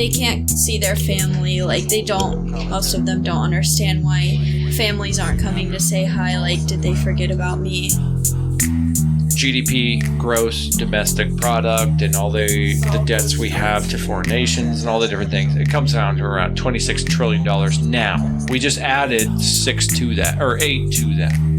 they can't see their family. Like, most of them don't understand why families aren't coming to say hi. Like, did they forget about me? GDP, gross domestic product, and all the debts we have to foreign nations and all the different things. It comes down to around $26 trillion now. We just added 6 to that, or 8 to that.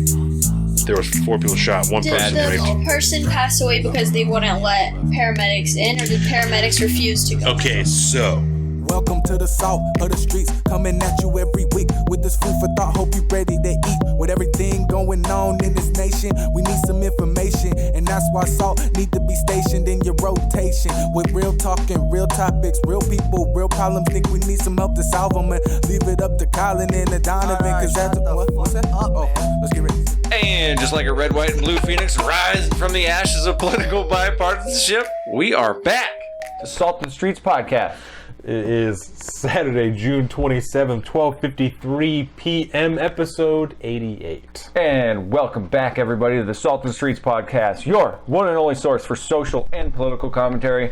There was 4 people shot, one person Did raped. the person pass away because they wouldn't let paramedics in, or did paramedics refuse to go? Okay, so Welcome to the salt of the streets, coming at you every week with this food for thought. Hope you ready to eat. With everything going on in this nation, we need some information, and that's why salt need to be stationed in your rotation. With real talking, real topics, real people, real problems. Think we need some help to solve them, and leave it up to Colin and the Donovan, cause that's what's that? Let's get ready. And just like a red, white, and blue phoenix rising from the ashes of political bipartisanship, we are back. The Salt and Streets podcast. It is Saturday, June 27th, 12:53 p.m., episode 88. And welcome back, everybody, to the Salt and Streets podcast, your one and only source for social and political commentary.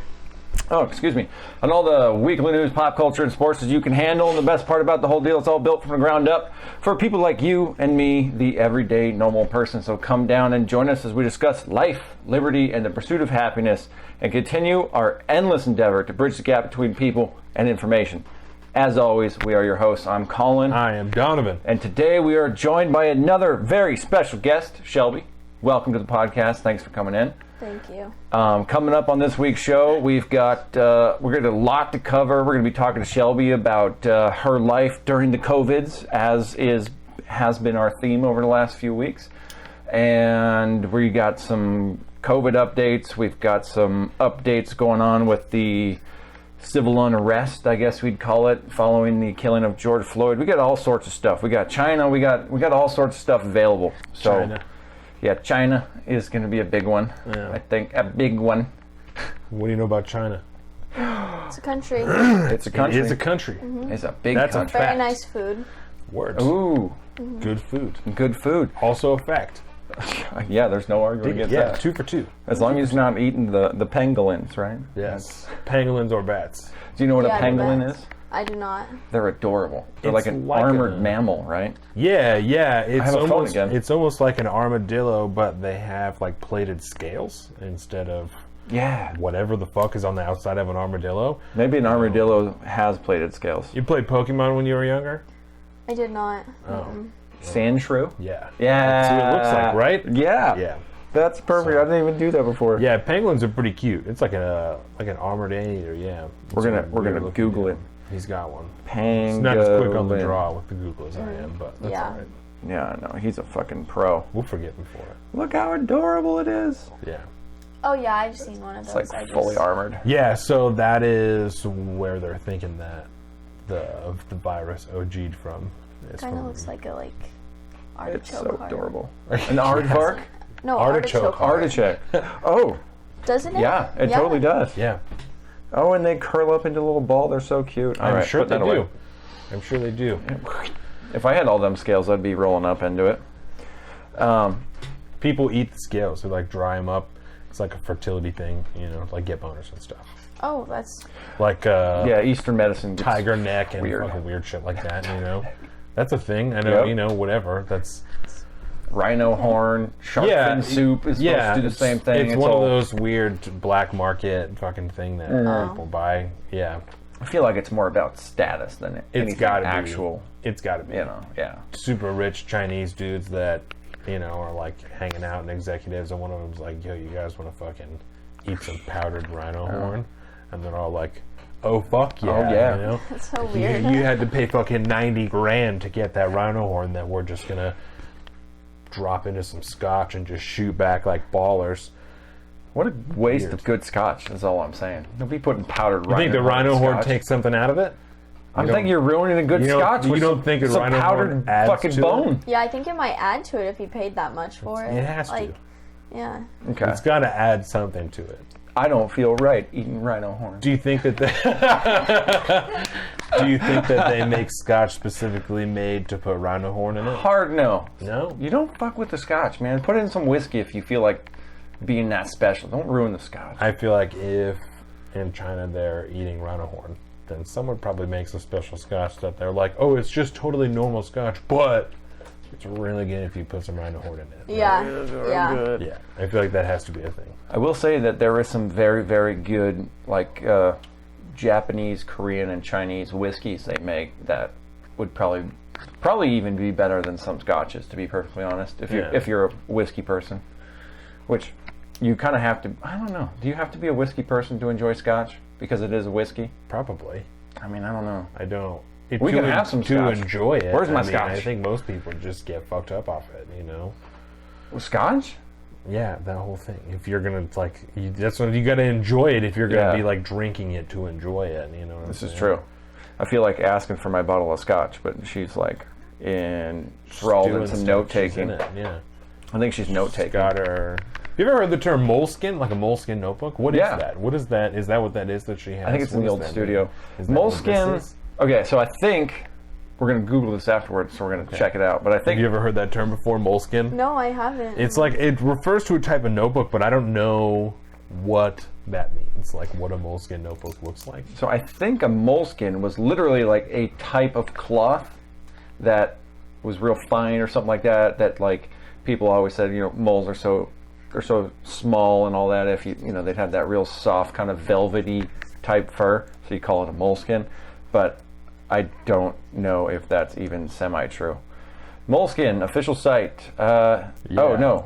On all the weekly news, pop culture, and sports as you can handle. And the best part about the whole deal, it's all built from the ground up for people like you and me, the everyday normal person. So come down and join us as we discuss life, liberty, and the pursuit of happiness, and continue our endless endeavor to bridge the gap between people and information. As always, we are your hosts. I'm Colin. I am Donovan. And today we are joined by another very special guest, Shelby. Welcome to the podcast. Thanks for coming in. Thank you. Coming up on this week's show, we've got we're going to a lot to cover. We're going to be talking to Shelby about her life during the COVIDs, has been our theme over the last few weeks. And we got some COVID updates. We've got some updates going on with the civil unrest, I guess we'd call it, following the killing of George Floyd. We got all sorts of stuff. We got China. We got all sorts of stuff available. So, China. Yeah, China is going to be a big one. Yeah. I think a big one. What do you know about China? It's a country. It's a country. It is a country. It's a big That's a country. Very fact. nice food. Words. Ooh, Good food. good food. Also a fact. Yeah, there's no arguing against Yeah, that. 2 for 2. As long as you're not eating the pangolins, right? Yes. Pangolins or bats. Do you know what Yeah, a pangolin bats. is? I do not. They're adorable. They're It's like an like armored a- mammal, right? Yeah. It's have a phone almost again. it's almost like an armadillo, but they have like plated scales instead of Yeah. whatever the fuck is on the outside of an armadillo. Maybe an armadillo has plated scales. You played Pokemon when you were younger? I did not. Sand shrew? Yeah. Yeah. That's what it looks like, right? Yeah. Yeah. That's perfect. I didn't even do that before. Yeah, penguins are pretty cute. It's like an armored anteater, yeah. We're gonna Google it. He's got one. Pangolin. He's not as quick on the draw with the Google as I am, but that's Yeah. alright. Yeah, no, he's a fucking pro. We'll forgive him for it. Look how adorable it is. Yeah. Oh yeah, I've seen one of those. It's like fully armored. Yeah, so that is where they're thinking that the virus OG'd from. It's Kind of from looks like a artichoke It's so heart. adorable. An aardvark? No, Artichoke heart. Artichoke. Oh, Doesn't it? yeah, it totally does. Yeah, Oh, and they curl up into a little ball. They're so cute. All I'm right, sure put they that do. away. I'm sure they do. If I had all them scales, I'd be rolling up into it. People eat the scales. They like dry them up. It's like a fertility thing, like get boners and stuff. Oh, that's Like Yeah, Eastern medicine. gets tiger neck and weird. fucking weird shit like that, That's a thing. I know, Yep. Whatever. That's Rhino horn, shark fin soup is supposed to do the same thing. It's one of those weird black market fucking thing that people buy. Yeah, I feel like it's more about status than it's anything got to actual. be. It's got to be. Yeah. Super rich Chinese dudes that are like hanging out and executives, and one of them's like, "Yo, you guys want to fucking eat some powdered rhino horn?" And they're all like, "Oh fuck yeah!" Oh, yeah. that's so You, weird. you had to pay fucking $90,000 to get that rhino horn that we're just gonna drop into some scotch and just shoot back like ballers. What a waste Weird. of good scotch, is all I'm saying. Don't be putting powdered You rhino think the horn in rhino horn scotch. takes something out of it? I'm thinking you're ruining a good you don't- scotch you with don't some, think a some rhino powdered horn adds fucking to it? bone. Yeah, I think it might add to it if you paid that much for it. It has to. Yeah. Okay. It's got to add something to it. I don't feel right eating rhino horn. Do you think that they make scotch specifically made to put rhino horn in it? Hard no. No. You don't fuck with the scotch, man. Put in some whiskey if you feel like being that special. Don't ruin the scotch. I feel like if in China they're eating rhino horn, then someone probably makes a special scotch that they're like, oh, it's just totally normal scotch, but it's really good if you put some Reinhold in it. Yeah. Good. Yeah, I feel like that has to be a thing. I will say that there is some very, very good, like, Japanese, Korean, and Chinese whiskeys they make that would probably even be better than some scotches, to be perfectly honest, if you're a whiskey person. Which you kind of have to, I don't know, do you have to be a whiskey person to enjoy scotch? Because it is a whiskey? Probably. I mean, I don't know. I don't. We can have some scotch. To enjoy it. Where's my I mean, scotch? I think most people just get fucked up off it, you know? Scotch? Yeah, that whole thing. If you're gonna, like, that's when you gotta enjoy it if you're gonna be, like, drinking it to enjoy it, you know what I'm saying? This is true. I feel like asking for my bottle of scotch, but she's, like, enthralled in some note-taking. Yeah. I think she's note-taking. Got her. Have you ever heard the term moleskin, like a moleskin notebook? What is Yeah. that? What is that? Is that what that is that she has? I think it's in the old studio. Is that what Moleskin. this is? Okay, so I think we're gonna Google this afterwards, so we're gonna check it out. But I Have think you ever heard that term before, moleskin? No, I haven't. It's like, it refers to a type of notebook, but I don't know what that means, like what a moleskin notebook looks like. so. I think a moleskin was literally like a type of cloth that was real fine or something like that. That like people always said, you know, moles are so small and all that. If you know, they'd have that real soft kind of velvety type fur, so you call it a moleskin. But I don't know if that's even semi-true. Moleskin official site. Oh no,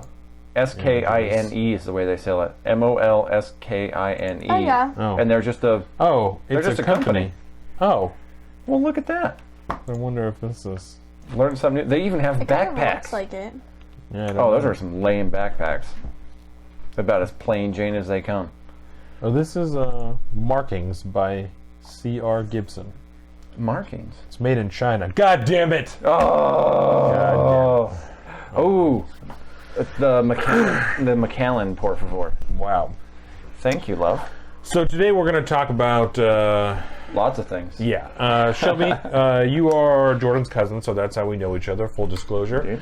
Skine is the way they sell it. Molskine. Oh, yeah. Oh. And they're just a. Oh, They're it's just a a company. Oh, Well, look at that. I wonder if this is. Learn something new. They even have It kind of backpacks. looks like it. Yeah, I don't Oh, those know. are some lame backpacks. About as plain Jane as they come. Oh, this is markings by C.R. Gibson. Markings. It's made in China. God damn it! Oh. Oh. The Macallan, por favor. Wow. Thank you, love. So today we're going to talk about. Lots of things. Shelby, you are Jordan's cousin, so that's how we know each other. Full disclosure.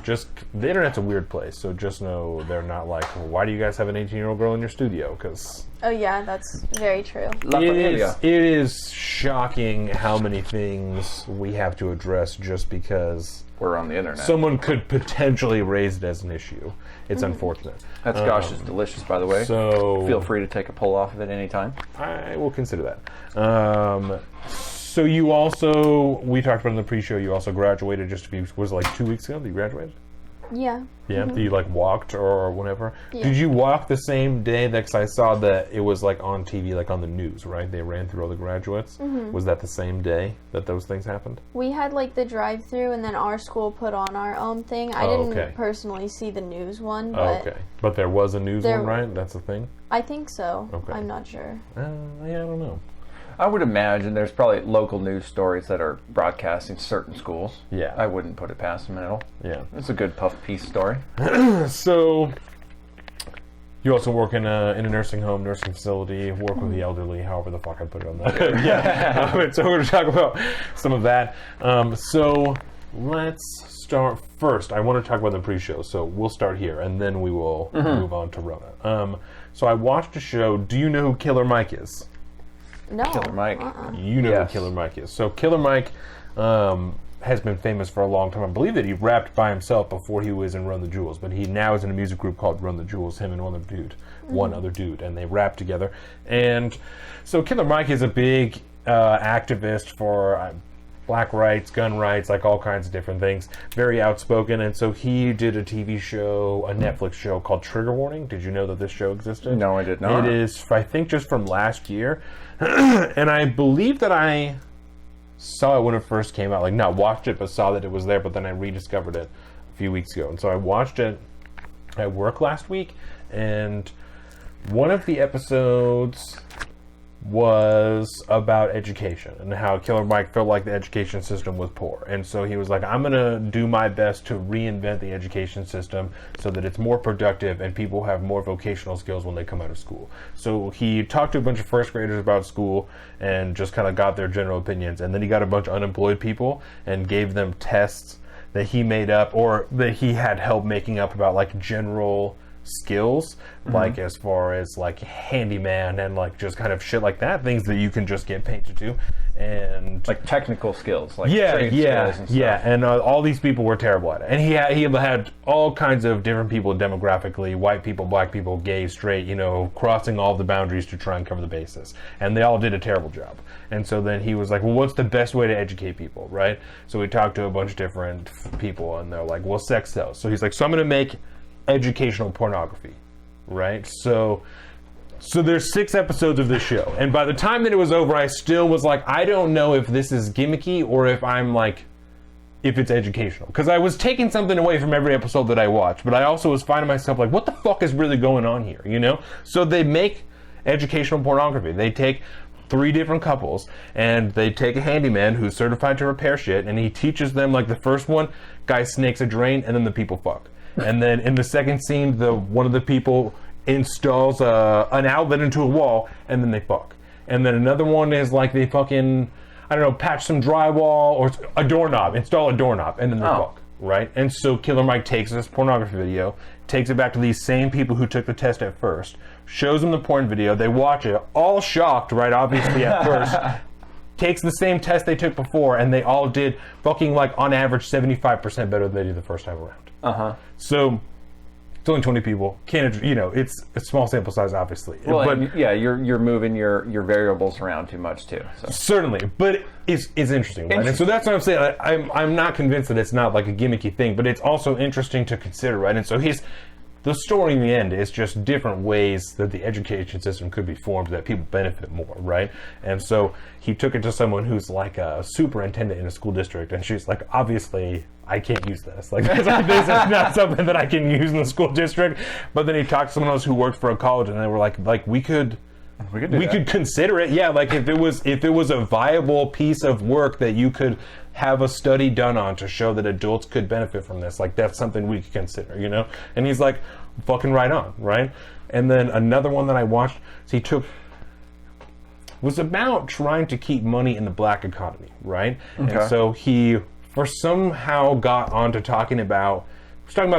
Just the internet's a weird place, so just know they're not like, well, why do you guys have an 18-year-old girl in your studio? Because Oh yeah, that's very true. La familia. it is shocking how many things we have to address just because We're on the internet. someone could potentially raise it as an issue. It's unfortunate. That scotch is delicious, by the way. So Feel free to take a pull off of it anytime. I will consider that. So you also, we talked about in the pre-show, you also graduated just a few, was it like 2 weeks ago that you graduated? Yeah. Yeah, that you like walked or whatever. Yeah. Did you walk the same day? Because I saw that it was like on TV, like on the news, right? They ran through all the graduates. Was that the same day that those things happened? We had like the drive-through, and then our school put on our own thing. I Oh, didn't okay. personally see the news one, Oh, but okay. But there was a news There- one, right? That's the thing? I think so. Okay. I'm not sure. Yeah, I don't know. I would imagine there's probably local news stories that are broadcast in certain schools. Yeah. I wouldn't put it past them at all. Yeah. It's a good puff piece story. So, you also work in a nursing home, nursing facility, work with the elderly, however the fuck I put it on that. So we're going to talk about some of that. So, let's start first. I want to talk about the pre-show, so we'll start here, and then we will move on to Rona. So I watched a show. Do you know who Killer Mike is? No. Killer Mike. You know Yes. who Killer Mike is. So Killer Mike has been famous for a long time. I believe that he rapped by himself before he was in Run the Jewels, but he now is in a music group called Run the Jewels, him and one other dude, and they rap together. And so Killer Mike is a big activist for black rights, gun rights, like all kinds of different things. Very outspoken, and so he did a TV show, a Netflix show called Trigger Warning. Did you know that this show existed? No, I did not. It is, I think, just from last year. And I believe that I saw it when it first came out. Like, not watched it, but saw that it was there, but then I rediscovered it a few weeks ago. And so I watched it at work last week, and one of the episodes was about education and how Killer Mike felt like the education system was poor. And so he was like, I'm going to do my best to reinvent the education system so that it's more productive and people have more vocational skills when they come out of school. So he talked to a bunch of first graders about school and just kind of got their general opinions. And then he got a bunch of unemployed people and gave them tests that he made up or that he had help making up about like general skills, like as far as like handyman and like just kind of shit like that, things that you can just get paid to do. And like technical skills, like yeah, trade skills and stuff. and all these people were terrible at it. And he had all kinds of different people demographically, white people, black people, gay, straight, crossing all the boundaries to try and cover the bases. And they all did a terrible job. And so then he was like, well, what's the best way to educate people, right? So we talked to a bunch of different people, and they're like, well, sex sells. So he's like, so I'm going to make educational pornography, right? So there's 6 episodes of this show, and by the time that it was over, I still was like, I don't know if this is gimmicky or if it's educational, because I was taking something away from every episode that I watched, but I also was finding myself like, what the fuck is really going on here, So they make educational pornography. They take 3 different couples, and they take a handyman who's certified to repair shit, and he teaches them, like, the first one, guy snakes a drain, and then the people fuck. And then in the second scene, one of the people installs an outlet into a wall, and then they fuck. And then another one is like they fucking, I don't know, patch some drywall or a doorknob, install a doorknob, and then they fuck, right? And so Killer Mike takes this pornography video, takes it back to these same people who took the test at first, shows them the porn video, they watch it, all shocked, right, obviously at first, takes the same test they took before, and they all did fucking, like, on average, 75% better than they did the first time around. So it's only 20 people. It's a small sample size, obviously. Well, but you're moving your variables around too much too. So. Certainly, but it's interesting, right? And so that's what I'm saying. I'm not convinced that it's not like a gimmicky thing, but it's also interesting to consider, right? And so the story in the end is just different ways that the education system could be formed that people benefit more, right? And so he took it to someone who's like a superintendent in a school district, and she's like, obviously, I can't use this. Like, this is not something that I can use in the school district. But then he talked to someone else who worked for a college, and they were like we could consider it. Yeah, like if it was a viable piece of work that you could have a study done on to show that adults could benefit from this, like that's something we could consider, And he's like, fucking right on, right? And then another one that I watched, was about trying to keep money in the black economy, right? Okay. And so he somehow got onto talking about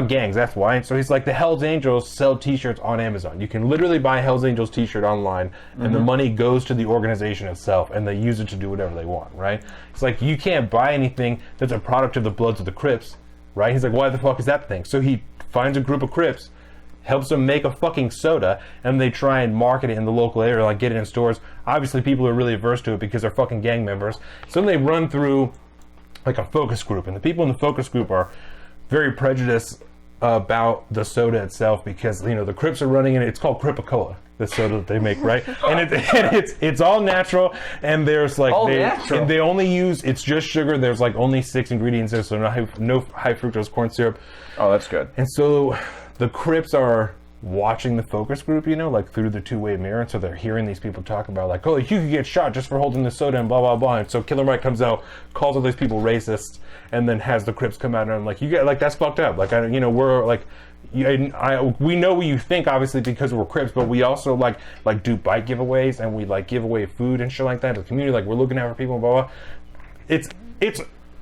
gangs, that's why. And so he's like, the Hells Angels sell t-shirts on Amazon. You can literally buy a Hells Angels t-shirt online, and the money goes to the organization itself, and they use it to do whatever they want, right? It's like, you can't buy anything that's a product of the Bloods of the Crips, right? He's like, why the fuck is that thing? So he finds a group of Crips, helps them make a fucking soda, and they try and market it in the local area, like get it in stores. Obviously, people are really averse to it because they're fucking gang members. So then they run through like a focus group, and the people in the focus group are very prejudiced about the soda itself because the Crips are running it. It's called Cripicola, the soda that they make, right? and it's all natural, and there's like and they only use, it's just sugar. There's like only 6 ingredients there, so no high fructose corn syrup. Oh, that's good. And so the Crips are watching the focus group, like through the two-way mirror, and so they're hearing these people talk about like, oh, you could get shot just for holding the soda and blah blah blah. And so Killer Mike comes out, calls all these people racist, and then has the Crips come out, and I'm like, you get like, that's fucked up. Like, we're like, we know what you think, obviously, because we're Crips, but we also like do bike giveaways, and we like give away food and shit like that to the community. Like, we're looking out for people, blah blah. It's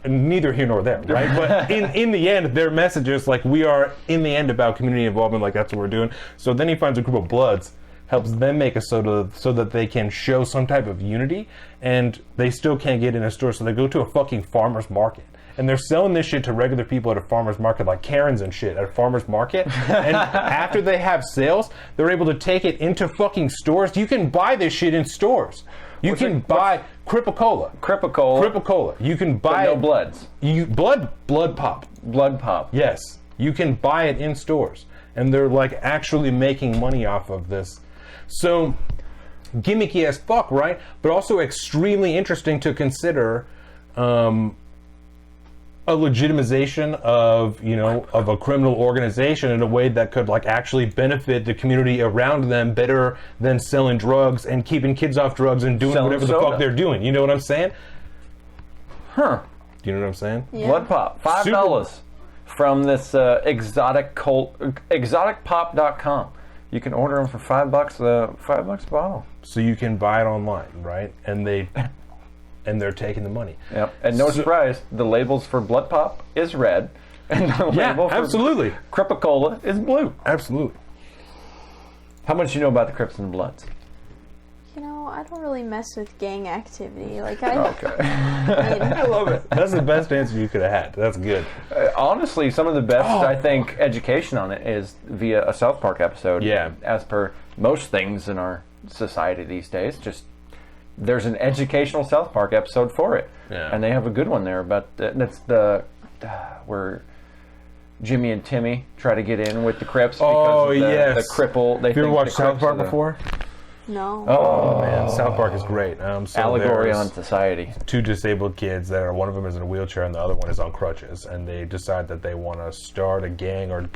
neither here nor there, right? But in the end, their message is like, we are in the end about community involvement, like that's what we're doing. So then he finds a group of Bloods, helps them make a soda so that they can show some type of unity, and they still can't get in a store, so they go to a fucking farmer's market. And they're selling this shit to regular people at a farmer's market, like Karens and shit at a farmer's market. And after they have sales, they're able to take it into fucking stores. You can buy this shit in stores. You can buy Cripicola. You can buy no Bloods. Blood pop. Blood pop. Yes. You can buy it in stores. And they're like actually making money off of this. So gimmicky as fuck, right? But also extremely interesting to consider a legitimization of, of a criminal organization in a way that could like actually benefit the community around them better than selling drugs and keeping kids off drugs and doing whatever the fuck they're doing. You know what I'm saying? Huh. Do you know what I'm saying? Yeah. Blood pop. $5 from this exoticpop.com. You can order them for $5 a bottle. So you can buy it online, right? And they're taking the money. Yep. And no surprise, the labels for Blood Pop is red, and the label for absolutely. Cripicola is blue. Absolutely. How much do you know about the Crips and the Bloods? You know, I don't really mess with gang activity. Like I I love it. That's the best answer you could have had. That's good. Honestly, some of the best, I think, education on it is via a South Park episode. Yeah. As per most things in our society these days, just there's an educational South Park episode for it. Yeah. And they have a good one there. But that's where Jimmy and Timmy try to get in with the Crips because of the cripple. Have you ever watched South Park before? No. Oh, Man, South Park is great. So allegory there's on society. 2 disabled kids that are, one of them is in a wheelchair and the other one is on crutches, and they decide that they want to start a gang, or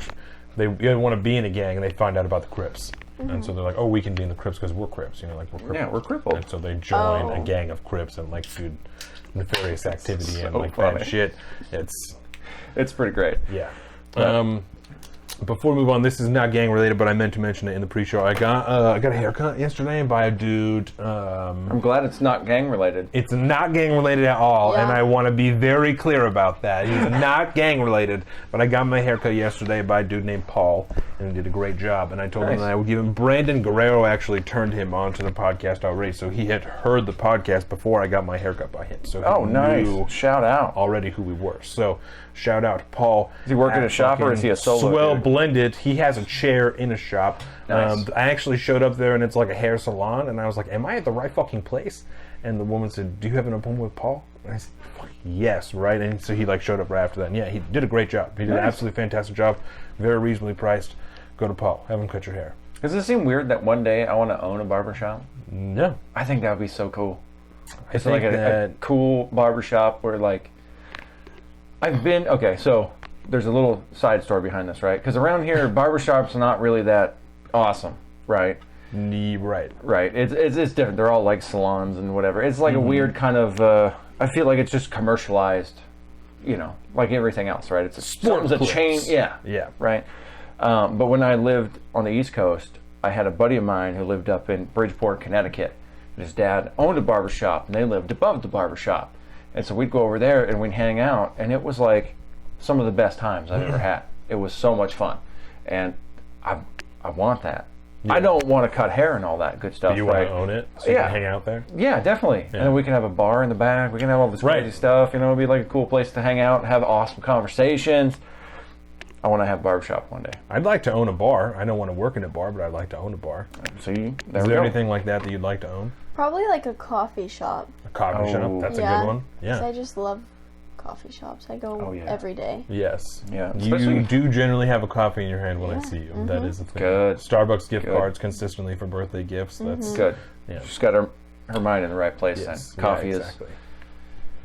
they want to be in a gang, and they find out about the Crips. And so they're like, oh, we can be in the Crips because we're Crips, you know, like we're crippled. Yeah, we're crippled. And so they join a gang of Crips and like do nefarious activity and like funny. bad shit. It's pretty great. Yeah. Before we move on, this is not gang related, but I meant to mention it in the pre-show. I got a haircut yesterday by a dude. I'm glad it's not gang related. It's not gang related at all, and I want to be very clear about that. He's not gang related, but I got my haircut yesterday by a dude named Paul, and he did a great job. And I told him that I would give him. Brandon Guerrero actually turned him on to the podcast already, so he had heard the podcast before I got my haircut by him. So he knew Shout out already who we were. So shout out to Paul. Is he working a shop or is he a solo? Swell dude? Blended. He has a chair in a shop. Nice. I actually showed up there and it's like a hair salon, and I was like, am I at the right fucking place? And the woman said, do you have an appointment with Paul? And I said, yes, right? And so he like showed up right after that. And yeah, he did a great job. He did an absolutely fantastic job. Very reasonably priced. Go to Paul. Have him cut your hair. Does it seem weird that one day I want to own a barbershop? No. I think that would be so cool. It's think like a cool barbershop where like so there's a little side story behind this, right? Because around here barbershops are not really that awesome, right? Right. Right. It's different. They're all like salons and whatever. It's like a weird kind of I feel like it's just commercialized, you know, like everything else, right? It's a chain, Yeah. right? But when I lived on the East Coast, I had a buddy of mine who lived up in Bridgeport, Connecticut. And his dad owned a barbershop, and they lived above the barbershop. And so we'd go over there, and we'd hang out, and it was like some of the best times I've ever had. It was so much fun. And I want that. Yeah. I don't want to cut hair and all that good stuff. Do you want to own it so you can hang out there? Yeah, definitely. Yeah. And then we can have a bar in the back. We can have all this crazy stuff. You know, it'd be like a cool place to hang out, have awesome conversations. I want to have a barbershop one day. I'd like to own a bar. I don't want to work in a bar, but I'd like to own a bar. So is there anything like that you'd like to own? Probably like a coffee shop. A coffee shop? That's a good one. Yeah. I just love coffee shops. I go every day. Yes. Yeah. You do generally have a coffee in your hand when I see you. That is the thing. Good. Starbucks gift cards consistently for birthday gifts. That's good. Yeah. She's got her mind in the right place then. Coffee is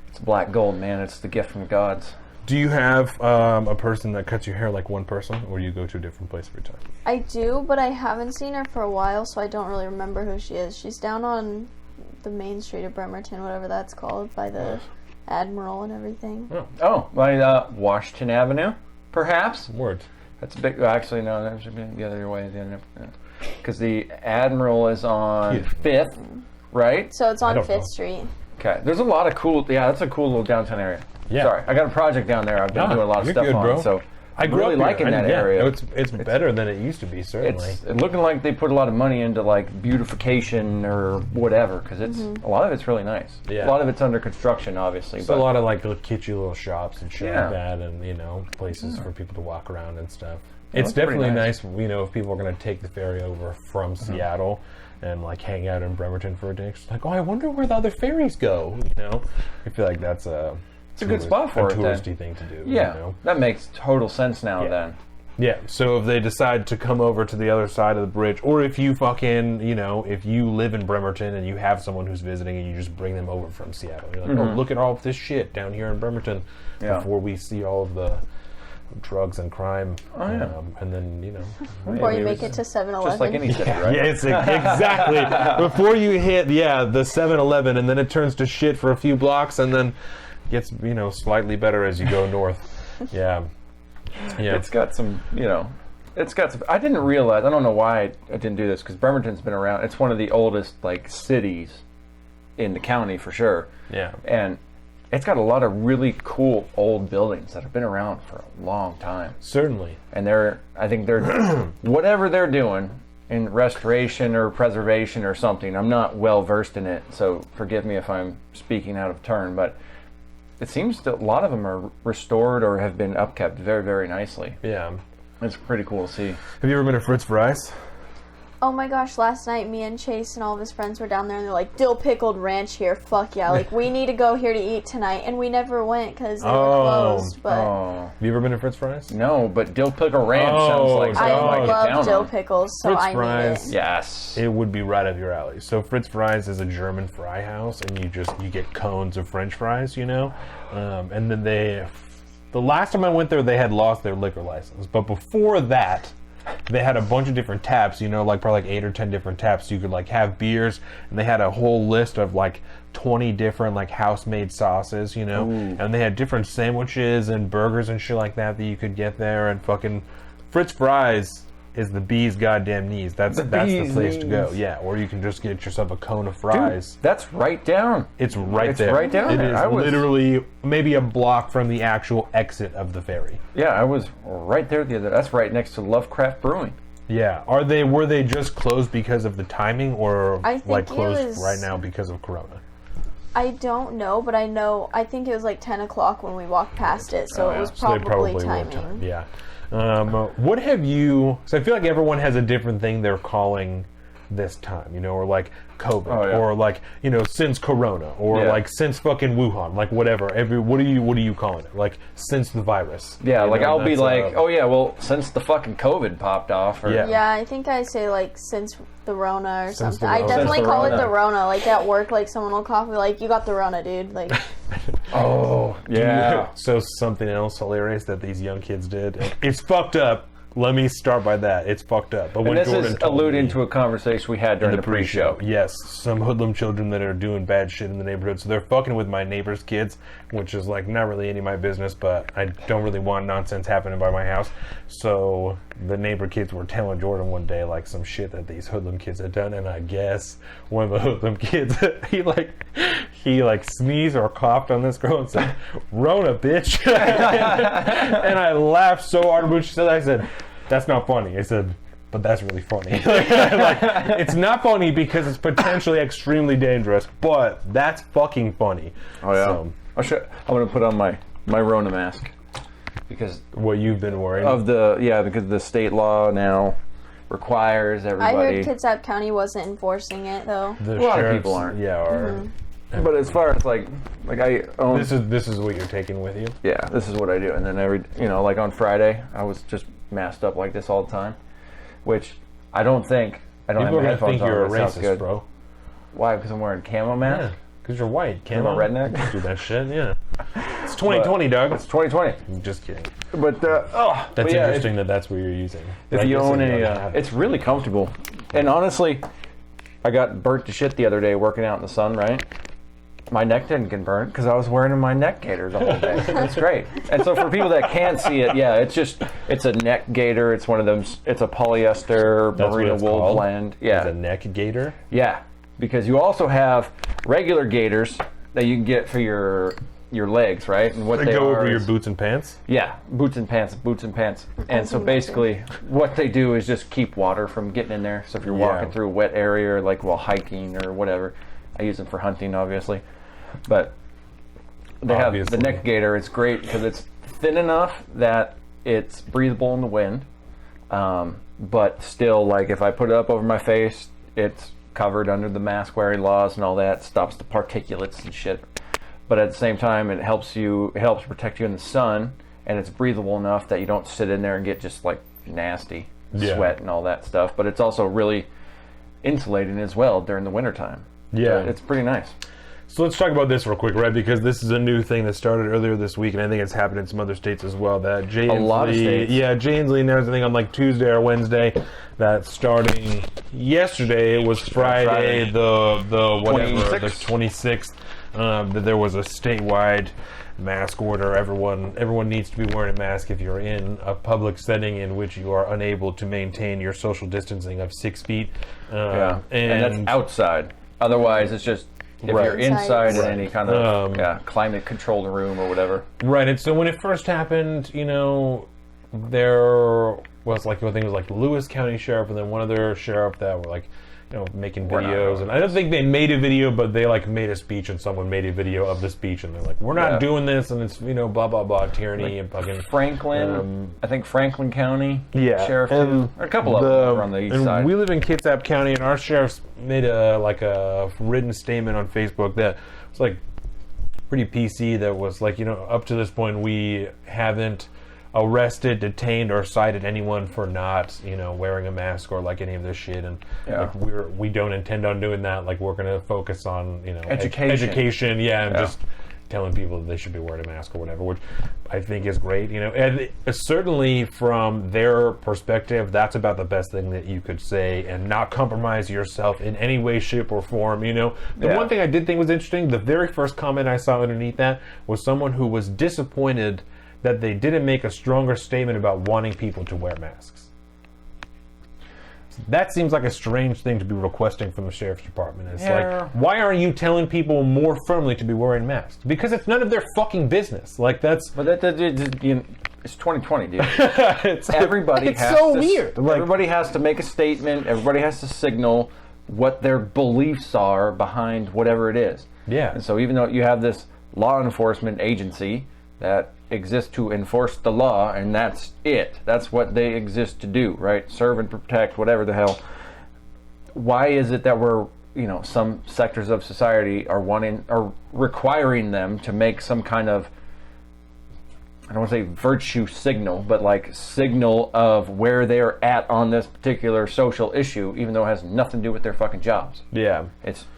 it's black gold, man. It's the gift from the gods. Do you have a person that cuts your hair like one person, or you go to a different place every time? I do, but I haven't seen her for a while, so I don't really remember who she is. She's down on the main street of Bremerton, whatever that's called, by the Admiral and everything. By Washington Avenue, perhaps? Word. That's a big... Actually, no, that should be the other way. Because the Admiral is on 5th, right? So it's on 5th Street. Okay. There's a lot of cool... Yeah, that's a cool little downtown area. Yeah. Sorry, I got a project down there I've been doing a lot of stuff on, bro. so I I'm really liking that area. It's better than it used to be, certainly. It's looking like they put a lot of money into like beautification or whatever, because it's a lot of it's really nice. Yeah. A lot of it's under construction, obviously. But a lot of like little kitschy little shops and shit like Yeah. that, and you know, places for people to walk around and stuff. Yeah, It's that's pretty definitely nice. nice, you know, if people are going to take the ferry over from Seattle and like hang out in Bremerton for a day. It's like, oh, I wonder where the other ferries go. You know, I feel like that's a good spot for it, then. touristy thing to do. Yeah, you know? that makes total sense now. Then Yeah, so if they decide to come over to the other side of the bridge, or if you fucking, you know, if you live in Bremerton and you have someone who's visiting and you just bring them over from Seattle, you're like, oh, look at all of this shit down here in Bremerton before we see all of the drugs and crime. And then, you know. Before you make it to 7-Eleven. just like any city, right? Yeah, it's exactly. Before you hit, the 7-Eleven, and then it turns to shit for a few blocks and then gets, you know, slightly better as you go north. Yeah. Yeah. It's got some, you know, I didn't realize, I don't know why I didn't do this, because Bremerton's been around, it's one of the oldest, like, cities in the county, for sure. Yeah. And it's got a lot of really cool old buildings that have been around for a long time. Certainly. And I think they're, whatever they're doing in restoration or preservation or something. I'm not well versed in it, so forgive me if I'm speaking out of turn, but it seems that a lot of them are restored or have been upkept very, very nicely. Yeah. It's pretty cool to see. Have you ever been to Fritz Fries? Oh my gosh, last night me and Chase and all of his friends were down there and they're like, dill pickled ranch here, fuck yeah. Like, we need to go here to eat tonight. And we never went because they were closed. But Oh. Have you ever been to Fritz Fries? No, but dill pickle ranch sounds like I something I get down love dill on. pickles, so Fritz I need fries. it. Yes. It would be right up your alley. So Fritz Fries is a German fry house, and you get cones of French fries, you know, and then the last time I went there, they had lost their liquor license, but before that, they had a bunch of different taps, you know, like probably like 8 or 10 different taps. So you could like have beers, and they had a whole list of like 20 different like house-made sauces, you know, and they had different sandwiches and burgers and shit like that you could get there. And fucking Fritz Fries is the bee's goddamn knees. That's the place to go. Yeah, or you can just get yourself a cone of fries. Dude, that's right down. It's right there. It's right down It there. is literally maybe a block from the actual exit of the ferry. Yeah, I was right there the other. That's right next to Lovecraft Brewing. Yeah. Were they just closed because of the timing, or I think like it closed was- right now because of Corona? I don't know, but I think it was like 10 o'clock when we walked past it, so Oh, it yeah. was So they probably were timing. time. Yeah. What have you? So I feel like everyone has a different thing they're calling this time, you know, or like COVID, Oh, yeah. or like, you know, since Corona, or Yeah. like since fucking Wuhan, like whatever. What are you calling it? Like since the virus. Yeah, You like know, I'll be that's, like, oh yeah, well, since the fucking COVID popped off. Or, Yeah. Yeah, I think I say like since the Rona or Since something. the I Rona. definitely Since the call it Rona. the Rona. Like at work, like someone will call me like, "You got the Rona, dude." Like, Oh, yeah. So something else hilarious that these young kids did. It's fucked up. Let me start by that. It's fucked up. But And when this Jordan is told alluding me to a conversation we had during the pre-show. Yes, some hoodlum children that are doing bad shit in the neighborhood. So they're fucking with my neighbor's kids, which is like not really any of my business, but I don't really want nonsense happening by my house. So the neighbor kids were telling Jordan one day like some shit that these hoodlum kids had done, and I guess one of the hoodlum kids he sneezed or coughed on this girl and said, "Rona, bitch." And I laughed so hard when she said that. I said, "That's not funny." I said, "But that's really funny." It's not funny because it's potentially extremely dangerous, but that's fucking funny. Oh yeah. So, I'm gonna put on my Rona mask because what you've been worrying of because the state law now requires I everybody. heard Kitsap County wasn't enforcing it though. the a lot of sheriffs- people aren't. Yeah, are. But as far as like I own. This is what you're taking with you. Yeah, this is what I do. And then like on Friday, I was just masked up like this all the time, which I don't People have are my gonna headphones think on. you're a but it sounds racist, good. bro. Why? Because I'm wearing camo mask? Yeah, because you're white. I'm a redneck? Don't do that shit. Yeah, it's 2020, dog. It's 2020. I'm just kidding. But That's interesting that's what you're using. If But I you guess own you don't a, have it. it's really comfortable. And honestly, I got burnt to shit the other day working out in the sun, right? My neck didn't get burnt because I was wearing my neck gaiters all day. It's great. And so for people that can't see it, yeah, it's a neck gaiter. It's one of them. It's a polyester That's what merino it's wool called? blend. It's Yeah, a neck gaiter. yeah. Because you also have regular gaiters that you can get for your legs, right? And what They they go are over your is- boots and pants. Yeah, boots and pants. And so basically, what they do is just keep water from getting in there. So if you're Yeah. walking through a wet area, or like while hiking or whatever, I use them for hunting, obviously. But they have Obviously. the neck gaiter. It's great because it's thin enough that it's breathable in the wind, but still, like if I put it up over my face, it's covered under the mask wearing laws and all that. Stops the particulates and shit. But at the same time, it helps protect you in the sun, and it's breathable enough that you don't sit in there and get just like nasty sweat and all that stuff. But it's also really insulating as well during the wintertime. Yeah. It's pretty nice. So let's talk about this real quick, right? Because this is a new thing that started earlier this week, and I think it's happened in some other states as well. That Jay A lot of Inslee- states. Yeah, Jay Inslee announced, I think, on like Tuesday or Wednesday, that starting yesterday, it was Friday, the whatever, the 26th, that there was a statewide mask order. Everyone needs to be wearing a mask if you're in a public setting in which you are unable to maintain your social distancing of 6 feet. Yeah, and that's outside. Otherwise, it's just if you're inside in any kind of climate-controlled room or whatever. Right, and so when it first happened, you know, there was like, I think it was like the Lewis County Sheriff and then one other sheriff that were like, making videos. And I don't think they made a video, but they like made a speech and someone made a video of the speech and they're like, we're not doing this and it's, blah, blah, blah, tyranny and fucking... Franklin, I think Franklin County Sheriff and too. Or a couple of them are on the east side. We live in Kitsap County and our sheriff's made a written statement on Facebook that was like pretty PC that was like, up to this point we haven't arrested, detained, or cited anyone for not, wearing a mask or like any of this shit, and like we don't intend on doing that. Like we're gonna focus on education, and just telling people that they should be wearing a mask or whatever, which I think is great. And certainly from their perspective, that's about the best thing that you could say and not compromise yourself in any way, shape, or form. The one thing I did think was interesting, the very first comment I saw underneath that was someone who was disappointed that they didn't make a stronger statement about wanting people to wear masks. That seems like a strange thing to be requesting from the sheriff's department. It's like, why aren't you telling people more firmly to be wearing masks? Because it's none of their fucking business. Like that's. But it's 2020, dude. Everybody it's has so to, weird. Everybody has to make a statement. Everybody has to signal what their beliefs are behind whatever it is. Yeah. And so even though you have this law enforcement agency that exist to enforce the law, and that's it. That's what they exist to do, right? Serve and protect, whatever the hell. Why is it that we're, some sectors of society are requiring them to make some kind of, I don't want to say virtue signal, but like signal of where they're at on this particular social issue, even though it has nothing to do with their fucking jobs. Yeah.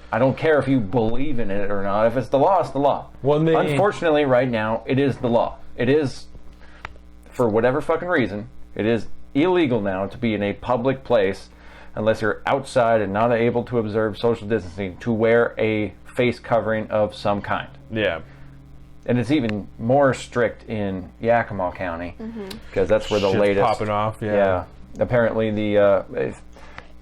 I don't care if you believe in it or not. If it's the law, it's the law. Well, unfortunately, right now, it is the law. It is, for whatever fucking reason, it is illegal now to be in a public place unless you're outside and not able to observe social distancing to wear a face covering of some kind. Yeah. And it's even more strict in Yakima County because that's where the Shit's latest popping off. Yeah. Apparently,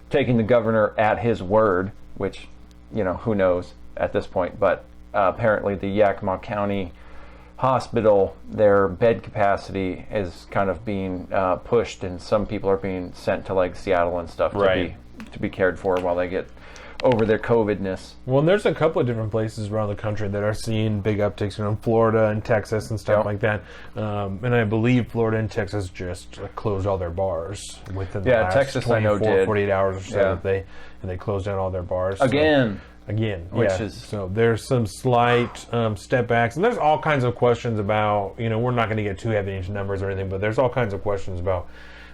taking the governor at his word, which who knows at this point, but apparently the Yakima County Hospital, their bed capacity is kind of being pushed, and some people are being sent to like Seattle and stuff to be cared for while they get over their COVID-ness. Well, and there's a couple of different places around the country that are seeing big upticks, Florida and Texas and stuff like that. And I believe Florida and Texas just closed all their bars within the last Texas, 24, I know, did. 48 hours or so. They closed down all their bars. Again, which is so there's some slight step backs, and there's all kinds of questions about, we're not going to get too heavy into numbers or anything, but there's all kinds of questions about,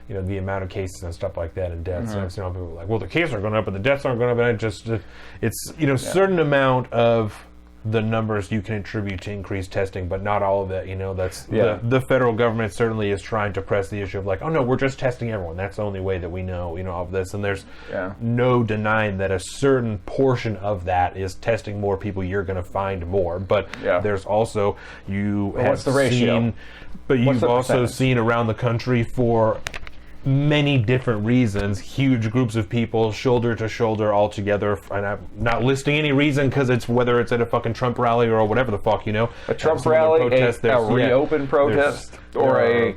the amount of cases and stuff like that and deaths. And people are like, well, the cases are going up, but the deaths aren't going up. And it's certain amount of the numbers you can attribute to increased testing, but not all of it. That's the federal government certainly is trying to press the issue of like, oh no, we're just testing everyone. That's the only way that we know, of this. And there's no denying that a certain portion of that is testing more people. You're going to find more, but there's also what's the ratio? But you've also seen around the country for many different reasons, huge groups of people shoulder to shoulder all together, and I'm not listing any reason because it's whether it's at a fucking Trump rally or whatever the fuck, a Trump rally, a reopen protest, or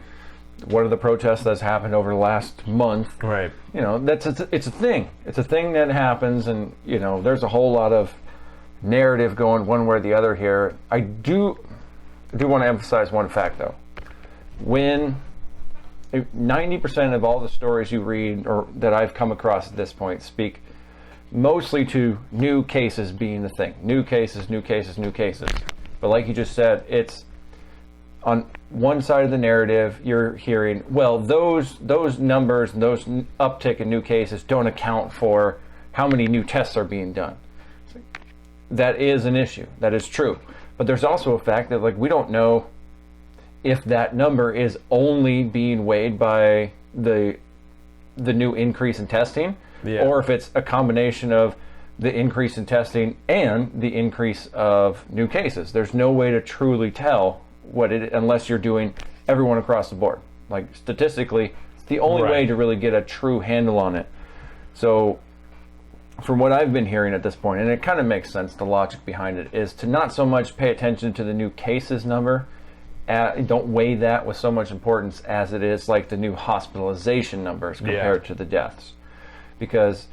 one of the protests that's happened over the last month. Right. It's a thing. It's a thing that happens, and there's a whole lot of narrative going one way or the other here. I do want to emphasize one fact though. When 90% of all the stories you read or that I've come across at this point speak mostly to new cases being the thing. New cases. But like you just said, it's on one side of the narrative, you're hearing, well, those numbers, those uptick in new cases don't account for how many new tests are being done. That is an issue. That is true. But there's also a fact that we don't know if that number is only being weighed by the new increase in testing, or if it's a combination of the increase in testing and the increase of new cases. There's no way to truly tell unless you're doing everyone across the board. Statistically, it's the only way to really get a true handle on it. So from what I've been hearing at this point, and it kind of makes sense, the logic behind it is to not so much pay attention to the new cases number don't weigh that with so much importance as it is like the new hospitalization numbers compared to the deaths. Because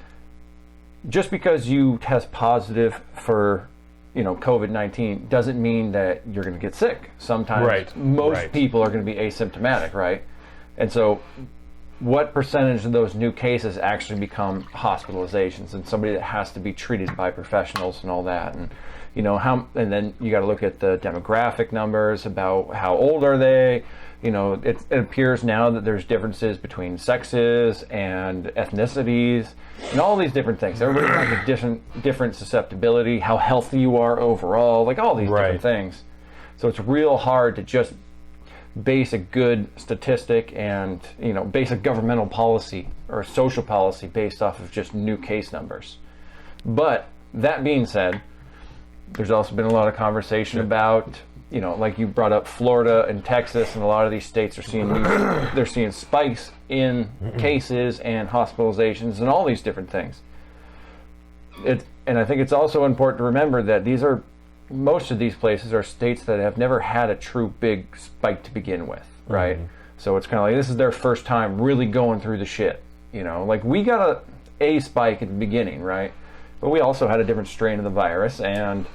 just because you test positive for, you know, COVID-19 doesn't mean that you're going to get sick. Sometimes most people are going to be asymptomatic, right? And so what percentage of those new cases actually become hospitalizations and somebody that has to be treated by professionals and all that? And you know, and then you got to look at the demographic numbers about how old are they. You know, it appears now that there's differences between sexes and ethnicities and all these different things. Everybody has a different susceptibility, how healthy you are overall, like all these different things. So it's real hard to just base a good statistic and, you know, base a governmental policy or a social policy based off of just new case numbers. But that being said, there's also been a lot of conversation about, you know, like you brought up Florida and Texas, and a lot of these states are seeing they're seeing spikes in cases and hospitalizations and all these different things. And I think it's also important to remember that most of these places are states that have never had a true big spike to begin with, right? So it's kind of like this is their first time really going through the shit, you know? Like we got a spike at the beginning, right? But we also had a different strain of the virus, and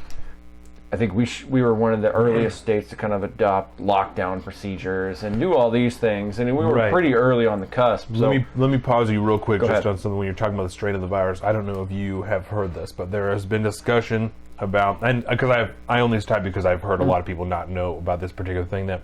I think we were one of the earliest states to kind of adopt lockdown procedures and do all these things, and we were pretty early on the cusp. So Let me pause you real quick just on something when you're talking about the strain of the virus. I don't know if you have heard this, but there has been discussion about, and because I only type because I've heard a lot of people not know about this particular thing, that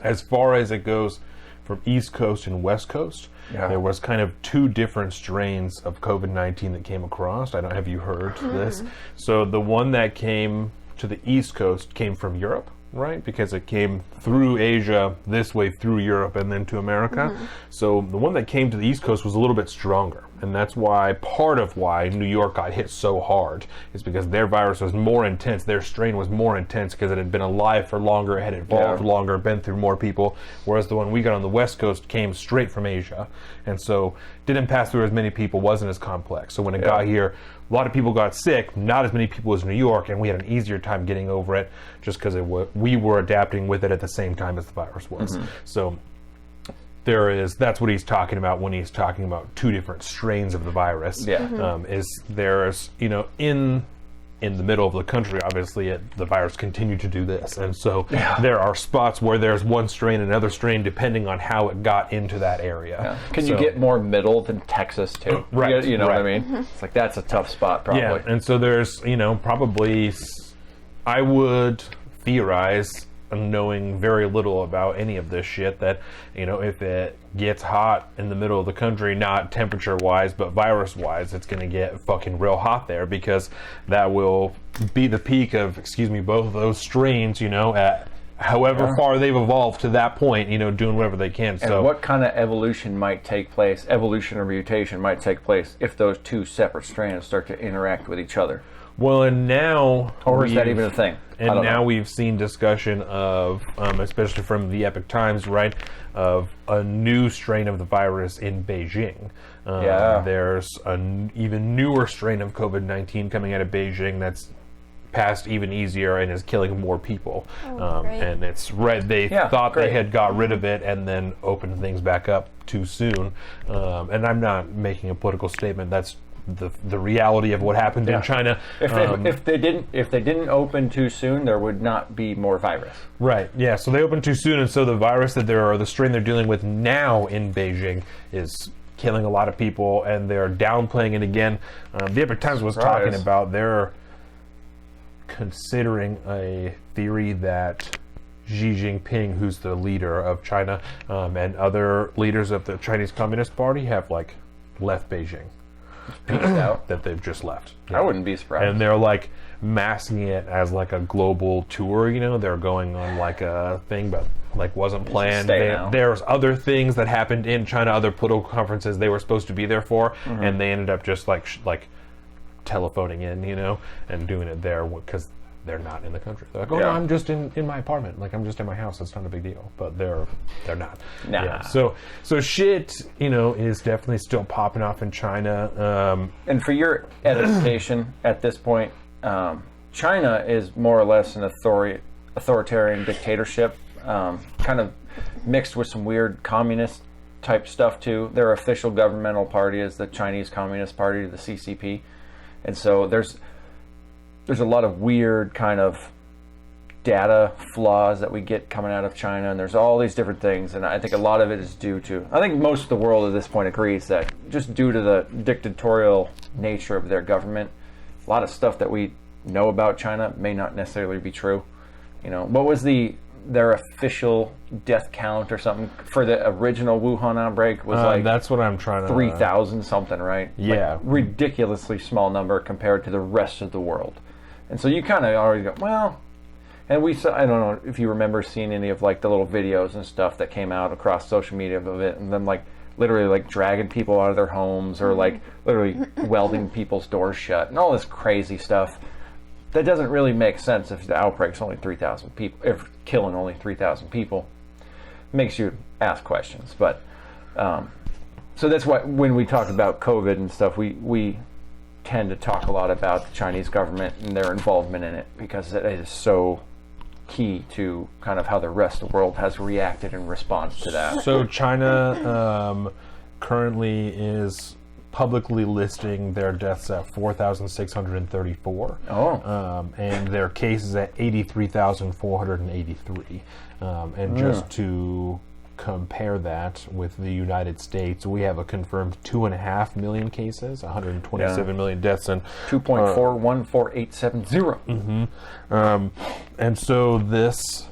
as far as it goes from East Coast and West Coast, there was kind of two different strains of COVID-19 that came across. Have you heard this? So the one that came to the East Coast came from Europe, right? Because it came through Asia this way through Europe and then to America. So the one that came to the East Coast was a little bit stronger. And that's why, part of why New York got hit so hard is because their virus was more intense. Their strain was more intense because it had been alive for longer, it had evolved longer, been through more people. Whereas the one we got on the West Coast came straight from Asia. And so didn't pass through as many people, wasn't as complex. So when it got here, a lot of people got sick, not as many people as New York, and we had an easier time getting over it just because we were adapting with it at the same time as the virus was. So that's what he's talking about when he's talking about two different strains of the virus. Is there's, you know, in the middle of the country, obviously the virus continued to do this, and so there are spots where there's one strain, another strain, depending on how it got into that area. Can you get more middle than Texas too? You know what I mean? It's like that's a tough spot probably. And so there's, you know, probably, I would theorize, knowing very little about any of this shit, that, you know, if it gets hot in the middle of the country, not temperature wise but virus wise, it's going to get fucking real hot there, because that will be the peak of, both of those strains, you know, at however far they've evolved to that point, you know, doing whatever they can. And what kind of evolution or mutation might take place if those two separate strands start to interact with each other? Well, and now... Or is that even a thing? And now we've seen discussion of, especially from the Epoch Times, right, of a new strain of the virus in Beijing. There's an even newer strain of COVID-19 coming out of Beijing that's passed even easier and is killing more people. And it's they thought they had got rid of it and then opened things back up too soon. And I'm not making a political statement. That's the reality of what happened in China. If they didn't open too soon, there would not be more virus. Right. Yeah. So they opened too soon, and so the virus the strain they're dealing with now in Beijing is killing a lot of people, and they're downplaying it again. The Epoch Times was talking about they're considering a theory that Xi Jinping, who's the leader of China, and other leaders of the Chinese Communist Party have left Beijing. Out. That they've just left. I wouldn't be surprised. And they're masking it as a global tour, you know, they're going on a thing, but wasn't planned. There's other things that happened in China, other political conferences they were supposed to be there for, and they ended up just telephoning in, you know, and doing it there because they're not in the country. They're no, I'm just in my apartment. I'm just in my house. It's not a big deal. But they're not. Nah. Yeah. So shit, you know, is definitely still popping off in China. And for your edification at this point, China is more or less an authoritarian dictatorship. kind of mixed with some weird communist type stuff too. Their official governmental party is the Chinese Communist Party, the CCP, and so there's a lot of weird kind of data flaws that we get coming out of China, and there's all these different things, and I think a lot of it is due to, I think most of the world at this point agrees that just due to the dictatorial nature of their government, a lot of stuff that we know about China may not necessarily be true. You know, what was their official death count or something for the original Wuhan outbreak was like that's what I'm trying to 3,000 something, right? Yeah. Like, ridiculously small number compared to the rest of the world. And so you kind of already go, well, and we saw, I don't know if you remember seeing any of like the little videos and stuff that came out across social media of it, and them like literally like dragging people out of their homes or like literally welding people's doors shut and all this crazy stuff. That doesn't really make sense if the outbreak's only 3,000 people, if killing only 3,000 people. It makes you ask questions. But so that's why when we talk about COVID and stuff, we tend to talk a lot about the Chinese government and their involvement in it, because it is so key to kind of how the rest of the world has reacted in response to that. So China currently is publicly listing their deaths at 4,634. And their cases at 83,483. And just to compare that with the United States, we have a confirmed 2.5 million cases, 127 million deaths, and 2.414870. And so this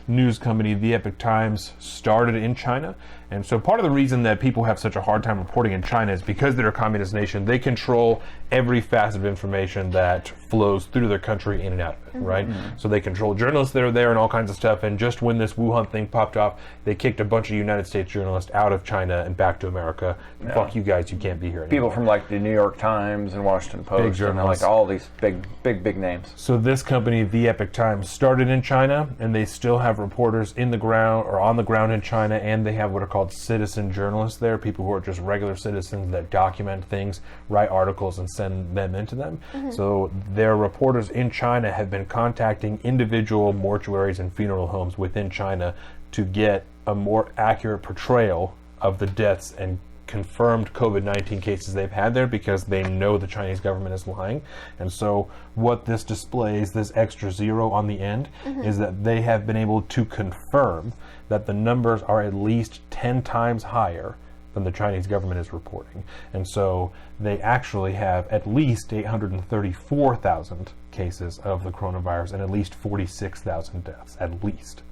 news company, the Epoch Times, started in China. And so part of the reason that people have such a hard time reporting in China is because they're a communist nation. They control every facet of information that flows through their country in and out of it, right? So they control journalists that are there and all kinds of stuff. And just when this Wuhan thing popped off, they kicked a bunch of United States journalists out of China and back to America. Yeah. Fuck you guys, you can't be here anymore. People from like the New York Times and Washington Post and like all these big names. So this company, the Epoch Times, started in China, and they still have reporters in the ground or on the ground in China, and they have what are called citizen journalists there, people who are just regular citizens that document things, write articles, and send them into them. So their reporters in China have been contacting individual mortuaries and funeral homes within China to get a more accurate portrayal of the deaths and confirmed COVID-19 cases they've had there, because they know the Chinese government is lying. And so what this displays, this extra zero on the end, is that they have been able to confirm that the numbers are at least 10 times higher than the Chinese government is reporting. And so they actually have at least 834,000 cases of the coronavirus and at least 46,000 deaths, at least.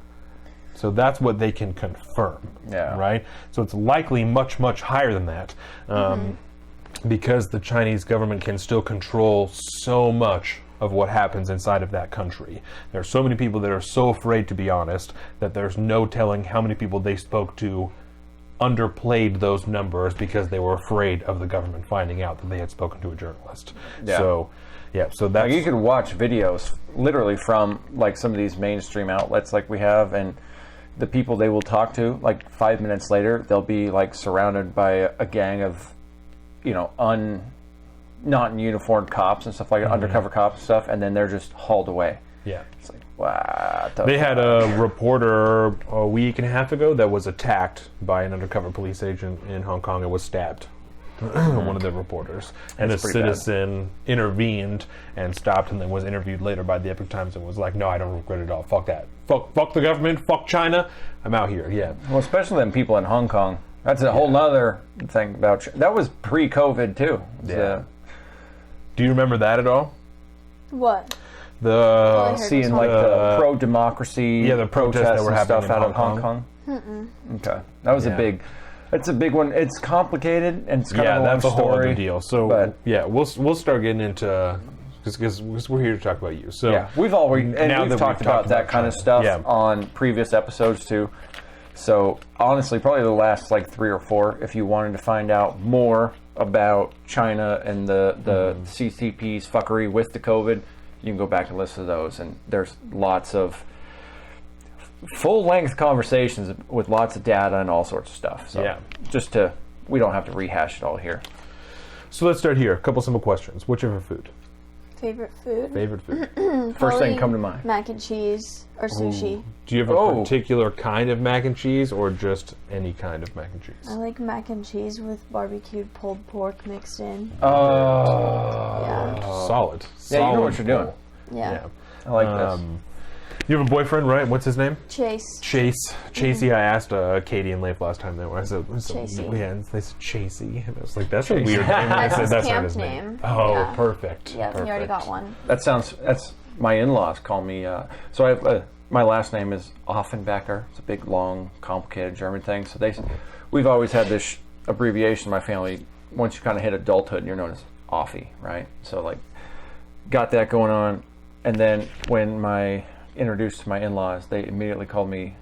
So that's what they can confirm, right? So it's likely much, much higher than that, because the Chinese government can still control so much of what happens inside of that country. There are so many people that are so afraid to be honest that there's no telling how many people they spoke to underplayed those numbers because they were afraid of the government finding out that they had spoken to a journalist. So that's... Like you could watch videos literally from like some of these mainstream outlets like we have, and the people they will talk to, like 5 minutes later, they'll be like surrounded by a gang of, you know, not in uniformed cops and stuff like that, undercover cops and stuff, and then they're just hauled away. Yeah. It's like, wow. They had a reporter a week and a half ago that was attacked by an undercover police agent in Hong Kong and was stabbed. One of the reporters. And a citizen intervened and stopped, and then was interviewed later by the Epoch Times and was like, no, I don't regret it at all. Fuck that. Fuck the government. Fuck China. I'm out here. Yeah. Well, especially them people in Hong Kong. That's a whole nother thing about... That was pre-COVID, too. Yeah. Do you remember that at all? What? Seeing like the pro-democracy, the protests that were happening stuff out of Hong Kong. Okay, that was a big. It's a big one. It's complicated and it's kind of a long that's a whole story. other deal. So we'll start getting into because we're here to talk about you. So we've talked about that kind of stuff on previous episodes too. So honestly, probably the last like 3 or 4, if you wanted to find out more about China and the CCP's fuckery with the COVID, you can go back and listen to those. And there's lots of full-length conversations with lots of data and all sorts of stuff. So we don't have to rehash it all here. So let's start here. A couple simple questions. What's your favorite food? Favorite food? Favorite food. First thing Probably come to mind. Mac and cheese or sushi. Do you have a Oh. particular kind of mac and cheese or just any kind of mac and I cheese? like mac and cheese with barbecued pulled pork mixed in. Oh. Yeah. Solid. Yeah, you know Solid what you're doing. pull. Yeah. Yeah. I like this. You have a boyfriend, right? What's his name? Chase. Chase. Chasey. I asked Katie and Leif last time. I said, Chasey. yeah, and they said Chasey. And I was like, that's a weird name. And I That's said, his that's not camp his name. Oh, Yeah. perfect. Yeah, he already Perfect. got one. That's my in-laws call me. So I have my last name is Offenbecker. It's a big, long, complicated German thing. So we've always had this abbreviation in my family. Once you kind of hit adulthood, you're known as Offie, right? So like, got that going on, and then when introduced to my in-laws, they immediately called me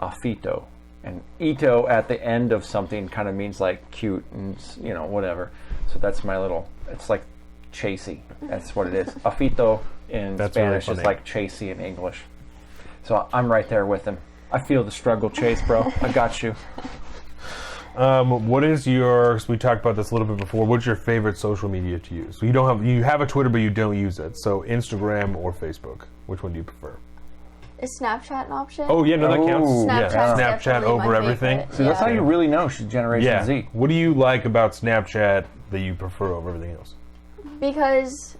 Afito, and ito at the end of something kind of means like cute and whatever. So that's my little. It's like chasey. That's what it is. Afito in That's really Spanish is funny. like chasey in English. So I'm right there with him. I feel the struggle, Chase, bro. I got you. What is your? We talked about this a little bit before. What's your favorite social media to use? You have a Twitter, but you don't use it. So Instagram or Facebook? Which one do you prefer? Is Snapchat an option? Oh yeah, no, that counts. Ooh. Yeah, Snapchat's Snapchat definitely over my everything. favorite. See, that's how Yeah. you really know she's Generation Yeah. Z. What do you like about Snapchat that you prefer over everything else? Because,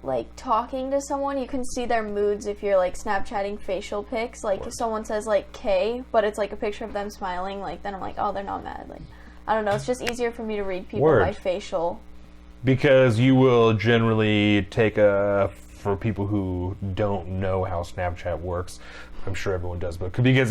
like, talking to someone, you can see their moods if you're, like, Snapchatting facial pics. Like, if someone says, like, K, but it's, like, a picture of them smiling, like, then I'm like, oh, they're not mad. Like, I don't know. It's just easier for me to read people Word. by facial. Because you will generally for people who don't know how Snapchat works, I'm sure everyone does, but because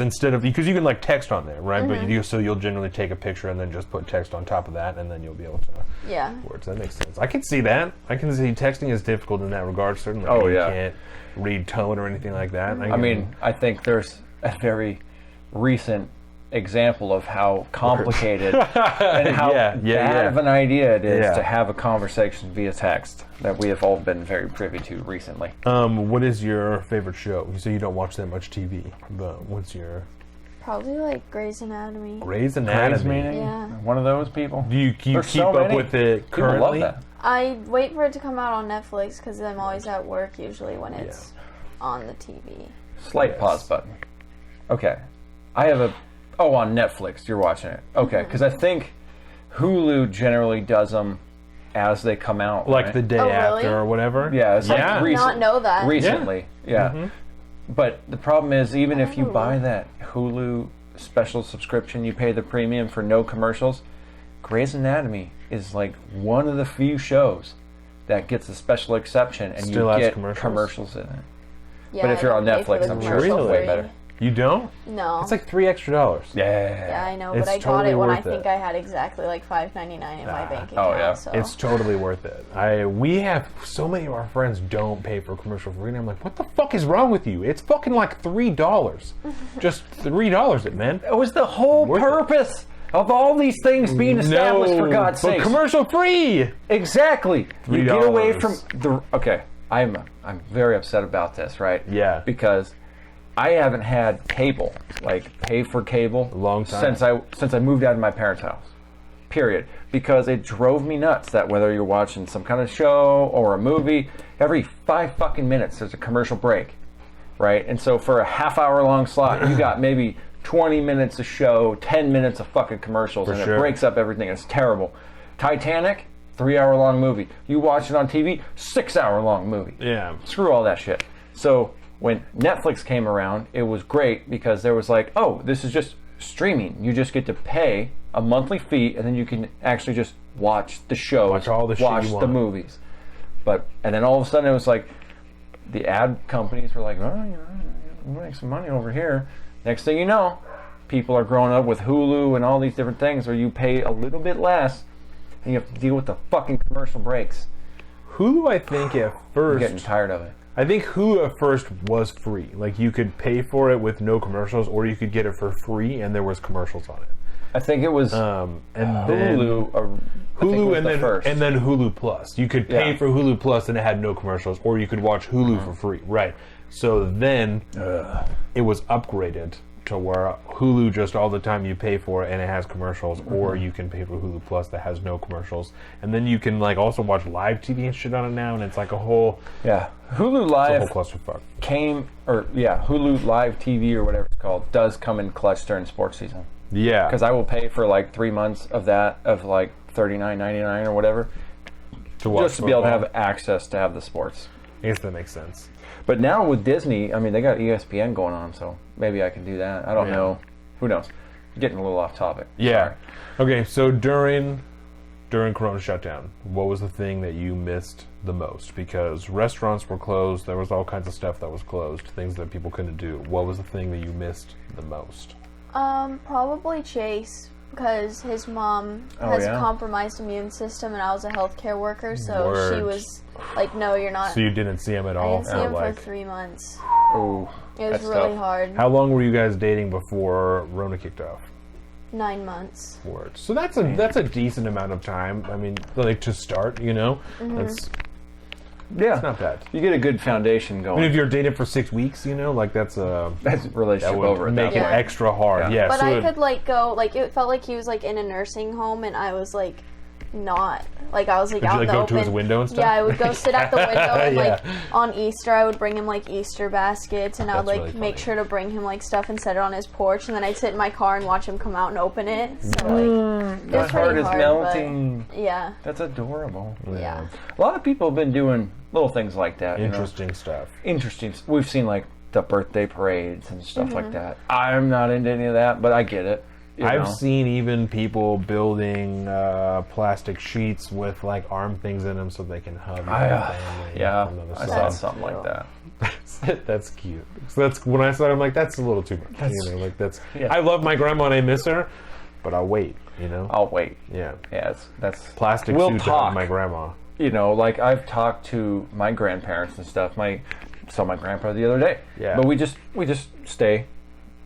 you can like text on there, right? But you'll generally take a picture and then just put text on top of that, and then you'll be able to Yeah. words. That makes sense. I can see that. I can see texting is difficult in that regard. Certainly, Oh, you yeah. can't read tone or anything like that. I mean, I think there's a very recent example of how complicated and how bad of an idea it is to have a conversation via text that we have all been very privy to recently. what is your favorite show? You say you don't watch that much TV, but what's your Probably, like, Grey's Anatomy. Grey's Anatomy? Yeah. One of those people. Do you keep There's so up many. with it People love currently? that. I wait for it to come out on Netflix because I'm always at work usually when it's on the TV. Slight pause button. Okay. I have on Netflix, you're watching it. Okay, because I think Hulu generally does them as they come out. Like right? the day Oh, really? after or whatever? Yeah, it's Yeah. like I did not know that. recently. Yeah. But the problem is, even if you Oh. buy that Hulu special subscription, you pay the premium for no commercials. Grey's Anatomy is like one of the few shows that gets a special exception and Still you has get commercials? commercials in it. Yeah, But if I you're don't on pay for Netflix, the I'm sure it's commercial way free. better. You don't? No. It's like $3 extra. Yeah. Yeah, I know, It's but I got totally it when I worth it. think I had exactly like $5.99 in my bank account. Oh, yeah. So. It's totally worth it. We have so many of our friends don't pay for commercial free, and I'm like, what the fuck is wrong with you? It's fucking like $3. Just $3 it, man. It was the whole Worth it. purpose of all these things being established, for God's but sake. commercial free. Exactly. You get away $3. from the. Okay, I'm very upset about this, right? Yeah. Because I haven't had cable, like pay for cable, long time. since I moved out of my parents' house. Period. Because it drove me nuts that whether you're watching some kind of show or a movie, every 5 fucking minutes there's a commercial break, right? And so for a half-hour long slot, you got maybe 20 minutes of show, 10 minutes of fucking commercials, and sure. it breaks up everything. It's terrible. Titanic, 3-hour long movie. You watch it on TV, 6-hour long movie. Yeah. Screw all that shit. So when Netflix came around, it was great because there was like, oh, this is just streaming. You just get to pay a monthly fee, and then you can actually just watch the shows, Watch all the shit watch you the want. movies. And then all of a sudden it was like, the ad companies were like, well, we'll make some money over here. Next thing you know, people are growing up with Hulu and all these different things where you pay a little bit less, and you have to deal with the fucking commercial breaks. Hulu, I think at I'm first, getting tired of it. I think Hulu at first was free. Like you could pay for it with no commercials, or you could get it for free and there was commercials on it. I think it was And then Hulu. I think it was the first. and then Hulu Plus. You could pay Yeah. for Hulu Plus and it had no commercials, or you could watch Hulu for free. Right. So then it was upgraded to where Hulu just all the time you pay for it and it has commercials, or you can pay for Hulu Plus that has no commercials, and then you can like also watch live TV and shit on it now, and it's like a whole Hulu it's a Live whole clusterfuck. Hulu Live TV or whatever it's called does come in clutch during sports season. Yeah, Because I will pay for like 3 months of that, of like $39.99 or whatever, to watch just to be able to football. have access to have the sports. I guess that makes sense. But now with Disney, I mean, they got ESPN going on, so maybe I can do that. I don't know. Who knows? Getting a little off topic. Yeah. Okay, so during Corona shutdown, what was the thing that you missed the most? Because restaurants were closed, there was all kinds of stuff that was closed, things that people couldn't do. What was the thing that you missed the most? Probably Chase, because his mom has a compromised immune system, and I was a healthcare worker, so she was like, "No, you're not." So you didn't see him at I all? didn't see him like, for 3 months. Oh, It was really hard. How long were you guys dating before Rona kicked off? 9 months. Words. So that's a decent amount of time. I mean, like to start, you know, that's not bad. You get a good foundation going. I mean, if you're dating for 6 weeks, you know, like that's a relationship that would over. make it Yeah. extra hard. Yeah, But so I could like go, like it felt like he was like in a nursing home, and I was like not. Like I was like Would you, out like, in the go open. to his window and stuff? Yeah, I would go sit at the window, and like Yeah. on Easter I would bring him like Easter baskets, and I would That's like really make funny. sure to bring him like stuff and set it on his porch, and then I'd sit in my car and watch him come out and open it. So like it My was heart pretty is hard, melting. but yeah. That's adorable. Yeah. A lot of people have been doing little things like that. interesting stuff. Interesting. We've seen like the birthday parades and stuff like that. I'm not into any of that, but I get it. you I've know? seen even people building plastic sheets with like arm things in them so they can hug their family. Yeah, from the I side. saw something like that. That's cute. So that's when I saw it, I'm like, that's a little too much. You know, like that's. Yeah. I love my grandma and I miss her, but I'll wait. You know. I'll wait. Yeah. Yeah, that's Plastic We'll suit to talk. hug my grandma. You know, like I've talked to my grandparents and stuff. Saw my grandpa the other day. Yeah. But we just stay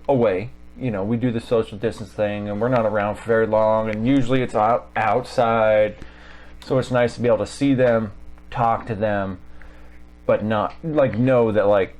away. You know, we do the social distance thing, and we're not around for very long. And usually it's outside, so it's nice to be able to see them, talk to them, but not like know that like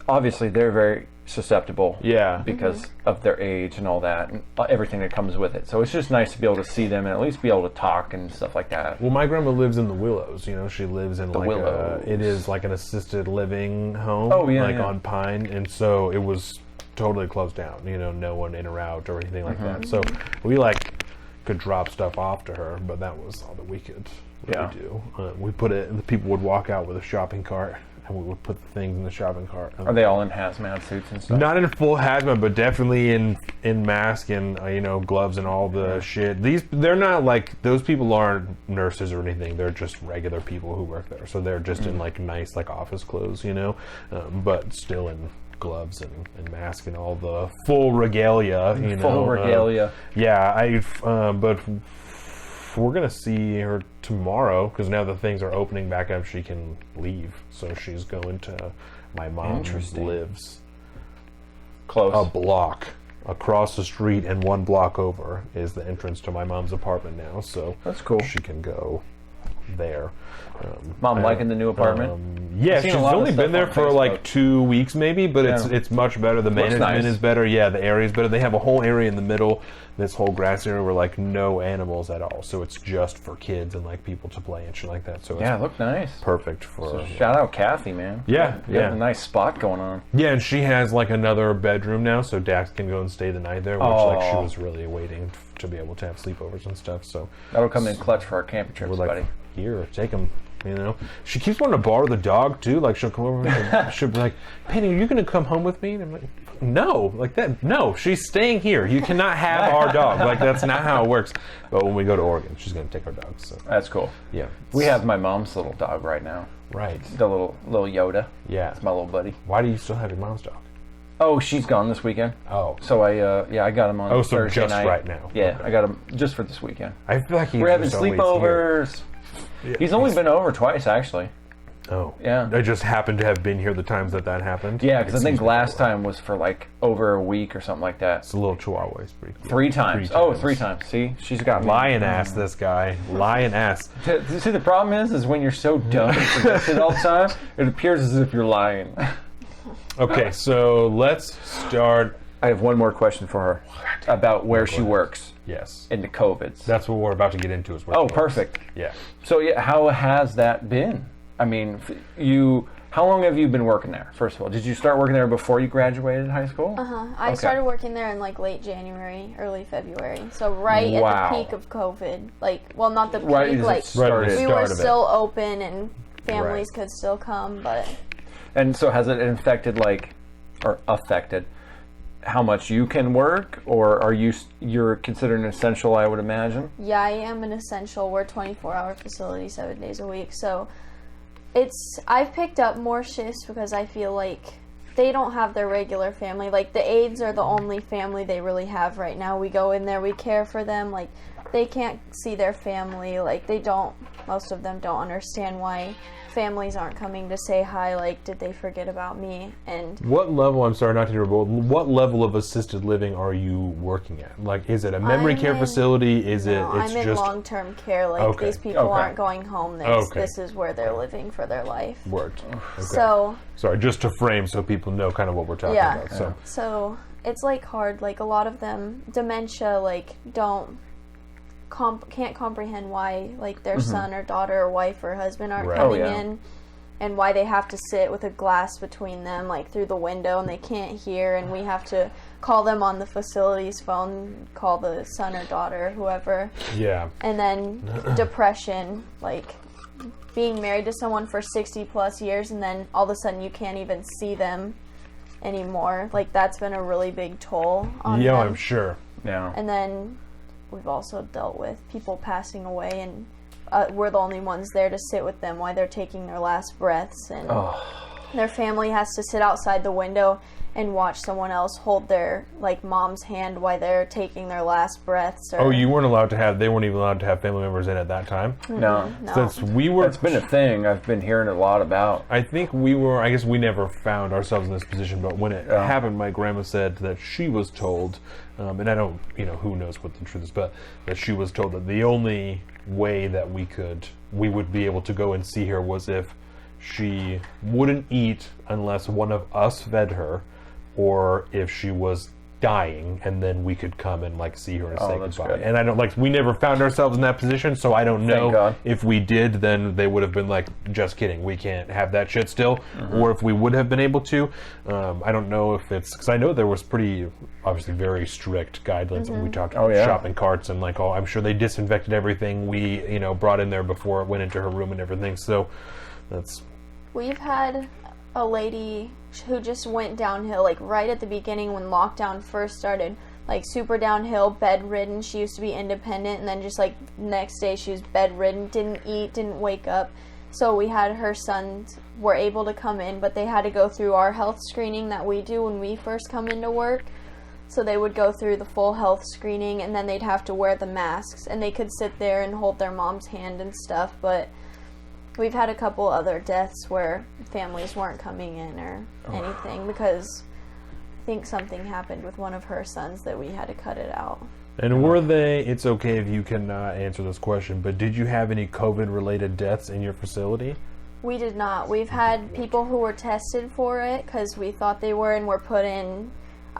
obviously they're very susceptible. Yeah. Because of their age and all that, and everything that comes with it. So it's just nice to be able to see them and at least be able to talk and stuff like that. Well, my grandma lives in the Willows. You know, she lives in like Willows. it is like an assisted living home. Oh, yeah, like yeah. on Pine, and so it was totally closed down. You know, no one in or out or anything like that. So we like could drop stuff off to her, but that was all that we could really do. We put it. The people would walk out with a shopping cart, and we would put the things in the shopping cart. Are they all in hazmat suits and stuff? Not in full hazmat, but definitely in mask and you know, gloves and all the shit. They're not like, those people aren't nurses or anything. They're just regular people who work there. So they're just in like nice like office clothes, you know, but still in gloves and mask and all the full regalia. You know, Full regalia. but we're gonna see her tomorrow because now that things are opening back up, she can leave. So she's going to my mom Interesting. lives Close. a block across the street, and 1 block over is the entrance to my mom's apartment now. So That's cool. She can go there. Mom liking the new apartment? Yeah, I've seen she's a lot of only stuff been there on for Facebook. like 2 weeks maybe, but it's much better. The management nice. is better. Yeah, the area is better. They have a whole area in the middle, this whole grass area where like no animals at all. So it's just for kids and like people to play and shit like that. So Yeah, it's look nice. perfect for Shout out Kathy, man. Yeah, You got yeah. a nice spot going on. Yeah, and she has like another bedroom now, so Dax can go and stay the night there, which like she Oh. was really waiting to be able to have sleepovers and stuff. So That'll come in clutch for our camping trips, we're like, buddy. here, take him. You know, she keeps wanting to borrow the dog too. Like she'll come over and she'll be like, "Penny, are you gonna come home with me?" And I'm like, "No, like that. No, she's staying here. You cannot have our dog. Like that's not how it works." But when we go to Oregon, she's gonna take our dog. So That's cool. yeah, We have my mom's little dog right now. right. The little Yoda. Yeah. It's my little buddy. Why do you still have your mom's dog? Oh, she's gone this weekend. Oh, So I got him on Oh, so Thursday just night. right now. Yeah, Okay. I got him just for this weekend. I feel like We're having just always here. sleepovers. He's only been over twice, actually. Oh, Yeah. I just happened to have been here the times that happened. Yeah, because I think Excuse me. last time was for like over a week or something like that. It's a little Chihuahua. It's pretty cool. 3 times. Oh, 3 times. See, she's got me. Lion ass, this guy. Lion ass. See, the problem is when you're so dumb and forget it all the time, it appears as if you're lying. Okay, so let's start I have one more question for her about where she works Yes. in the COVIDs. That's what we're about to get into. Is where Oh, she works. perfect. Yeah. So yeah, how has that been? I mean, how long have you been working there? First of all, did you start working there before you graduated high school? I started working there in like late January, early February. So right at the peak of COVID. Like, well, not the peak, Right as it like started. we Start were of it. still open and families Right. could still come, but And so has it affected affected how much you can work, or you're considered an essential, I would imagine? yeah, I am an essential. We're a 24-hour facility, 7 days a week. So I've picked up more shifts because I feel like they don't have their regular family. Like, the aides are the only family they really have right now. We go in there, we care for them. Like, they can't see their family. Like, most of them don't understand why families aren't coming to say hi. Like, did they forget about me? And What level? I'm sorry, not to interrupt. But what level of assisted living are you working at? Like, is it a memory care facility? Is it? no, It's I'm in just long-term care. Like, Okay. these people Okay. aren't going home. This is where they're living for their life. worked. Okay. So Sorry, just to frame so people know kind of what we're talking Yeah. about. So it's like hard. Like, a lot of them, dementia, like, can't comprehend why, like, their son or daughter or wife or husband aren't Right. coming Oh, yeah. in, and why they have to sit with a glass between them, like, through the window, and they can't hear, and we have to call them on the facility's phone, call the son or daughter, whoever. Yeah. And then depression, like, being married to someone for 60 plus years, and then all of a sudden you can't even see them anymore. Like, that's been a really big toll on Yeah, them. I'm sure. Yeah. And then we've also dealt with people passing away, and we're the only ones there to sit with them while they're taking their last breaths, and their family has to sit outside the window and watch someone else hold their, like, mom's hand while they're taking their last breaths. Or, Oh, they weren't even allowed to have family members in at that time? No. no. Since we were... That's been a thing I've been hearing a lot about. I think I guess we never found ourselves in this position, but when it happened, my grandma said that she was told, and I don't, who knows what the truth is, but that she was told that the only way that we would be able to go and see her was if she wouldn't eat unless one of us fed her, or if she was dying, and then we could come and, like, see her and say that's goodbye. good. And I don't, like, we never found ourselves in that position, so I don't know God. if we did, then they would have been like, just kidding, we can't have that shit still. Or if we would have been able to. I don't know if it's, because I know there was obviously very strict guidelines when we talked about shopping carts and, like, I'm sure they disinfected everything we, brought in there before it went into her room and everything. So that's... We've had a lady who just went downhill, like, right at the beginning when lockdown first started, like, super downhill, bedridden. She used to be independent, and then just, like, next day she was bedridden, didn't eat, didn't wake up. So we had her sons were able to come in, but they had to go through our health screening that we do when we first come into work. So they would go through the full health screening, and then they'd have to wear the masks, and they could sit there and hold their mom's hand and stuff, but we've had a couple other deaths where families weren't coming in or anything because I think something happened with one of her sons that we had to cut it out. And it's okay if you cannot answer this question, but did you have any COVID-related deaths in your facility? We did not. We've had people who were tested for it because we thought they were and were put in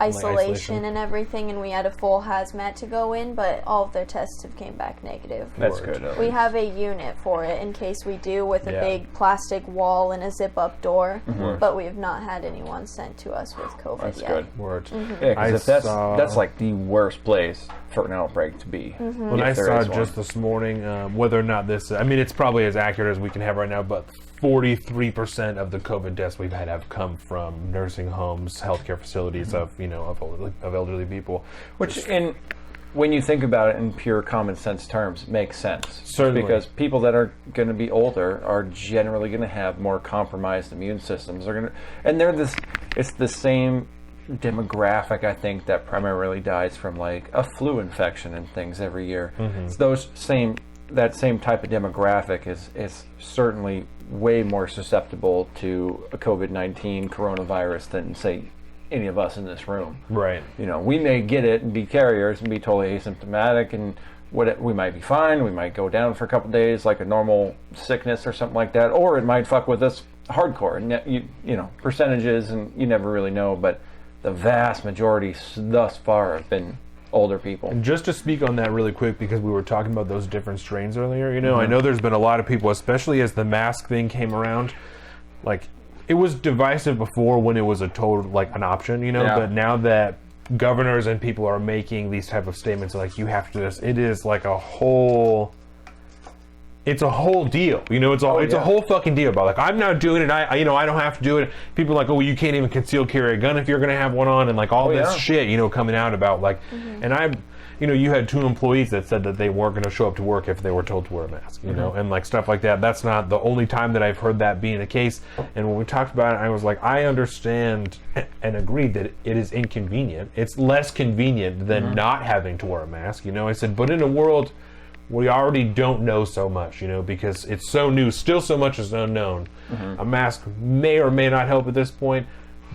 isolation and everything, and we had a full hazmat to go in, but all of their tests have came back negative. That's good. We have a unit for it in case we do, with a big plastic wall and a zip-up door, but we have not had anyone sent to us with COVID That's yet. good. Word. Yeah, because that's like the worst place for an outbreak to be. When I saw just this morning, whether or not this, it's probably as accurate as we can have right now, but 43% of the COVID deaths we've had have come from nursing homes, healthcare facilities of elderly people. Which, when you think about it in pure common sense terms, makes sense. Certainly. Because people that are going to be older are generally going to have more compromised immune systems. It's the same demographic, I think, that primarily dies from, like, a flu infection and things every year. It's that same type of demographic is certainly way more susceptible to a COVID-19 coronavirus than, say, any of us in this room. Right. We may get it and be carriers and be totally asymptomatic, and we might be fine. We might go down for a couple days like a normal sickness or something like that, or it might fuck with us hardcore. And percentages, and you never really know. But the vast majority thus far have been older people. And just to speak on that really quick, because we were talking about those different strains earlier, I know there's been a lot of people, especially as the mask thing came around, like, it was divisive before when it was a total, like, an option, but now that governors and people are making these type of statements, like, you have to it is like a whole... It's a whole deal, it's a whole fucking deal about, like, I'm not doing it, I don't have to do it. People are like, oh, you can't even conceal carry a gun if you're going to have one on, and like all this shit, coming out about, like, and you had 2 employees that said that they weren't going to show up to work if they were told to wear a mask, and like stuff like that. That's not the only time that I've heard that being the case. And when we talked about it, I was like, I understand and agreed that it is inconvenient. It's less convenient than not having to wear a mask, I said, but in a world we already don't know so much, because it's so new, still so much is unknown. A mask may or may not help at this point.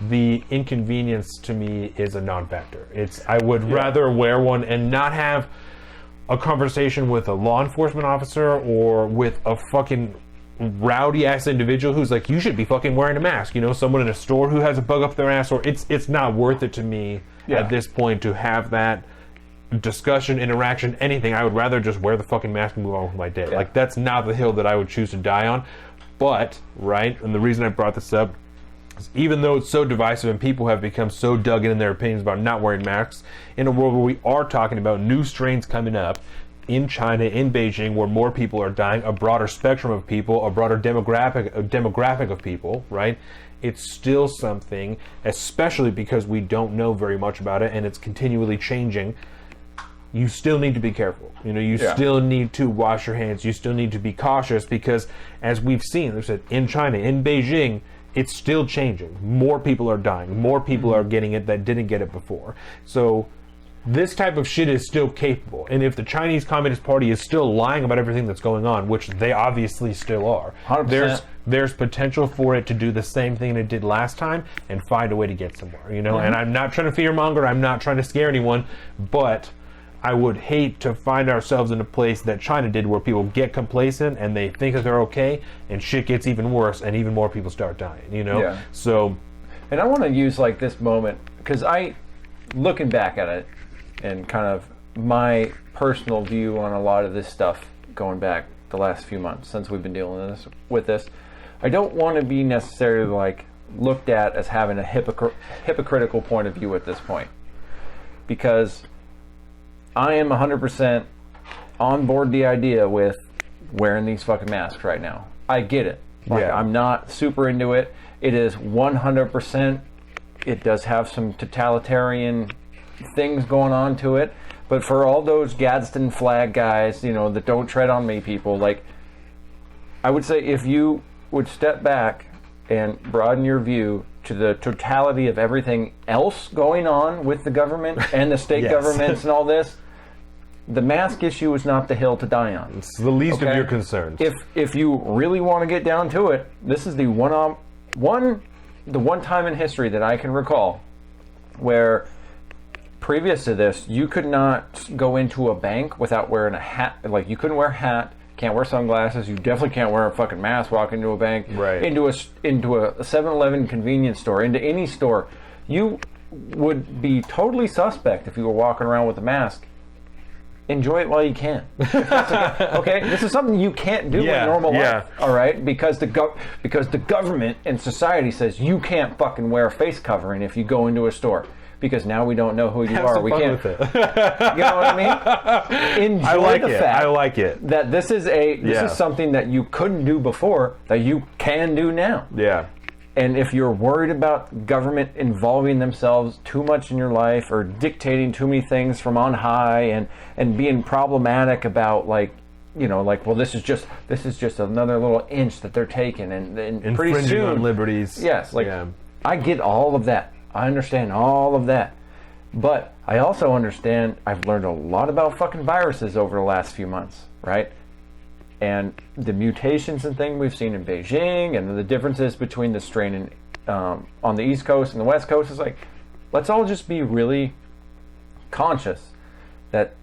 The inconvenience to me is a non-factor. I would rather wear one and not have a conversation with a law enforcement officer or with a fucking rowdy ass individual who's like, you should be fucking wearing a mask, someone in a store who has a bug up their ass, or it's not worth it to me at this point to have that discussion, interaction, anything. I would rather just wear the fucking mask and move on with my day. Like, that's not the hill that I would choose to die on. But, and the reason I brought this up is, even though it's so divisive and people have become so dug in their opinions about not wearing masks, in a world where we are talking about new strains coming up in China, in Beijing, where more people are dying, a broader spectrum of people, a broader demographic of people, right? It's still something, especially because we don't know very much about it and it's continually changing. You still need to be careful. You still need to wash your hands. You still need to be cautious, because as we've seen, like I said, in China, in Beijing, it's still changing. More people are dying. More people are getting it that didn't get it before. So this type of shit is still capable. And if the Chinese Communist Party is still lying about everything that's going on, which they obviously still are, 100%. There's potential for it to do the same thing it did last time and find a way to get somewhere. And I'm not trying to fearmonger. I'm not trying to scare anyone, but I would hate to find ourselves in a place that China did, where people get complacent and they think that they're okay, and shit gets even worse and even more people start dying, So, and I want to use like this moment, because looking back at it and kind of my personal view on a lot of this stuff going back the last few months since we've been dealing with this, I don't want to be necessarily like looked at as having a hypocritical point of view at this point, because I am 100% on board the idea with wearing these fucking masks right now. I get it. I'm not super into it. It is 100%. It does have some totalitarian things going on to it. But for all those Gadsden flag guys, that don't tread on me people, like, I would say if you would step back and broaden your view to the totality of everything else going on with the government and the state governments and all this, the mask issue is not the hill to die on. It's the least of your concerns. If you really want to get down to it, this is the one time in history that I can recall where, previous to this, you could not go into a bank without wearing a hat. Like, you couldn't wear a hat, can't wear sunglasses, you definitely can't wear a fucking mask walking into a bank, into a 7-Eleven convenience store, into any store. You would be totally suspect if you were walking around with a mask. Enjoy it while you can. Okay, this is something you can't do in normal life. All right, because the government and society says you can't fucking wear a face covering if you go into a store, because now we don't know who you are. We can't. With it. You know what I mean? Enjoy the fact I like it. That this is something that you couldn't do before that you can do now. Yeah. And if you're worried about government involving themselves too much in your life or dictating too many things from on high and being problematic about well, this is just another little inch that they're taking and pretty soon on liberties. Yes, I get all of that. I understand all of that. But I also understand I've learned a lot about fucking viruses over the last few months, right? And the mutations and things we've seen in Beijing and the differences between the strain on the East Coast and the West Coast is like, let's all just be really conscious that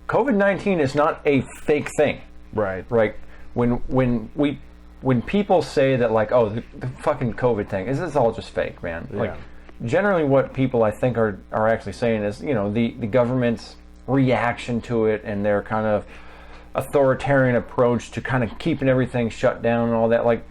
COVID-19 is not a fake thing. Right. Right. When people say that, like, oh, the fucking COVID thing, this is all just fake, man. Yeah. Like, generally what people I think are actually saying is, the government's reaction to it and their kind of authoritarian approach to kind of keeping everything shut down and all that. Like,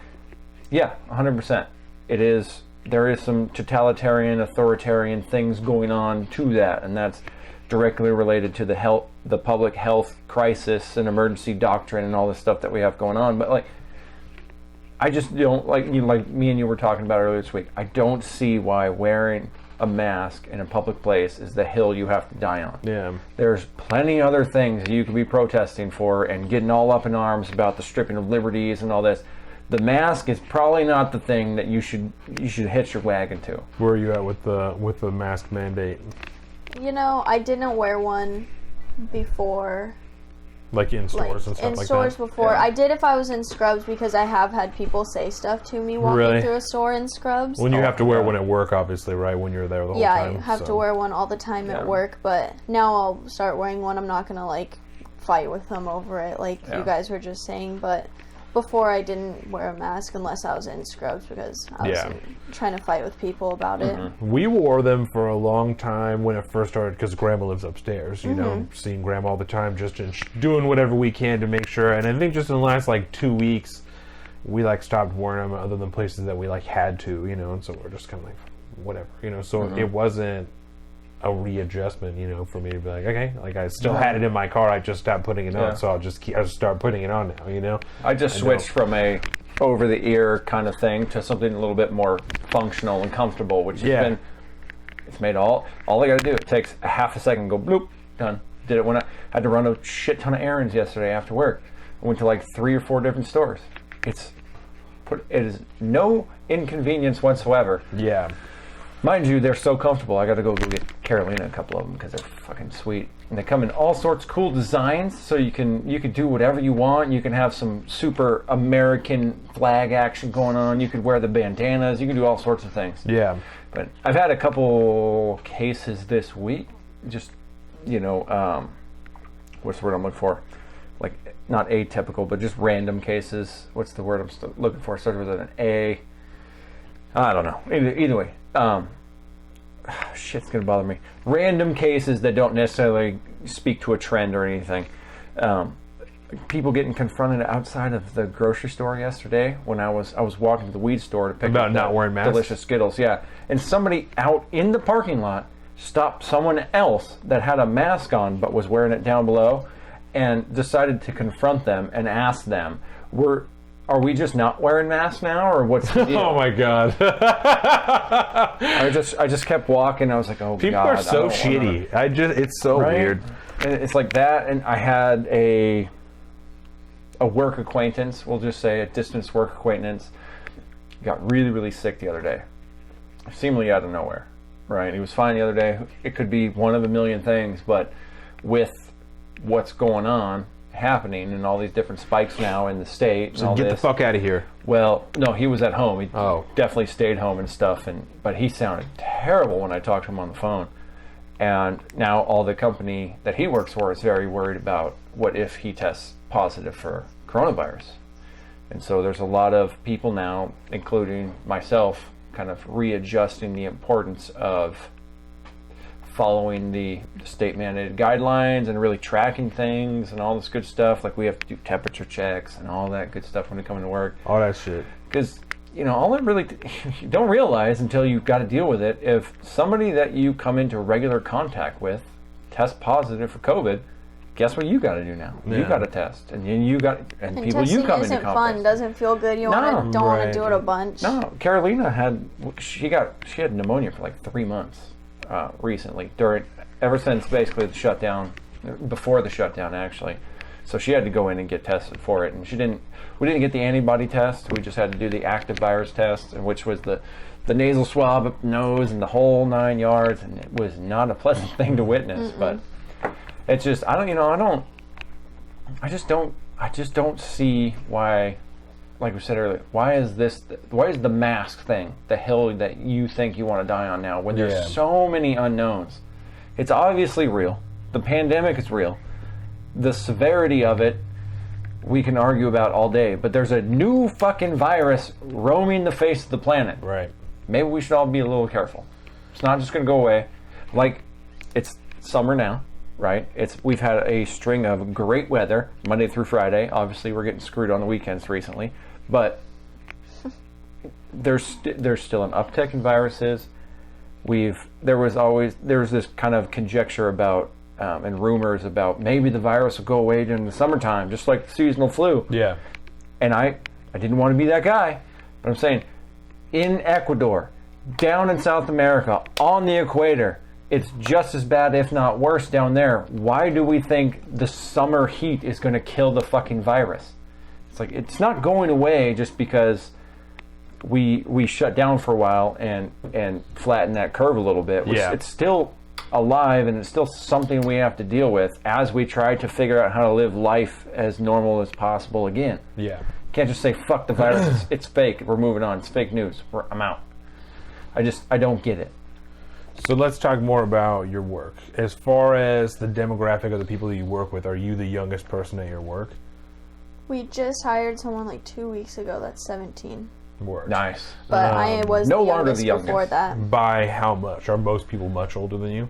yeah, 100%. There is some totalitarian, authoritarian things going on to that, and that's directly related to the public health crisis and emergency doctrine and all this stuff that we have going on. But like, I just don't like me and you were talking about earlier this week. I don't see why wearing a mask in a public place is the hill you have to die on. Yeah. There's plenty other things you could be protesting for and getting all up in arms about the stripping of liberties and all this. The mask is probably not the thing that you should hitch your wagon to. Where are you at with the mask mandate? I didn't wear one before. Like in stores and stuff like that? In stores before. Yeah. I did if I was in scrubs, because I have had people say stuff to me walking through a store in scrubs. When you have to wear one at work, obviously, right? When you're there the whole time. Yeah, I have to wear one all the time at work, but now I'll start wearing one. I'm not going to, fight with them over it, you guys were just saying, but before I didn't wear a mask unless I was in scrubs, because I was trying to fight with people about it. We wore them for a long time when it first started, because Grandma lives upstairs, seeing Grandma all the time, just doing whatever we can to make sure. And I think just in the last 2 weeks, we stopped wearing them other than places that we had to, and so we're just kind of whatever, so it wasn't a readjustment, for me to be okay, I still had it in my car, I just stopped putting it on, so I'll just start putting it on now, I just switched from a over the ear kind of thing to something a little bit more functional and comfortable, which has been, it's made all I gotta do, it takes a half a second, go bloop, done. Did it when I had to run a shit ton of errands yesterday after work. I went to 3 or 4 different stores. It is no inconvenience whatsoever. Yeah. Mind you, they're so comfortable. I got to go get Carolina a couple of them because they're fucking sweet. And they come in all sorts of cool designs, so you can do whatever you want. You can have some super American flag action going on. You could wear the bandanas. You can do all sorts of things. Yeah. But I've had a couple cases this week. Just, what's the word I'm looking for? Not atypical, but just random cases. What's the word I'm looking for? Started with an A. I don't know. Either way. Shit's gonna bother me. Random cases that don't necessarily speak to a trend or anything. People getting confronted outside of the grocery store yesterday when I was walking to the weed store to pick up not wearing masks? Delicious Skittles. Yeah, and somebody out in the parking lot stopped someone else that had a mask on but was wearing it down below, and decided to confront them and ask them, are we just not wearing masks now, or what's the deal? Oh my God! I just kept walking. I was like, oh People God. People are so shitty. It's so weird. And it's like that. And I had a work acquaintance. We'll just say a distance work acquaintance. Got really, really sick the other day. Seemingly out of nowhere. Right? He was fine the other day. It could be one of a million things, but with what's going on happening and all these different spikes now in the state. So get the fuck out of here. Well, no, he was at home. He definitely stayed home and stuff, but he sounded terrible when I talked to him on the phone. And now all the company that he works for is very worried about what if he tests positive for coronavirus. And so there's a lot of people now, including myself, kind of readjusting the importance of following the state mandated guidelines and really tracking things and all this good stuff. We have to do temperature checks and all that good stuff when we come into work. All that shit. Because, all it really, you don't realize until you've got to deal with it, if somebody that you come into regular contact with tests positive for COVID, guess what you got to do now? Yeah. You got to test, and then people you come into contact. Isn't fun. Doesn't feel good. You don't want to do it a bunch. No, Carolina had pneumonia for 3 months. Recently, ever since basically the shutdown, before the shutdown actually. So she had to go in and get tested for it, and we didn't get the antibody test. We just had to do the active virus test, which was the nasal swab up the nose and the whole 9 yards, and it was not a pleasant thing to witness. But it's just I just don't see why. Like we said earlier, why is the mask thing the hill that you think you want to die on now when there's so many unknowns? It's obviously real. The pandemic is real. The severity of it, we can argue about all day, but there's a new fucking virus roaming the face of the planet. Right. Maybe we should all be a little careful. It's not just going to go away. Like, it's summer now, right? We've had a string of great weather, Monday through Friday. Obviously, we're getting screwed on the weekends recently. But there's still an uptick in viruses. There was this kind of conjecture about and rumors about maybe the virus will go away during the summertime, just like the seasonal flu. Yeah. And I didn't want to be that guy, but I'm saying, in Ecuador, down in South America, on the equator, it's just as bad, if not worse, down there. Why do we think the summer heat is going to kill the fucking virus? It's like, it's not going away just because we shut down for a while and flatten that curve a little bit. Yeah. It's still alive, and it's still something we have to deal with as we try to figure out how to live life as normal as possible again. Yeah. Can't just say, fuck the virus, it's fake, we're moving on, it's fake news, I'm out. I don't get it. So let's talk more about your work. As far as the demographic of the people that you work with, are you the youngest person at your work? We just hired someone like 2 weeks ago that's 17. Work. Nice. But I was no the longer youngest the youngest. before that. By how much? Are most people much older than you?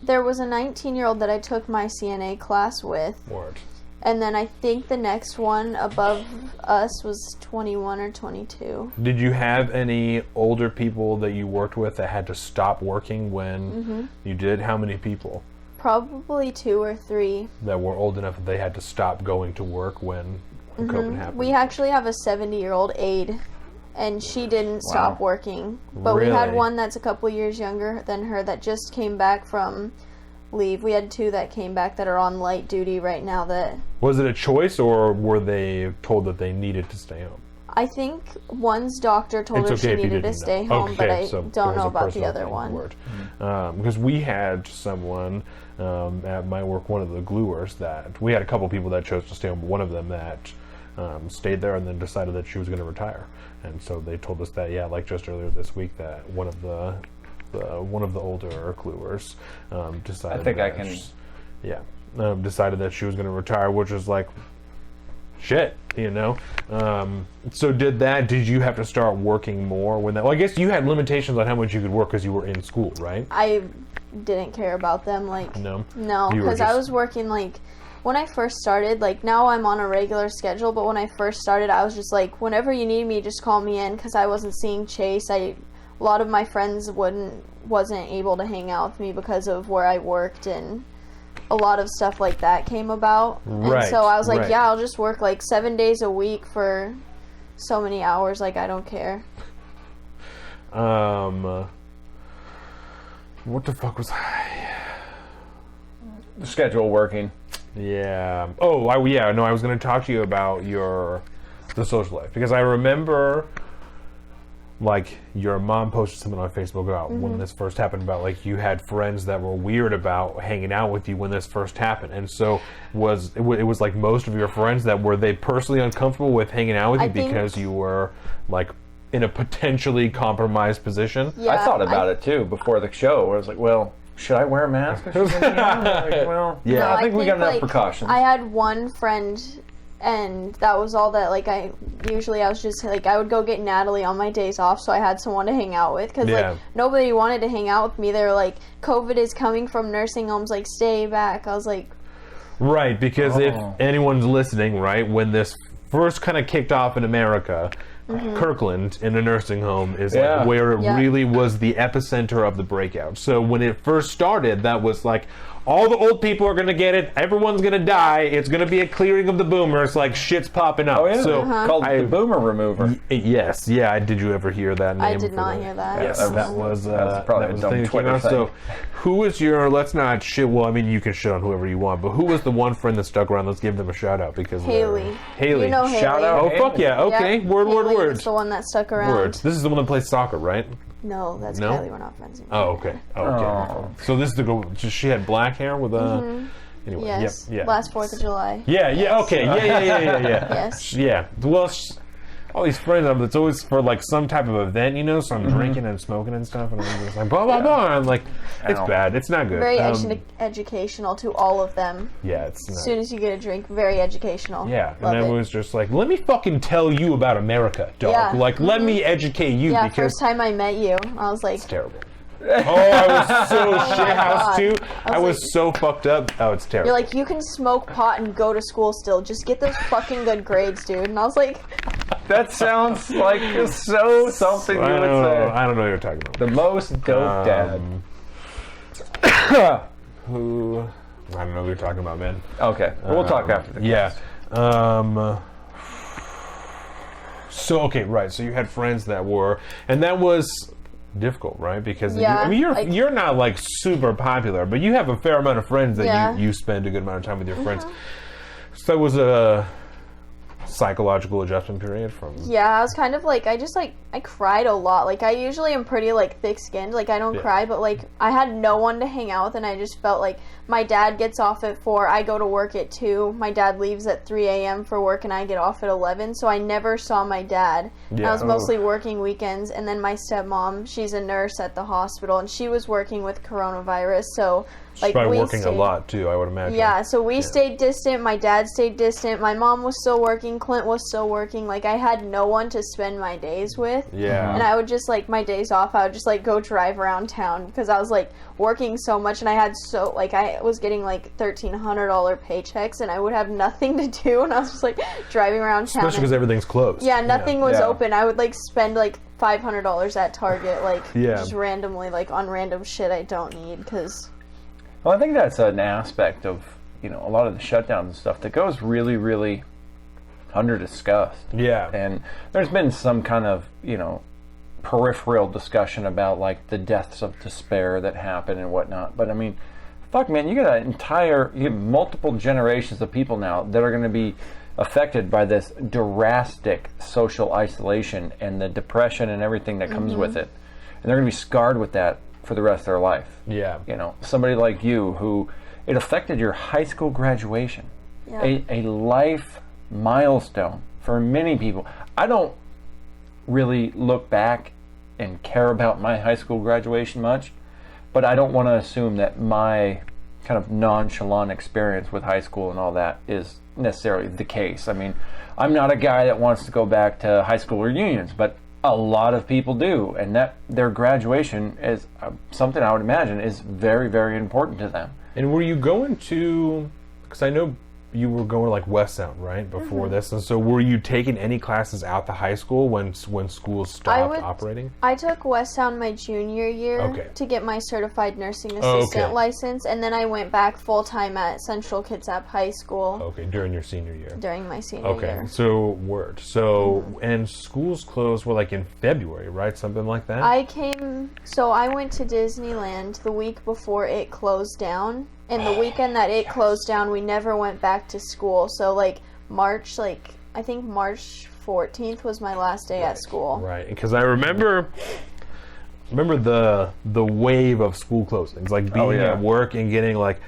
There was a 19-year-old that I took my CNA class with. Word. And then I think the next one above us was 21 or 22. Did you have any older people that you worked with that had to stop working when you did? How many people Probably 2 or 3. that were old enough that they had to stop going to work when COVID happened? We actually have a 70-year-old aide, and she didn't stop working. But we had Really? one that's a couple years younger than her that just came back from leave. We had 2 that came back that are on light duty right now that... Was it a choice, or were they told that they needed to stay home? I think one's doctor told It's her okay she if you needed to didn't stay know. home, but I so don't it was know a about the personal other thing. one. Word. Because we had someone at my work, one of the gluers, that we had a couple people that chose to stay home, but one of them that stayed there and then decided that she was going to retire. And so they told us that, like just earlier this week, that one of the older gluers decided. I think I that can. decided that she was going to retire, which was like, shit, you know. So did you have to start working more when that? Well, I guess you had limitations on how much you could work because you were in school, right? I didn't care about them, No, You were because I just- was working when I first started, now I'm on a regular schedule, but when I first started, I was just whenever you need me, just call me in, because I wasn't seeing Chase. A lot of my friends wasn't able to hang out with me because of where I worked, and a lot of stuff like that came about. Right, and so I was like, right. yeah, I'll just work 7 days a week for so many hours, I don't care. What the fuck was I? The schedule working. Yeah. Oh, I was going to talk to you about the social life, because I remember, your mom posted something on Facebook about when this first happened, about you had friends that were weird about hanging out with you when this first happened, and so it was most of your friends that were they personally uncomfortable with hanging out with you because you were in a potentially compromised position. Yeah, I thought about it too before the show. I was like, well, should I wear a mask? I think we got enough precautions. I had one friend, and that was all that. I was just I would go get Natalie on my days off, so I had someone to hang out with, because nobody wanted to hang out with me. They were like, COVID is coming from nursing homes, stay back. I was like, right, because if anyone's listening, right, when this first kind of kicked off in America, Kirkland in a nursing home is where it really was the epicenter of the breakout. So when it first started, that was all the old people are going to get it. Everyone's going to die. It's going to be a clearing of the boomers. Shit's popping up. Oh, yeah. So called the boomer remover. Yes. Yeah. Did you ever hear that name? I did not hear that. Yes, That was probably that a was dumb the thing that came Twitter out. thing. So who is your, let's not shit, well, I mean, you can shit on whoever you want, but who was the one friend that stuck around? Let's give them a shout out, because Haley. Haley. You know Haley. Shout out. Oh, fuck yeah. Okay. Yeah, Word. Haley was the one that stuck around. Words. This is the one that plays soccer, right? No, that's No? Kylie. We're not friends anymore. Oh, okay. Oh. So this is the girl. She had black hair with a. Anyway, Yes. yep, yeah. Last 4th of July. Yeah. Okay. Yeah. Yes. Yeah. Well, all these friends. It's always for like some type of event, you know. So I'm drinking and smoking and stuff, and I'm just like blah blah blah. I'm like, it's bad. It's not good. Very educational to all of them. Yeah, it's not. As soon as you get a drink, very educational. Yeah, Love and I it. was just like, let me fucking tell you about America, dog. Yeah. Like, let me educate you Yeah, because first time I met you, I was like, it's terrible. Oh, I was so shithouse too. I was like- so fucked up. Oh, it's terrible. you're like, you can smoke pot and go to school still. Just get those fucking good grades, dude. And I was like, That sounds like so something you would say. I don't know what you're talking about. The most dope dad. Who? I don't know what you're talking about, man. Okay, we'll talk after the Yeah. So okay, right. So you had friends that were, and that was difficult, right? Because Yeah, I mean, like- you're not like super popular, but you have a fair amount of friends that Yeah. you spend a good amount of time with your friends. So that was a psychological adjustment period from. yeah, I was kind of like, I cried a lot. Like, I usually am pretty, like, thick-skinned. Like, I don't Yeah. cry, but, like, I had no one to hang out with, and I just felt like my dad gets off at 4, I go to work at 2, my dad leaves at 3 a.m. for work, and I get off at 11, so I never saw my dad. Yeah. I was mostly working weekends, and then my stepmom, she's a nurse at the hospital, and she was working with coronavirus, so, like, Probably we working a stayed- lot too, I would imagine. Yeah, so we stayed distant. My dad stayed distant. My mom was still working. Clint was still working. Like, I had no one to spend my days with. Yeah. And I would just, like, my days off, I would just, like, go drive around town because I was, like, working so much and I had so, like, I was getting, like, $1,300 paychecks and I would have nothing to do and I was just, like, driving around town. Especially because everything's closed. Yeah, nothing was Yeah. open. I would, like, spend, like, $500 at Target, like, Yeah. just randomly, like, on random shit I don't need because... Well, I think that's an aspect of, you know, a lot of the shutdowns and stuff that goes really, really under discussed. Yeah. And there's been some kind of, you know, peripheral discussion about, like, the deaths of despair that happen and whatnot. But, I mean, fuck, man, you got you have multiple generations of people now that are going to be affected by this drastic social isolation and the depression and everything that comes with it. And they're going to be scarred with that for the rest of their life. Yeah. You know, somebody like you who it affected your high school graduation, Yeah. a life milestone for many people. I don't really look back and care about my high school graduation much, but I don't want to assume that my kind of nonchalant experience with high school and all that is necessarily the case. I mean, I'm not a guy that wants to go back to high school reunions, but a lot of people do, and that their graduation is something I would imagine is very, very important to them. And were you going to, because I know you were going to like West Sound, right, before this, and so were you taking any classes out to high school when schools stopped operating? I took West Sound my junior year Okay. to get my certified nursing Oh, assistant okay. license, and then I went back full time at Central Kitsap High School Okay, during your senior year. during my senior Okay, year. so word. So, and schools closed were like in February, right? Something like that? I went to Disneyland the week before it closed down, and the weekend that it closed down, we never went back to school. So, like, I think March 14th was my last day at school. Right, because I remember the wave of school closings, like being yeah. at work and getting like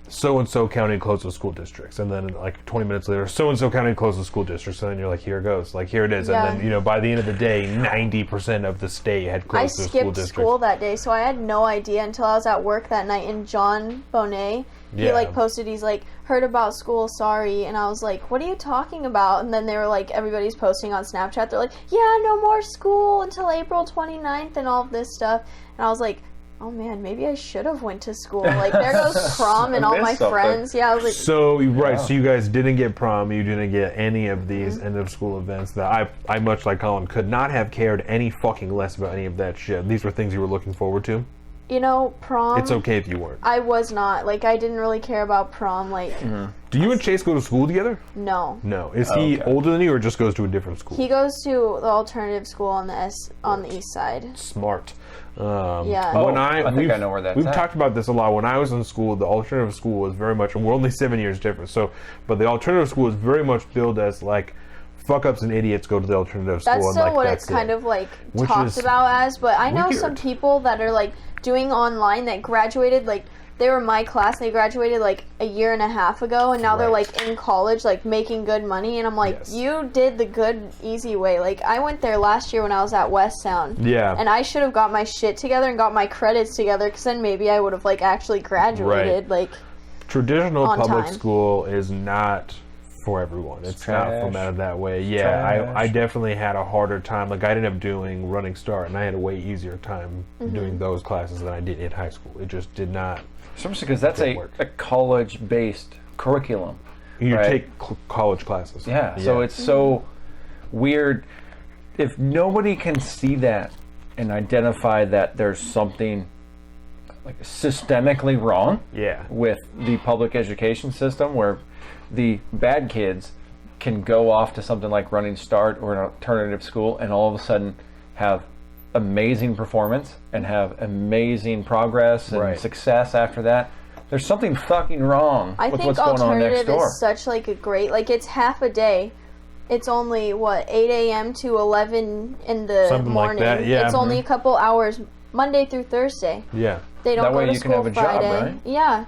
so-and-so county closes school districts, and then like 20 minutes later, so-and-so county closes school districts, and then you're like, here it goes, like here it is. Yeah. And then, you know, by the end of the day, 90% of the state had I closed their school skipped districts. school that day, so I had no idea until I was at work that night, and John Bonet, he Yeah. like posted, he's like, heard about school, sorry, and I was like, what are you talking about? And then they were like, everybody's posting on Snapchat, they're like, yeah, no more school until April 29th and all of this stuff, and I was like, oh man, maybe I should have went to school, like, there goes prom and all my missed something. friends, yeah, I was like, So, right, so you guys didn't get prom, you didn't get any of these end of school events that I much like Colin, could not have cared any fucking less about any of that shit. These were things you were looking forward to? you know, prom, It's okay if you weren't. I was not, like, I didn't really care about prom, like, Do you and Chase go to school together? no. No. Is he okay. older than you or just goes to a different school? He goes to the alternative school on the east side. Smart. Yeah. When I think we've- I know where that's We've at. talked about this a lot. When I was in school, the alternative school was very much, and we're only 7 years different, so, but the alternative school is very much billed as like, fuck ups and idiots go to the alternative school. That's and still like, what that's it's kind it. of like Which talked is about as, but I know some weird. people that are like doing online that graduated like they were my class. They graduated like a year and a half ago, and now they're Right. like in college, like making good money. And I'm like, Yes. you did the good, easy way. Like I went there last year when I was at West Sound. Yeah. And I should have got my shit together and got my credits together, because then maybe I would have like actually graduated. Like Traditional on public time. school is not for everyone. It's not trash. formatted that way. Yeah, Trash. I definitely had a harder time. Like, I ended up doing Running Start, and I had a way easier time doing those classes than I did in high school. It just did not. Especially because that's Didn't a work. college-based curriculum. You Right. take college classes. Yeah, so it's so weird. If nobody can see that and identify that there's something like systemically wrong Yeah. with the public education system, where the bad kids can go off to something like Running Start or an alternative school and all of a sudden have amazing performance and have amazing progress and Right. success after that. There's something fucking wrong I with think what's going on next alternative door. is such like a great, like it's half a day. It's only 8 a.m. to 11 in the Something like morning. that, yeah. It's only a couple hours Monday through Thursday. Yeah. They don't That go way to you can school have a job, Friday. right? Yeah.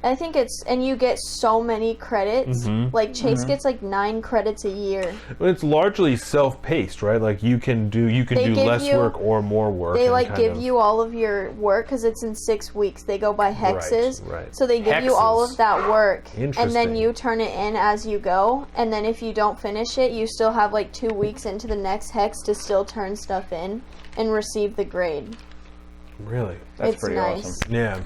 I think it's, and you get so many credits. Like Chase gets like 9 credits a year. It's largely self-paced, right? Like, you can do They do give less you- work or more work. They and like kind give of- you all of your work because it's in 6 weeks. They go by hexes. right. So they give you all Hexes. of that work. And Interesting. then you turn it in as you go. And then if you don't finish it, you still have like 2 weeks into the next hex to still turn stuff in and receive the grade. Really? That's it's pretty nice. awesome. Yeah.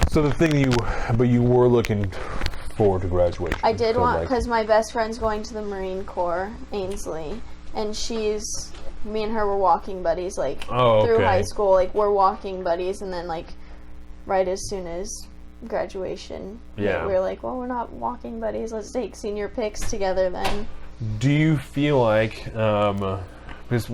So the thing you were looking forward to graduation. I did So, want, like, because my best friend's going to the Marine Corps, Ainsley, and me and her were walking buddies, like, Oh, through okay. high school, like, we're walking buddies, and then, like, right as soon as graduation, Yeah. we were like, well, we're not walking buddies, let's take senior pics together then. Do you feel like, because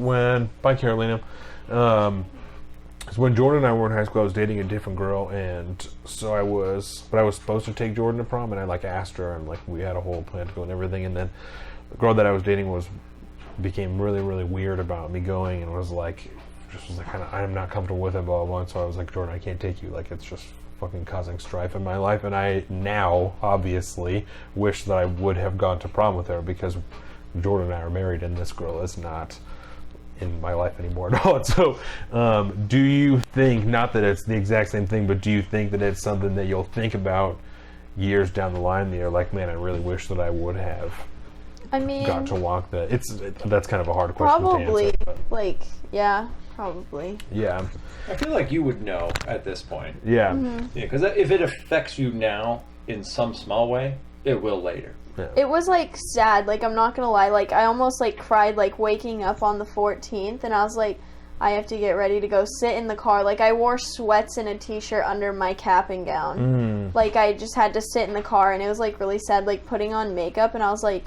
by Carolina, because when Jordan and I were in high school, I was dating a different girl, and so I was supposed to take Jordan to prom, and I like asked her, and like we had a whole plan to go and everything, and then the girl that I was dating became really, really weird about me going, and was like kind of, I'm not comfortable with it, blah, blah, blah. And so I was like, Jordan, I can't take you, like, it's just fucking causing strife in my life, and I now obviously wish that I would have gone to prom with her, because Jordan and I are married, and this girl is not in my life anymore at all. So do you think, not that it's the exact same thing, but do you think that it's something that you'll think about years down the line that you're like, man, I really wish that I would have I mean, got to walk that? That's kind of a hard question probably, to answer. But like, yeah, probably. yeah. I feel like you would know at this point. Yeah. Mm-hmm. Yeah, because if it affects you now in some small way, it will later. It was like sad, like I'm not gonna lie, like I almost like cried like waking up on the 14th, and I was like, I have to get ready to go sit in the car. Like I wore sweats and a t-shirt under my cap and gown. Like I just had to sit in the car, and it was like really sad, like putting on makeup, and I was like,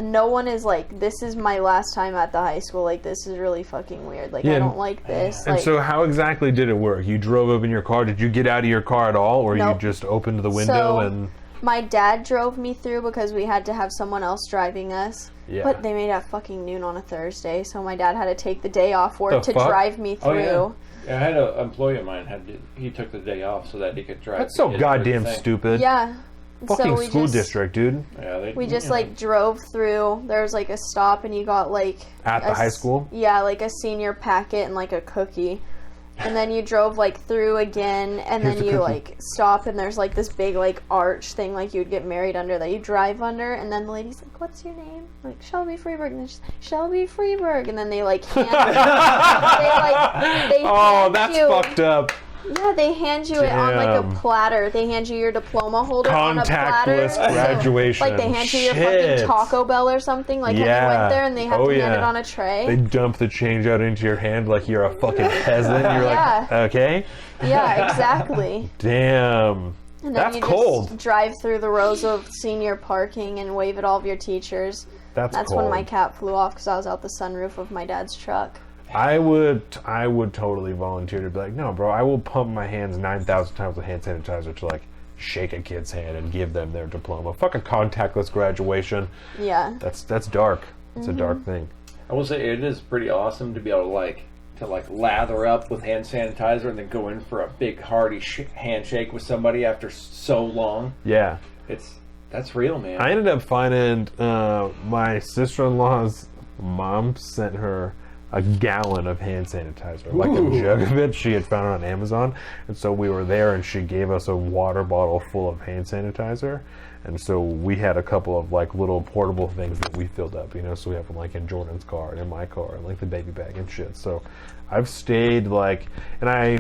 no one is like, this is my last time at the high school, like this is really fucking weird, like Yeah, I don't like this. And Like, so how exactly did it work? You drove up in your car. Did you get out of your car at all, or you Nope. just opened the window So- and... my dad drove me through because we had to have someone else driving us. Yeah. But they made it at fucking noon on a Thursday, so my dad had to take the day off work The to fuck? drive me through. I had an employee of mine he took the day off so that he could drive. That's so his goddamn thing. stupid. Yeah. Fucking so we school just, district, dude. Yeah, We just like drove through. There was like a stop, and you got like At the high school? Yeah, like a senior packet and like a cookie. And then you drove like through again, and Here's then the you cookie. like stop, and there's like this big like arch thing like you'd get married under that you drive under, and then the lady's like, "What's your name?" I'm like, Shelby Freeberg, and then she's like, Shelby Freeberg, and then they like hand they Oh, hand that's you, fucked up. Yeah, they hand you it on like Damn. a platter. They hand you your diploma holder on a platter. Contactless graduation. Like they hand you your Shit. fucking Taco Bell or something. Like have you Yeah. went there and they have Oh, to hand yeah. it on a tray. They dump the change out into your hand like you're a fucking peasant. You're Yeah. like, okay? Yeah, exactly. Damn. And then That's you cold. just drive through the rows of senior parking and wave at all of your teachers. That's That's cold. when my cap flew off because I was out the sunroof of my dad's truck. I would totally volunteer to be like, no, bro, I will pump my hands 9,000 times with hand sanitizer to like shake a kid's hand and give them their diploma. Fuck a contactless graduation. Yeah. That's dark. It's a dark thing. I will say it is pretty awesome to be able to like to like lather up with hand sanitizer and then go in for a big hearty handshake with somebody after so long. Yeah. That's real, man. I ended up finding my sister-in-law's mom sent her a gallon of hand sanitizer, like a jug of it. She had found it on Amazon, and so we were there, and she gave us a water bottle full of hand sanitizer. And so we had a couple of like little portable things that we filled up, you know. So we have them like in Jordan's car and in my car, and like the baby bag and shit. So I've stayed like, and I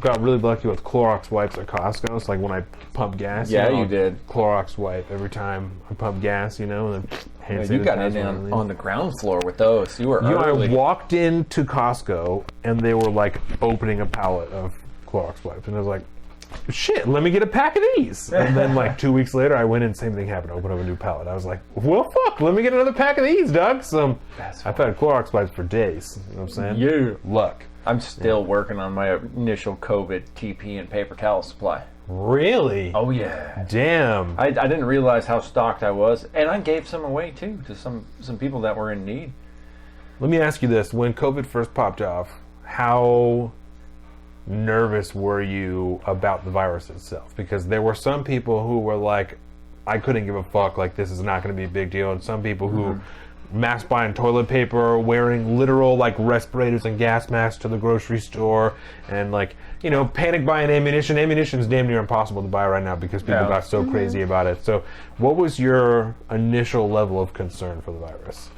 got really lucky with Clorox wipes at Costco. So like when I pump gas, yeah, you know, you did Clorox wipe every time I pump gas, you know. And hand you got in sanitizer on the ground floor with those. You were early. I walked into Costco and they were like opening a pallet of Clorox wipes, and I was like, shit, let me get a pack of these. And then like 2 weeks later, I went in, same thing happened, opened up a new pallet. I was like, well, fuck, let me get another pack of these, Doug. So I've had Clorox wipes for days. You know what I'm saying? Yeah. Luck. I'm still working on my initial COVID TP and paper towel supply. Really? Oh, yeah. Damn. I didn't realize how stocked I was, and I gave some away, too, to some people that were in need. Let me ask you this. When COVID first popped off, how nervous were you about the virus itself? Because there were some people who were like, I couldn't give a fuck, like this is not going to be a big deal, and some people who mass buying toilet paper, wearing literal like respirators and gas masks to the grocery store, and like, you know, panic buying ammunition. Ammunition is damn near impossible to buy right now because people got so crazy about it. So what was your initial level of concern for the virus?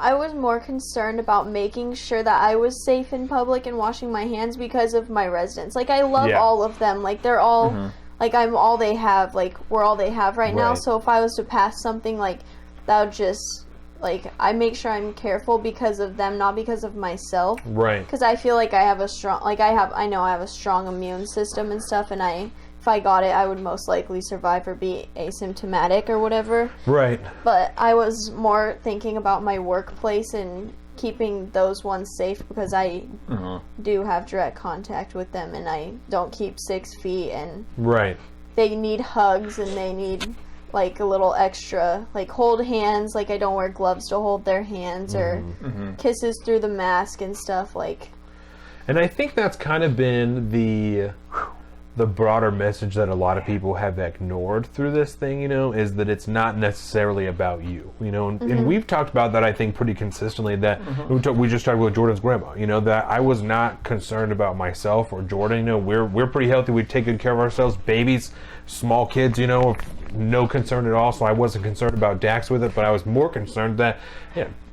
I was more concerned about making sure that I was safe in public and washing my hands because of my residents. Like, I love all of them. Like, they're all, like, I'm all they have. Like, we're all they have right now. So if I was to pass something, like, that would just, like, I make sure I'm careful because of them, not because of myself. Right. Because I feel like I have a strong, like, I know I have a strong immune system and stuff, and if I got it, I would most likely survive or be asymptomatic or whatever. Right. But I was more thinking about my workplace and keeping those ones safe because I do have direct contact with them, and I don't keep 6 feet, and they need hugs, and they need like a little extra, like hold hands, like I don't wear gloves to hold their hands, or kisses through the mask and stuff, like. And I think that's kind of been the broader message that a lot of people have ignored through this thing, you know, is that it's not necessarily about you, you know, and we've talked about that, I think, pretty consistently, that we just talked about Jordan's grandma, you know, that I was not concerned about myself or Jordan. You know, we're pretty healthy, we take good care of ourselves, babies, small kids, you know, no concern at all. So I wasn't concerned about Dax with it, but I was more concerned that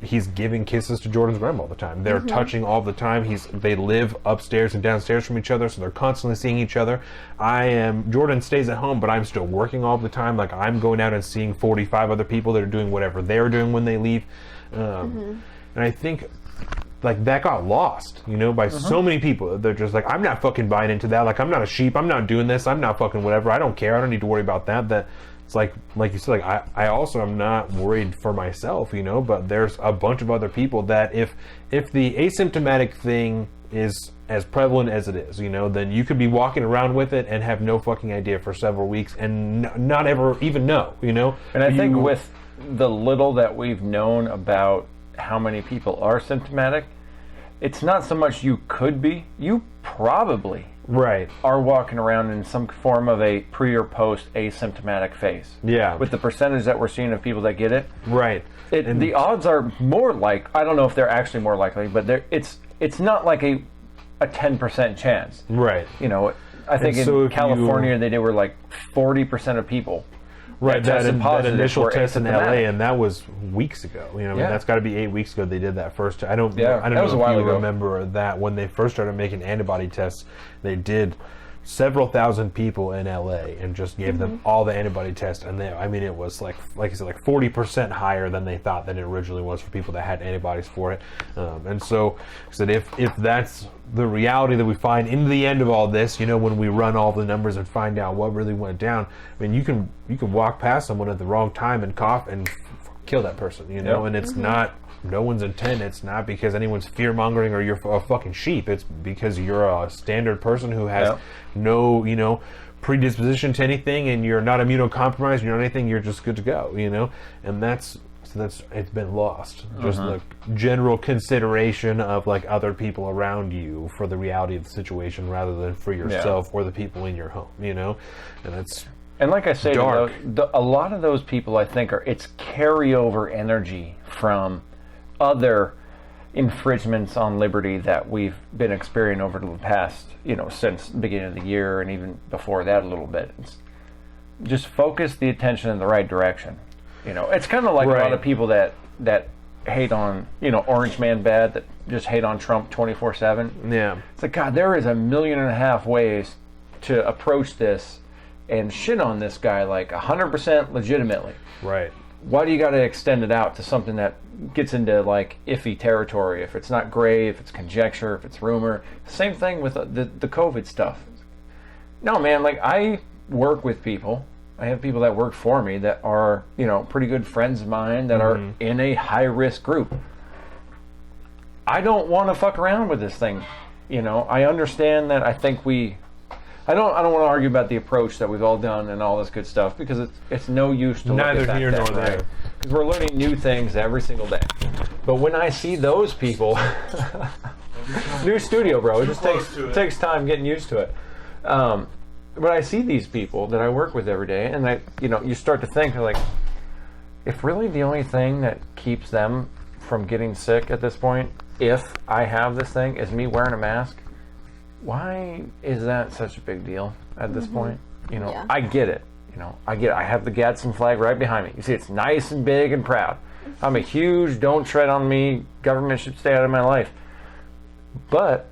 he's giving kisses to Jordan's grandma all the time. They're touching all the time. They live upstairs and downstairs from each other, so they're constantly seeing each other. Jordan stays at home, but I'm still working all the time. Like, I'm going out and seeing 45 other people that are doing whatever they're doing when they leave. And I think like that got lost, you know, by so many people. They're just like, I'm not fucking buying into that. Like, I'm not a sheep. I'm not doing this. I'm not fucking whatever. I don't care. I don't need to worry about that. That it's like you said, like I also am not worried for myself, you know, but there's a bunch of other people that if the asymptomatic thing is as prevalent as it is, you know, then you could be walking around with it and have no fucking idea for several weeks and not ever even know, you know. And I think with the little that we've known about how many people are symptomatic, it's not so much you could be, you probably are walking around in some form of a pre or post asymptomatic phase. Yeah. With the percentage that we're seeing of people that get it. Right. The odds are more like, I don't know if they're actually more likely, but it's not like a 10% chance. Right. You know, I think in California they were like 40% of people. Right, that initial test in LA, and that was weeks ago. You know, I mean, that's got to be 8 weeks ago they did that first. I don't know if you remember that when they first started making antibody tests, they did several thousand people in LA and just gave them all the antibody tests, and it was like I said, like 40% higher than they thought that it originally was for people that had antibodies for it. And so if that's the reality that we find in the end of all this, you know, when we run all the numbers and find out what really went down, I mean, you can walk past someone at the wrong time and cough and kill that person, you know, and it's not no one's intent. It's not because anyone's fear-mongering or you're a fucking sheep. It's because you're a standard person who has no, you know, predisposition to anything, and you're not immunocompromised, you're not anything, you're just good to go, you know? And that's So it's been lost. Just the general consideration of like other people around you for the reality of the situation rather than for yourself or the people in your home, you know? And it's And like I say, dark. a lot of those people, I think, it's carryover energy from other infringements on liberty that we've been experiencing over the past, since the beginning of the year and even before that a little bit. Just focus the attention in the right direction. It's kind of like a lot of people that hate on, Orange Man bad, that just hate on Trump 24/7. Yeah. It's like, God, there is 1.5 million ways to approach this and shit on this guy like 100% legitimately. Right. Why do you got to extend it out to something that gets into like iffy territory? If it's not gray, if it's conjecture, if it's rumor. Same thing with the COVID stuff. No, man, like I work with people. I have people that work for me that are, pretty good friends of mine that are in a high-risk group. I don't want to fuck around with this thing. I understand that. I think I don't want to argue about the approach that we've all done and all this good stuff because it's no use to Neither look at here that nor thing, there. right? Because we're learning new things every single day. But when I see those people, new studio, bro, it just takes time getting used to it. But I see these people that I work with every day, and you start to think like, if really the only thing that keeps them from getting sick at this point, if I have this thing, is me wearing a mask, why is that such a big deal at this point? Yeah. I get it. I have the Gadsden flag right behind me. You see, it's nice and big and proud. I'm a huge "don't tread on me," government should stay out of my life. But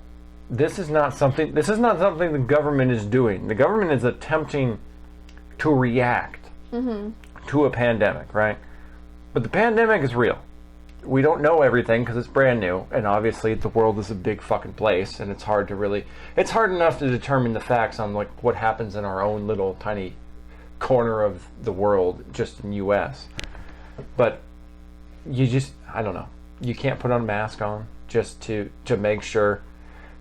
this is not something the government is doing. The government is attempting to react to a pandemic, right? But the pandemic is real. We don't know everything because it's brand new, and obviously the world is a big fucking place, and it's hard enough to determine the facts on like what happens in our own little tiny corner of the world, just in US. But I don't know. You can't put a mask on just to make sure.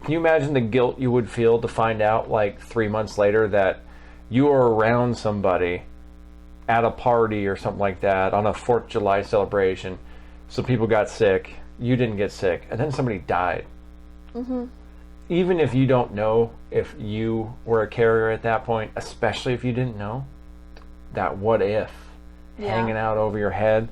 Can you imagine the guilt you would feel to find out like 3 months later that you were around somebody at a party or something like that on a 4th of July celebration? So people got sick, you didn't get sick, and then somebody died. Even if you don't know if you were a carrier at that point, especially if you didn't know, that what if hanging out over your head,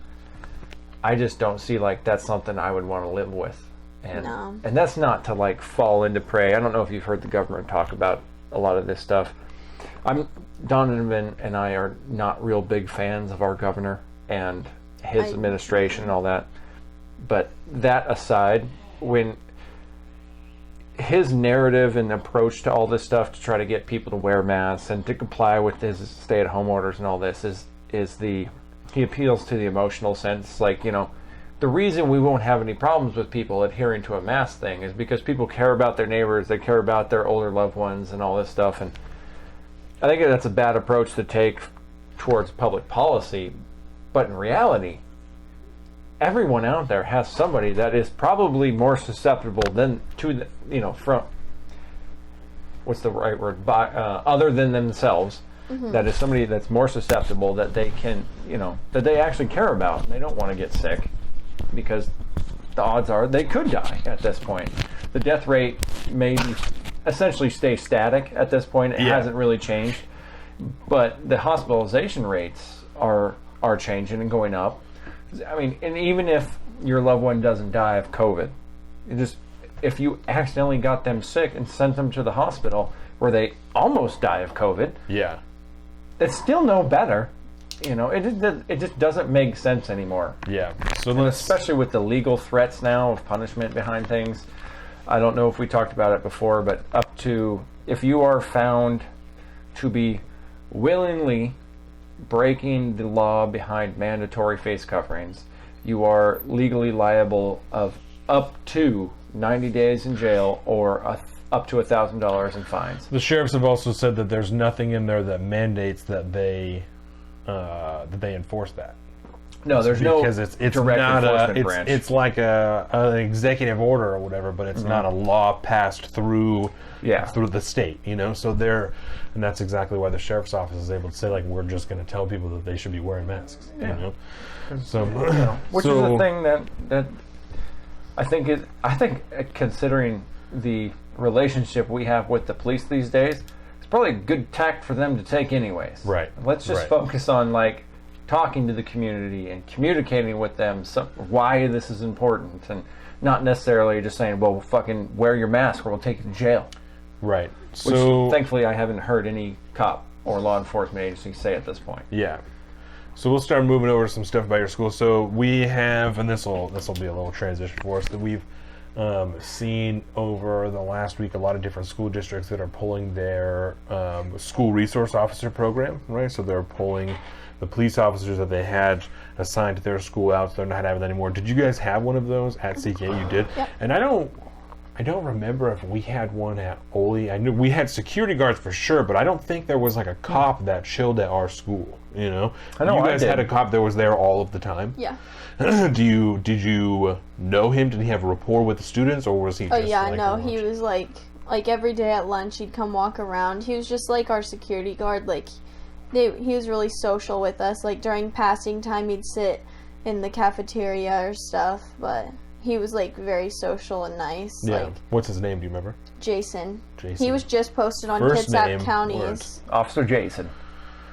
I just don't see like that's something I would want to live with. And that's not to like fall into prey. I don't know if you've heard the government talk about a lot of this stuff. Donovan and I are not real big fans of our governor and his administration and all that. But that aside, when his narrative and approach to all this stuff to try to get people to wear masks and to comply with his stay-at-home orders and all this he appeals to the emotional sense. Like, the reason we won't have any problems with people adhering to a mask thing is because people care about their neighbors, they care about their older loved ones and all this stuff. And I think that's a bad approach to take towards public policy. But in reality, everyone out there has somebody that is probably more susceptible than from what's the right word, other than themselves. That is somebody that's more susceptible that they can, that they actually care about. And they don't want to get sick because the odds are they could die at this point. The death rate may essentially stay static at this point. It hasn't really changed. But the hospitalization rates are changing and going up. I mean, and even if your loved one doesn't die of COVID, if you accidentally got them sick and sent them to the hospital where they almost die of COVID, it's still no better. It just doesn't make sense anymore. Yeah. So and especially with the legal threats now of punishment behind things. I don't know if we talked about it before, but up to if you are found to be willingly breaking the law behind mandatory face coverings, you are legally liable of up to 90 days in jail or up to $1,000 in fines. The sheriffs have also said that there's nothing in there that mandates that they enforce that. No, there's no because it's direct not enforcement branch. it's like an executive order or whatever, but it's not a law passed through through the state, you know. So and that's exactly why the sheriff's office is able to say, like, we're just going to tell people that they should be wearing masks, you know. So which is the thing that I think considering the relationship we have with the police these days, it's probably a good tact for them to take anyways. Right. Let's just focus on like talking to the community and communicating with them why this is important, and not necessarily just saying, well, fucking wear your mask or we'll take you to jail. Right. Which, So thankfully, I haven't heard any cop or law enforcement agency say at this point. yeah. So we'll start moving over to some stuff about your school. So we have, and this will be a little transition for us, that we've seen over the last week a lot of different school districts that are pulling their school resource officer program, right? So they're pulling the police officers that they had assigned to their school out, so they're not having that anymore. Did you guys have one of those at CK? You did? Yep. And I don't remember if we had one at Ole. I knew we had security guards for sure, but I don't think there was like a cop that chilled at our school, you know? I know you I guys did. had a cop that was there all of the time? Yeah. Did you know him? Did he have a rapport with the students, or was he Oh just yeah, like no, a he lunch? was like every day at lunch he'd come walk around. He was just like our security guard. Like he was really social with us. Like during passing time he'd sit in the cafeteria or stuff, but he was like very social and nice. Yeah. Like What's his name? Do you remember? Jason. Jason. He was just posted on First name, Kitsap County's. Officer Jason.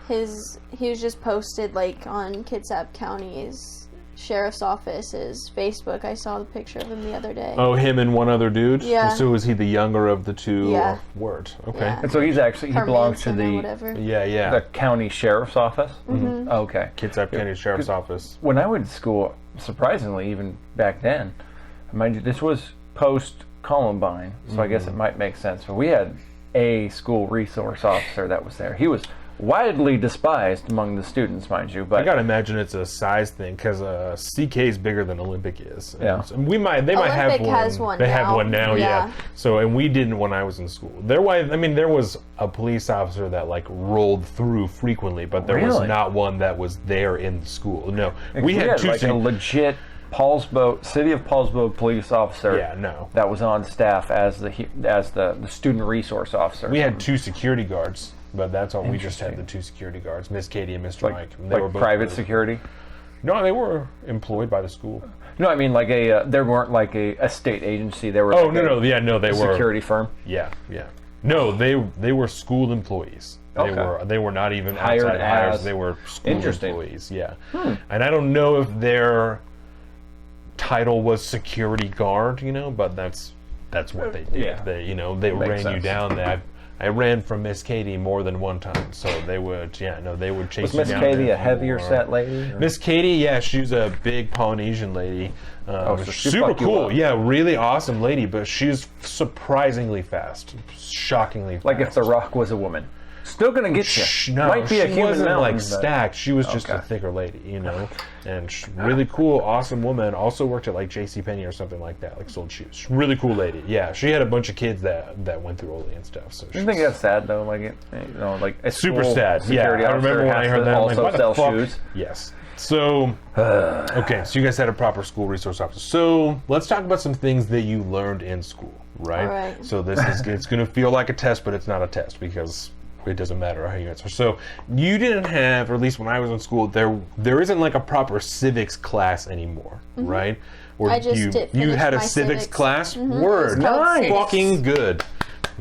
He was just posted like on Kitsap County's sheriff's office's Facebook. I saw the picture of him the other day. Oh, him and one other dude? Yeah. So is he the younger of the two? Yeah. Word. Okay. Yeah. And so he belongs to Hermanson or the whatever. Yeah. the county sheriff's office. Mm-hmm. Okay. Kitsap County Sheriff's Office. When I went to school, surprisingly, even back then, mind you, this was post Columbine, so I guess it might make sense. But we had a school resource officer that was there. He was widely despised among the students, mind you. But I gotta imagine it's a size thing, because CK is bigger than Olympic is. And Yeah. so they might have Olympic one. has one They have now. one now, yeah. Yeah. So, and we didn't when I was in school. There was a police officer that like rolled through frequently, but there was Really? not one that was there in the school. No, we had two. like a legit City of Paulsbo police officer. Yeah, no. That was on staff as the student resource officer. We had two security guards, but that's all. We just had the two security guards, Miss Katie and Mr. Mike. And they were both private really- security. No, they were employed by the school. No, I mean like they weren't like a state agency. They were. Oh like they a were security firm. Yeah. No, they were school employees. Okay. They were not even Hired outside hires. as- They were school Interesting. employees. Yeah. And I don't know if their title was security guard, you know, but that's what they did. Yeah. They Makes ran you sense. down. I ran from Miss Katie more than one time, so they would they would chase Was you Miss down. Katie there a heavier for- set lady? or- Miss Katie, yeah, she's a big Polynesian lady. so she super fucked you cool. up. Yeah, really awesome lady, but she's surprisingly fast, shockingly fast. Like if The Rock was a woman. Still gonna get you. No, Might be a she human wasn't mountain, like but- stacked. She was just a Okay. thicker lady, you know. And really cool, awesome woman. Also worked at like JCPenney or something like that, like sold shoes. Really cool lady. Yeah, she had a bunch of kids that went through Ole and stuff. So Do you think that's sad though? Like like a super school sad. Yeah, security I remember officer when I has heard to that. I'm like, also why the sell fuck? shoes. Yes. So, okay, so you guys had a proper school resource officer. So let's talk about some things that you learned in school, right? All right. So it's going to feel like a test, but it's not a test because it doesn't matter how you answer. So you didn't have, or at least when I was in school, there isn't like a proper civics class anymore, right? Or I just you finished had a my civics civics. class. Mhm. Word, It's called civics. fucking good.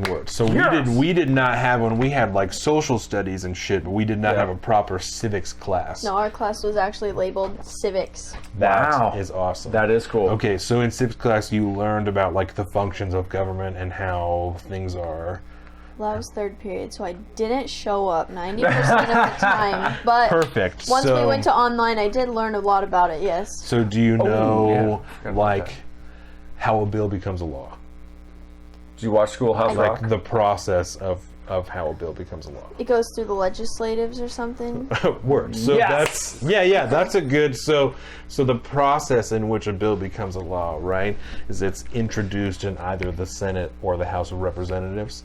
Word. So Yes. we did not have one. We had like social studies and shit, but we did not Yeah. have a proper civics class. No, our class was actually labeled civics. That is Wow. awesome. That is cool. Okay, so in civics class you learned about like the functions of government and how things are. Well, that was third period, so I didn't show up 90% of the time. But Perfect. once So- we went to online, I did learn a lot about it, yes. So do you know yeah. Forgot about like that. how a bill becomes a law? Did you watch Schoolhouse Rock? Like the process of how a bill becomes a law. It goes through the legislatives or something. Word. So Yes. that's a good so the process in which a bill becomes a law, right, is it's introduced in either the Senate or the House of Representatives,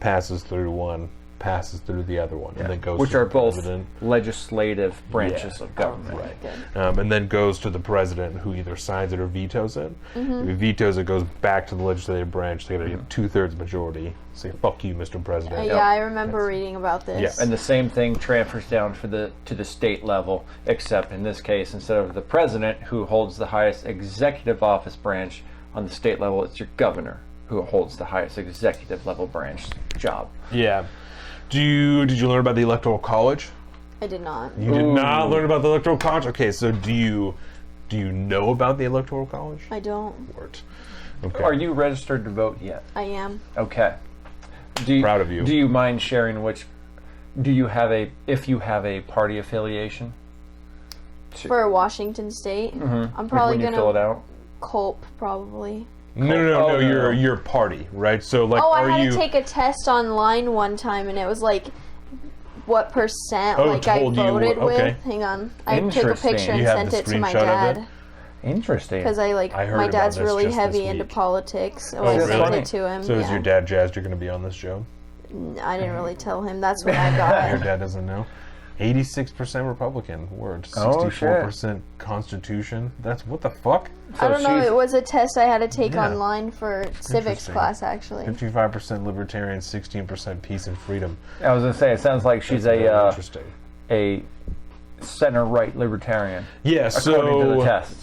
passes through one passes through the other one, and then goes Which to are the both president. legislative branches of government. Right. Good. And then goes to the president, who either signs it or vetoes it. If he vetoes it, goes back to the legislative branch. They got to get 2/3 majority. Say, fuck you, Mr. President. Yeah, I remember reading about this. Yeah. And the same thing transfers down to the state level, except in this case, instead of the president, who holds the highest executive office branch on the state level, it's your governor, who holds the highest executive level branch job. Yeah. Did you learn about the Electoral College? I did not. You did not learn about the Electoral College? Okay, so do you know about the Electoral College? I don't. Word. Okay. Are you registered to vote yet? I am. Okay. Proud of you. Do you mind sharing if you have a party affiliation? For Washington State, I'm probably when you fill it gonna out? Culp probably. No, your party, right? So like, Oh, I are had you? to take a test online one time, and it was like, what percent Oh, like I told you voted what- okay. with. Hang on, I took a Interesting. picture and You have sent the it to my screenshot of dad it? Interesting. because I heard my about dad's this really just this heavy into week. politics, so Oh, I really? sent it to him. So is yeah. your dad jazzed you're going to be on this show? I didn't really tell him. That's what I Your got. dad doesn't know. 86% Republican. Word. Oh, 64% Constitution. That's what the fuck? I don't know. she's- It was a test I had to take Yeah. online for civics Interesting. class, actually. 55% Libertarian, 16% Peace and Freedom. I was gonna say, it sounds like she's Very a interesting. center-right libertarian. Yeah, according to the so tests.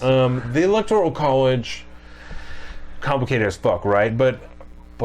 the Electoral College, complicated as fuck, right? But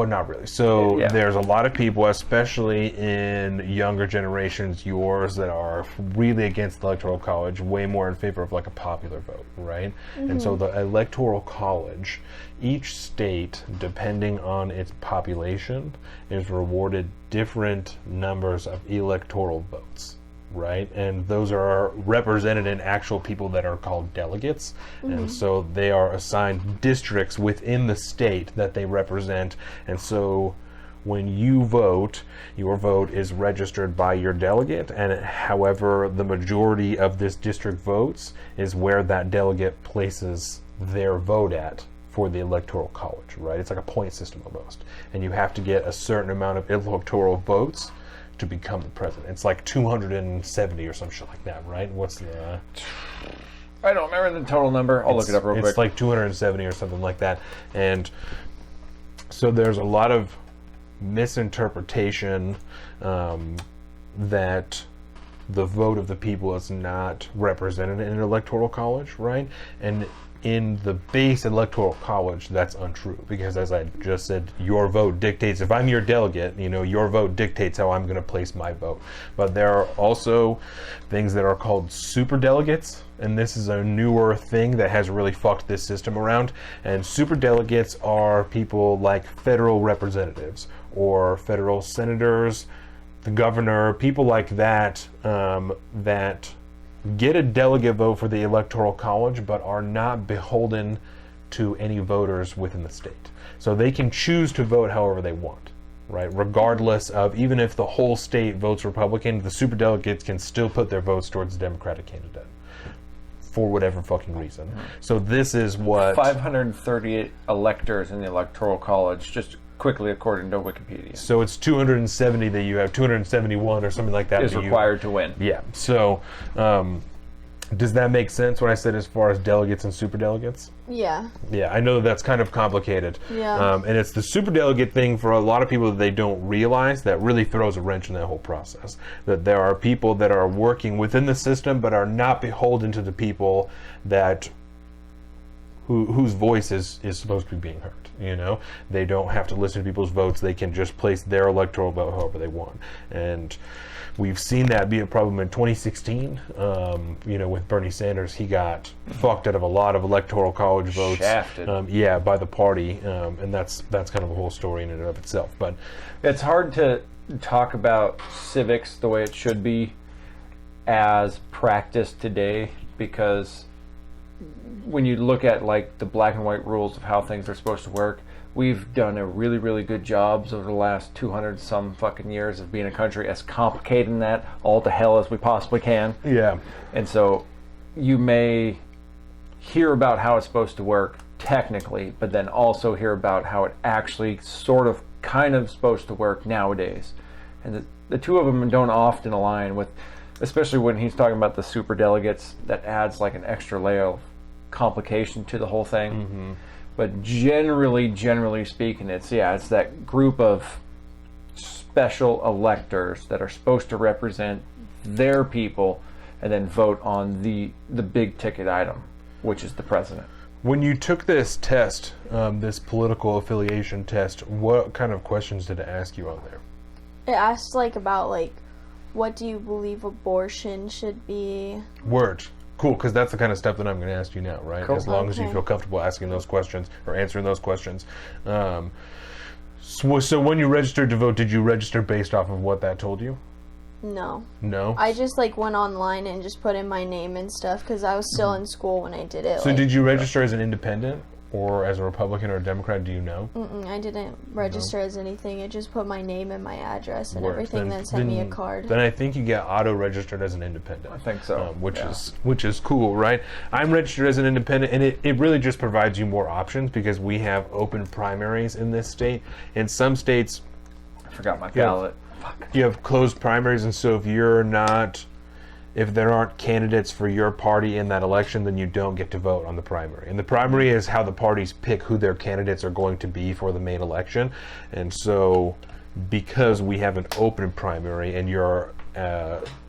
not really. So Yeah. there's a lot of people, especially in younger generations, yours, that are really against the Electoral College, way more in favor of like a popular vote, right? And so the Electoral College, each state, depending on its population, is rewarded different numbers of electoral votes. Right, and those are represented in actual people that are called delegates, and so they are assigned districts within the state that they represent. And so when you vote, your vote is registered by your delegate, and however the majority of this district votes is where that delegate places their vote at for the Electoral College, right? It's like a point system almost, and you have to get a certain amount of electoral votes to become the president. It's like 270 or some shit like that, right? What's the... I don't remember the total number. I'll look it up real quick. It's like 270 or something like that. And so there's a lot of misinterpretation that the vote of the people is not represented in an electoral college, right? And in the base electoral college, that's untrue, because as I just said, your vote dictates, if I'm your delegate, your vote dictates how I'm going to place my vote. But there are also things that are called super delegates, and this is a newer thing that has really fucked this system around. And super delegates are people like federal representatives or federal senators, the governor, people like that, that get a delegate vote for the Electoral College, but are not beholden to any voters within the state. So they can choose to vote however they want, right? Regardless of, even if the whole state votes Republican, the superdelegates can still put their votes towards the Democratic candidate for whatever fucking reason. So this is what... 538 electors in the Electoral College, just quickly according to Wikipedia, So it's 270 that you have, 271 or something like that. is that you- required to win. Yeah. So does that make sense what I said as far as delegates and superdelegates? Yeah. Yeah, I know that's kind of complicated. Yeah. And it's the superdelegate thing for a lot of people that they don't realize that really throws a wrench in that whole process. That there are people that are working within the system but are not beholden to the people that whose voice is supposed to be being heard. They don't have to listen to people's votes. They can just place their electoral vote however they want. And we've seen that be a problem in 2016. With Bernie Sanders, he got fucked out of a lot of electoral college votes. Shafted. By the party, and that's kind of a whole story in and of itself. But It's hard to talk about civics the way it should be as practiced today, because when you look at like the black and white rules of how things are supposed to work, we've done a really, really good job over the last 200 some fucking years of being a country as complicated in that all to hell as we possibly can. yeah, And so you may hear about how it's supposed to work technically, but then also hear about how it actually sort of kind of supposed to work nowadays. and the two of them don't often align with, especially when he's talking about the super delegates. That adds like an extra layer of complication to the whole thing. But generally speaking, it's that group of special electors that are supposed to represent their people and then vote on the big ticket item, which is the president. When you took this test, this political affiliation test, what kind of questions did it ask you on there? It asked like about like, what do you believe abortion should be? Word. Cool, because that's the kind of stuff that I'm going to ask you now, right? Cool. As long as you Okay. feel comfortable asking those questions or answering those questions. So when you registered to vote, did you register based off of what that told you? No. No? I just like went online and just put in my name and stuff because I was still in school when I did it. So like, did you register as an independent or as a Republican or a Democrat? Do you know? I didn't register as anything. It just put my name and my address and Word. everything, then sent me a card. Then I think you get auto-registered as an independent. I think so. Which is cool, right? I'm registered as an independent, and it really just provides you more options because we have open primaries in this state. In some states, I forgot my ballot. you have closed primaries, and so if there aren't candidates for your party in that election, then you don't get to vote on the primary. And the primary is how the parties pick who their candidates are going to be for the main election. And so because we have an open primary and you're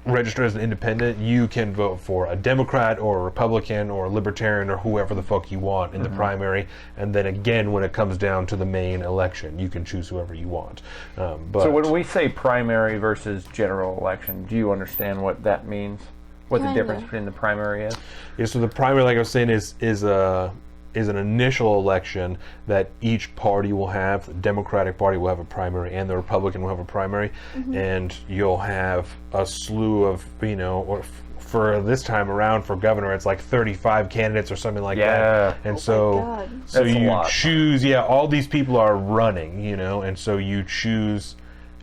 registered as an independent, you can vote for a Democrat or a Republican or a Libertarian or whoever the fuck you want in the primary. And then again, when it comes down to the main election, you can choose whoever you want. But So when we say primary versus general election, do you understand what that means? What the Kinda. difference between the primary is? yeah, so the primary, like I was saying, is an initial election that each party will have. The Democratic Party will have a primary and the Republican will have a primary, and you'll have a slew of, for this time around for governor, it's like 35 candidates or something like that. And so God. so That's a you lot. choose, all these people are running, and so you choose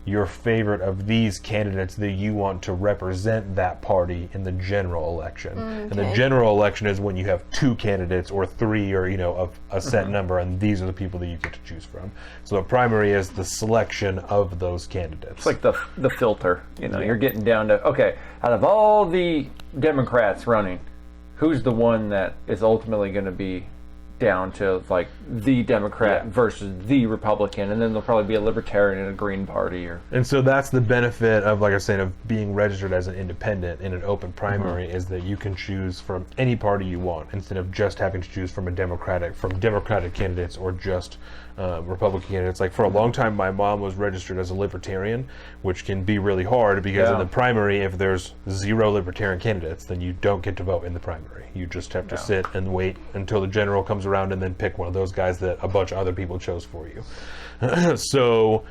your favorite of these candidates that you want to represent that party in the general election. And the Okay. general election is when you have two candidates or three or, of a set number, and these are the people that you get to choose from. So the primary is the selection of those candidates. It's like the filter. You're getting down to, okay, out of all the Democrats running, who's the one that is ultimately going to be down to like the Democrat versus the Republican, and then there'll probably be a Libertarian and a Green Party. And so that's the benefit of, like I was saying, of being registered as an independent in an open primary, is that you can choose from any party you want instead of just having to choose from Democratic candidates or just Republican candidates. Like for a long time, my mom was registered as a Libertarian, which can be really hard because in the primary, if there's 0 Libertarian candidates, then you don't get to vote in the primary. You just have to sit and wait until the general comes around and then pick one of those guys that a bunch of other people chose for you. So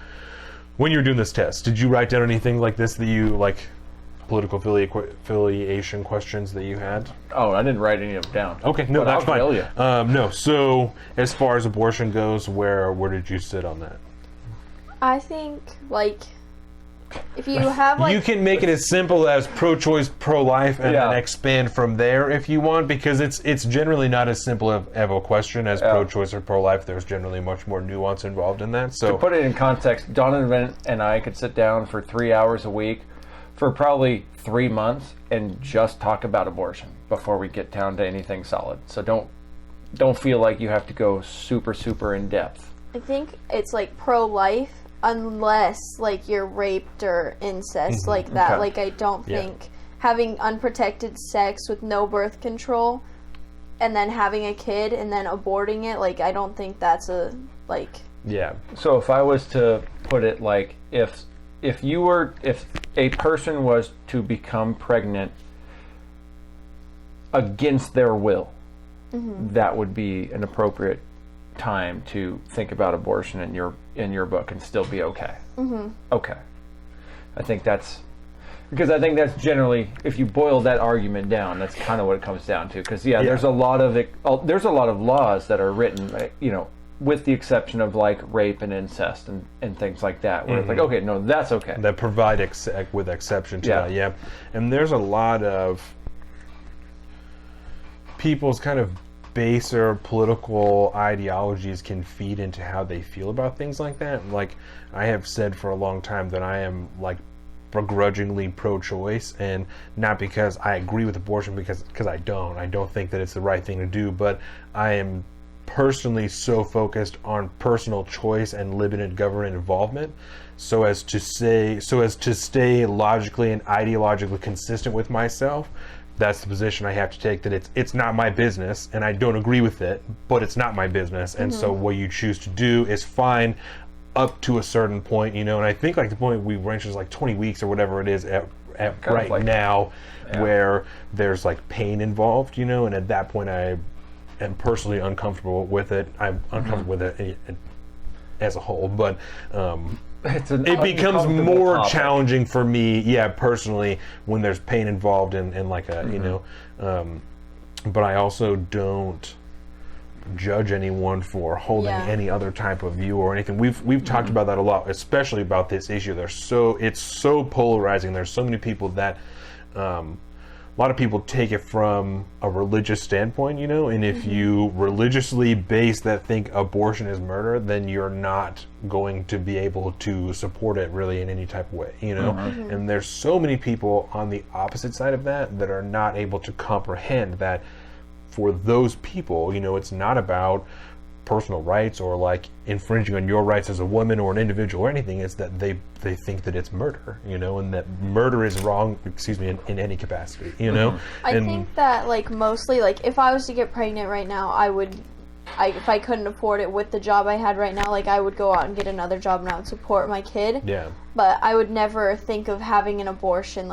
when you were doing this test, did you write down anything like this that you, like political affiliation questions that you had? Oh, I didn't write any of them down. Okay, no, But that's I'll fine. tell you. No, so as far as abortion goes, where did you sit on that? I think like if you have like You can make it as simple as pro-choice, pro-life, and then Yeah. expand from there if you want, because it's generally not as simple of a question as pro-choice or pro-life. There's generally much more nuance involved in that. So To put it in context, Donovan and I could sit down for 3 hours a week for probably 3 months and just talk about abortion before we get down to anything solid. So don't feel like you have to go super in depth. I think it's like pro-life unless like you're raped or incest like that. Okay. Like I don't think having unprotected sex with no birth control and then having a kid and then aborting it, like I don't think that's a like yeah, So if I was to put it like if a person was to become pregnant against their will, that would be an appropriate time to think about abortion in your book and still be okay. Okay. I think that's generally, if you boil that argument down, that's kind of what it comes down to. Because there's a lot of laws that are written, with the exception of like rape and incest and things like that, where it's like, okay, no, that's okay. that provide with exception to that. And there's a lot of people's kind of baser political ideologies can feed into how they feel about things like that. Like, I have said for a long time that I am like begrudgingly pro-choice, and not because I agree with abortion, because I don't think that it's the right thing to do, but I am personally so focused on personal choice and limited government involvement so as to stay logically and ideologically consistent with myself. That's the position I have to take, that it's not my business, and I don't agree with it, but it's not my business. And so what you choose to do is fine up to a certain point, and I think like the point we reached is like 20 weeks or whatever it is at right like, now, where there's like pain involved, and at that point I am personally uncomfortable with it. I'm uncomfortable with it as a whole, but it becomes more challenging for me, personally, when there's pain involved in like a, but I also don't judge anyone for holding any other type of view or anything. We've talked about that a lot, especially about this issue. It's so polarizing. There's so many people that a lot of people take it from a religious standpoint, and if you religiously base that, think abortion is murder, then you're not going to be able to support it really in any type of way, and there's so many people on the opposite side of that are not able to comprehend that for those people, it's not about personal rights or like infringing on your rights as a woman or an individual or anything. It's that they think that it's murder, and that murder is wrong, in any capacity, I think that like mostly, like if I was to get pregnant right now, if I couldn't afford it with the job I had right now, like I would go out and get another job and I would support my kid. Yeah. But I would never think of having an abortion,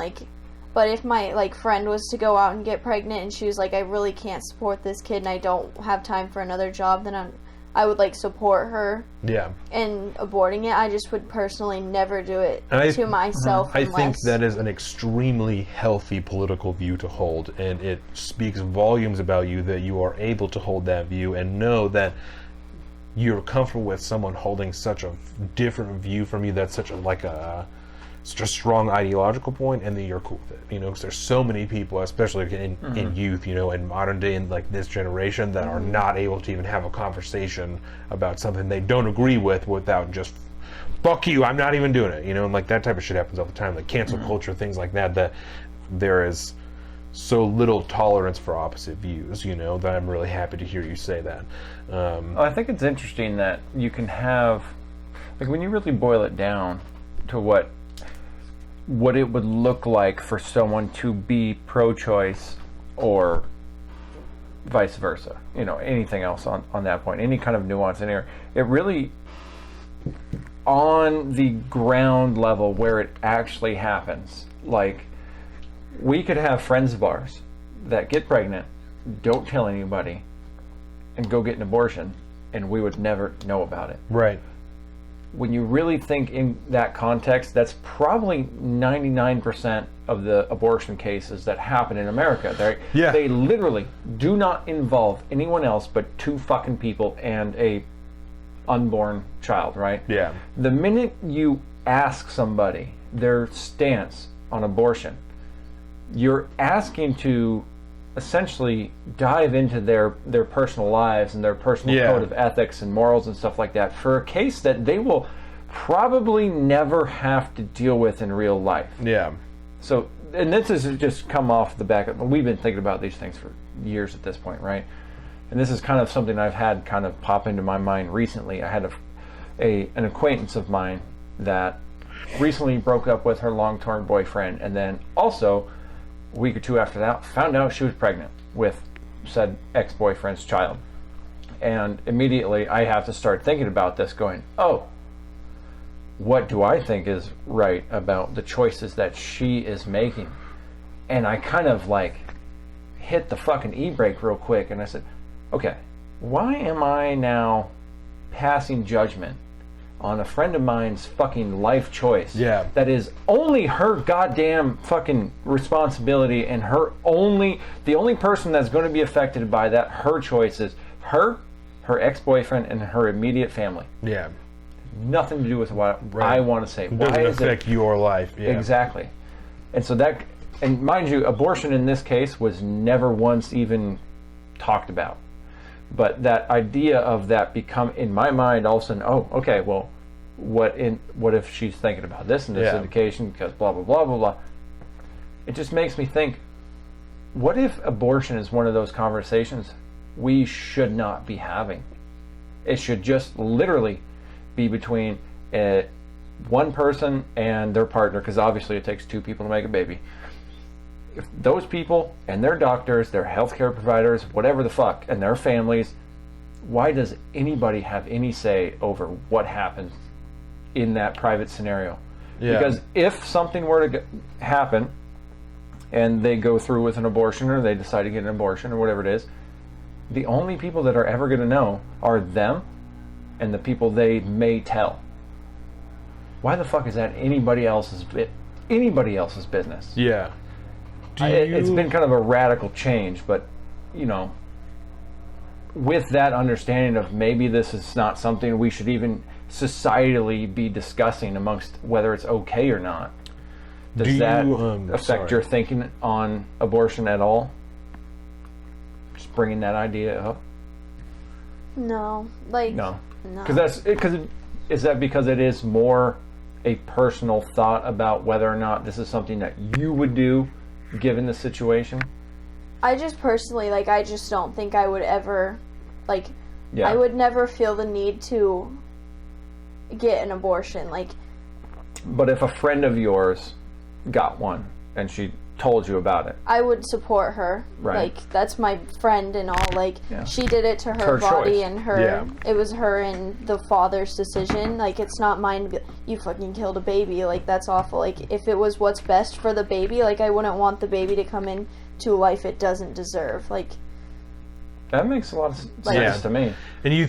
but if my like friend was to go out and get pregnant and she was like, I really can't support this kid and I don't have time for another job, then I would like support her in aborting it. I just would personally never do it to myself. I think that is an extremely healthy political view to hold, and it speaks volumes about you that you are able to hold that view and know that you're comfortable with someone holding such a different view from you. That's such a strong ideological point, and then you're cool with it, because there's so many people, especially in youth, in modern day, in like this generation, that are not able to even have a conversation about something they don't agree with without just, fuck you, I'm not even doing it, and like that type of shit happens all the time, like cancel culture, things like that there is so little tolerance for opposite views, that I'm really happy to hear you say that. I think it's interesting that you can have, like when you really boil it down to what it would look like for someone to be pro-choice or vice versa, anything else on that point, any kind of nuance in here. It really, on the ground level where it actually happens, like we could have friends of ours that get pregnant, don't tell anybody, and go get an abortion, and we would never know about it. Right. When you really think in that context, that's probably 99% of the abortion cases that happen in America. They literally do not involve anyone else but two fucking people and a unborn child, right? Yeah. The minute you ask somebody their stance on abortion, you're asking to essentially dive into their personal lives and their personal code of ethics and morals and stuff like that for a case that they will probably never have to deal with in real life. Yeah. So, and this has just come off the back of, we've been thinking about these things for years at this point, right? And this is kind of something I've had kind of pop into my mind recently. I had an acquaintance of mine that recently broke up with her long-term boyfriend, and then also a week or two after that, found out she was pregnant with said ex-boyfriend's child. And immediately I have to start thinking about this going, oh, what do I think is right about the choices that she is making? And I kind of like hit the fucking e-brake real quick and I said, okay, why am I now passing judgment on a friend of mine's fucking life choice that is only her goddamn fucking responsibility, and the only person that's going to be affected by that, her choice is her ex-boyfriend, and her immediate family. Yeah. Nothing to do with what I want to say. It doesn't affect your life. Yeah. Exactly. And so and mind you, abortion in this case was never once even talked about. But that idea of that become, in my mind, all of a sudden, oh, okay, well, what if she's thinking about this and this indication because blah, blah, blah, blah, blah. It just makes me think, what if abortion is one of those conversations we should not be having? It should just literally be between one person and their partner, because obviously it takes two people to make a baby. If those people and their doctors, their healthcare providers, whatever the fuck, and their families, why does anybody have any say over what happens in that private scenario? Yeah. Because if something were to happen and they go through with an abortion, or they decide to get an abortion, or whatever it is, the only people that are ever going to know are them and the people they may tell. Why the fuck is that anybody else's business? Yeah. It's been kind of a radical change, but, you know, with that understanding of maybe this is not something we should even societally be discussing amongst whether it's okay or not. Does that affect your thinking on abortion at all? Just bringing that idea up? No. Like, No. no. Is that because it is more a personal thought about whether or not this is something that you would do given the situation? I just personally, like, I just don't think I would ever, like, Yeah. I would never feel the need to get an abortion. Like, But if a friend of yours got one and she told you about it, I would support her. Right. Like, that's my friend and all. Like, Yeah. she did it to her Her body choice. and her. Yeah. It was her and the father's decision. Like, it's not mine to be, you fucking killed a baby. Like, that's awful. Like, if it was what's best for the baby, like, I wouldn't want the baby to come into a life it doesn't deserve. Like, that makes a lot of sense Yeah. to me. And you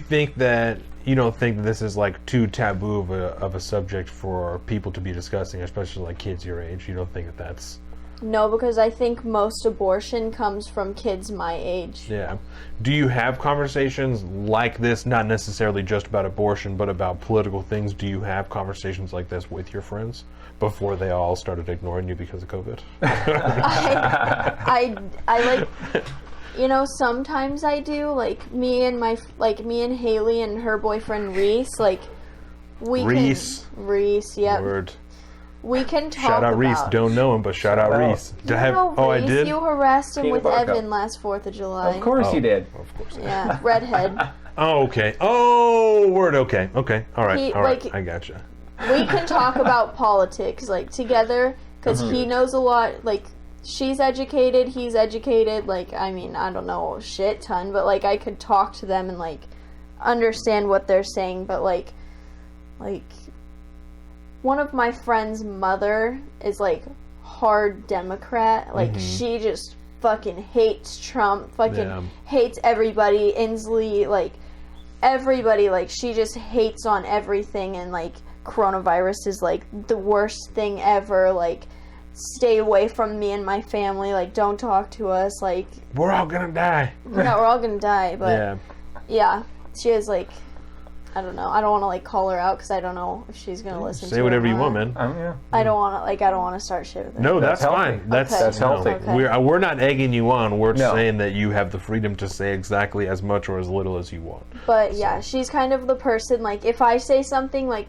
don't think this is like too taboo of a subject for people to be discussing, especially like kids your age? You don't think that that's... no, because I think most abortion comes from kids my age. Yeah. Do you have conversations like this, not necessarily just about abortion, but about political things? Do you have conversations like this with your friends before they all started ignoring you because of COVID? I like, you know, sometimes I do. Like, me and Haley and her boyfriend Reese, like, Reese. Reese, yep. Word. We can talk Shout out about... Reese. Don't know him, but shout out Reese. You know I Reese, did? you harassed him Peanut with butter cup. Evan last 4th of July. Of course you did. Of course. Yeah, redhead. Oh, okay. Oh, word. Okay. Okay. All right. He- All right. like- I gotcha. We can talk about politics, like, together, because he knows a lot. Like, she's educated, he's educated. Like, I mean, I don't know a shit ton, but, like, I could talk to them and, like, understand what they're saying. But, like, one of my friend's mother is, like, hard Democrat. Like, she just fucking hates Trump, fucking hates everybody, Inslee, like, everybody. Like, she just hates on everything, and, like, coronavirus is, like, the worst thing ever. Like, stay away from me and my family. Like, don't talk to us. Like, We're all gonna die. yeah, we're all gonna die. But, Yeah. yeah, she is, like, I don't know. I don't want to, like, call her out because I don't know if she's going to listen to it. Say whatever or you not. want, man. Yeah. I don't want to, like, I don't want to start shit with her. No, that's healthy. fine. That's Okay. That's healthy. Okay. We're not egging you on. We're No. saying that you have the freedom to say exactly as much or as little as you want. But, yeah, she's kind of the person, like, if I say something, like,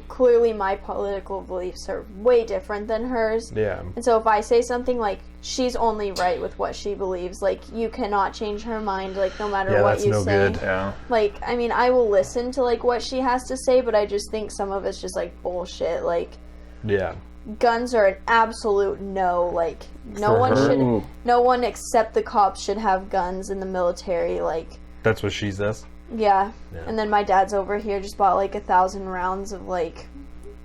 clearly my political beliefs are way different than hers. Yeah. And so if I say something, like, she's only right with what she believes. Like, you cannot change her mind, like, no matter Yeah, what that's you no say. good. Yeah. Like, I mean, I will listen to, like, what she has to say, but I just think some of it's just, like, bullshit. Like, Yeah. guns are an absolute no. Like, no For one her? should, Ooh. no one except the cops should have guns in the military. Like, That's what she says. yeah. Yeah. And then my dad's over here just bought, like, 1,000 rounds of, like,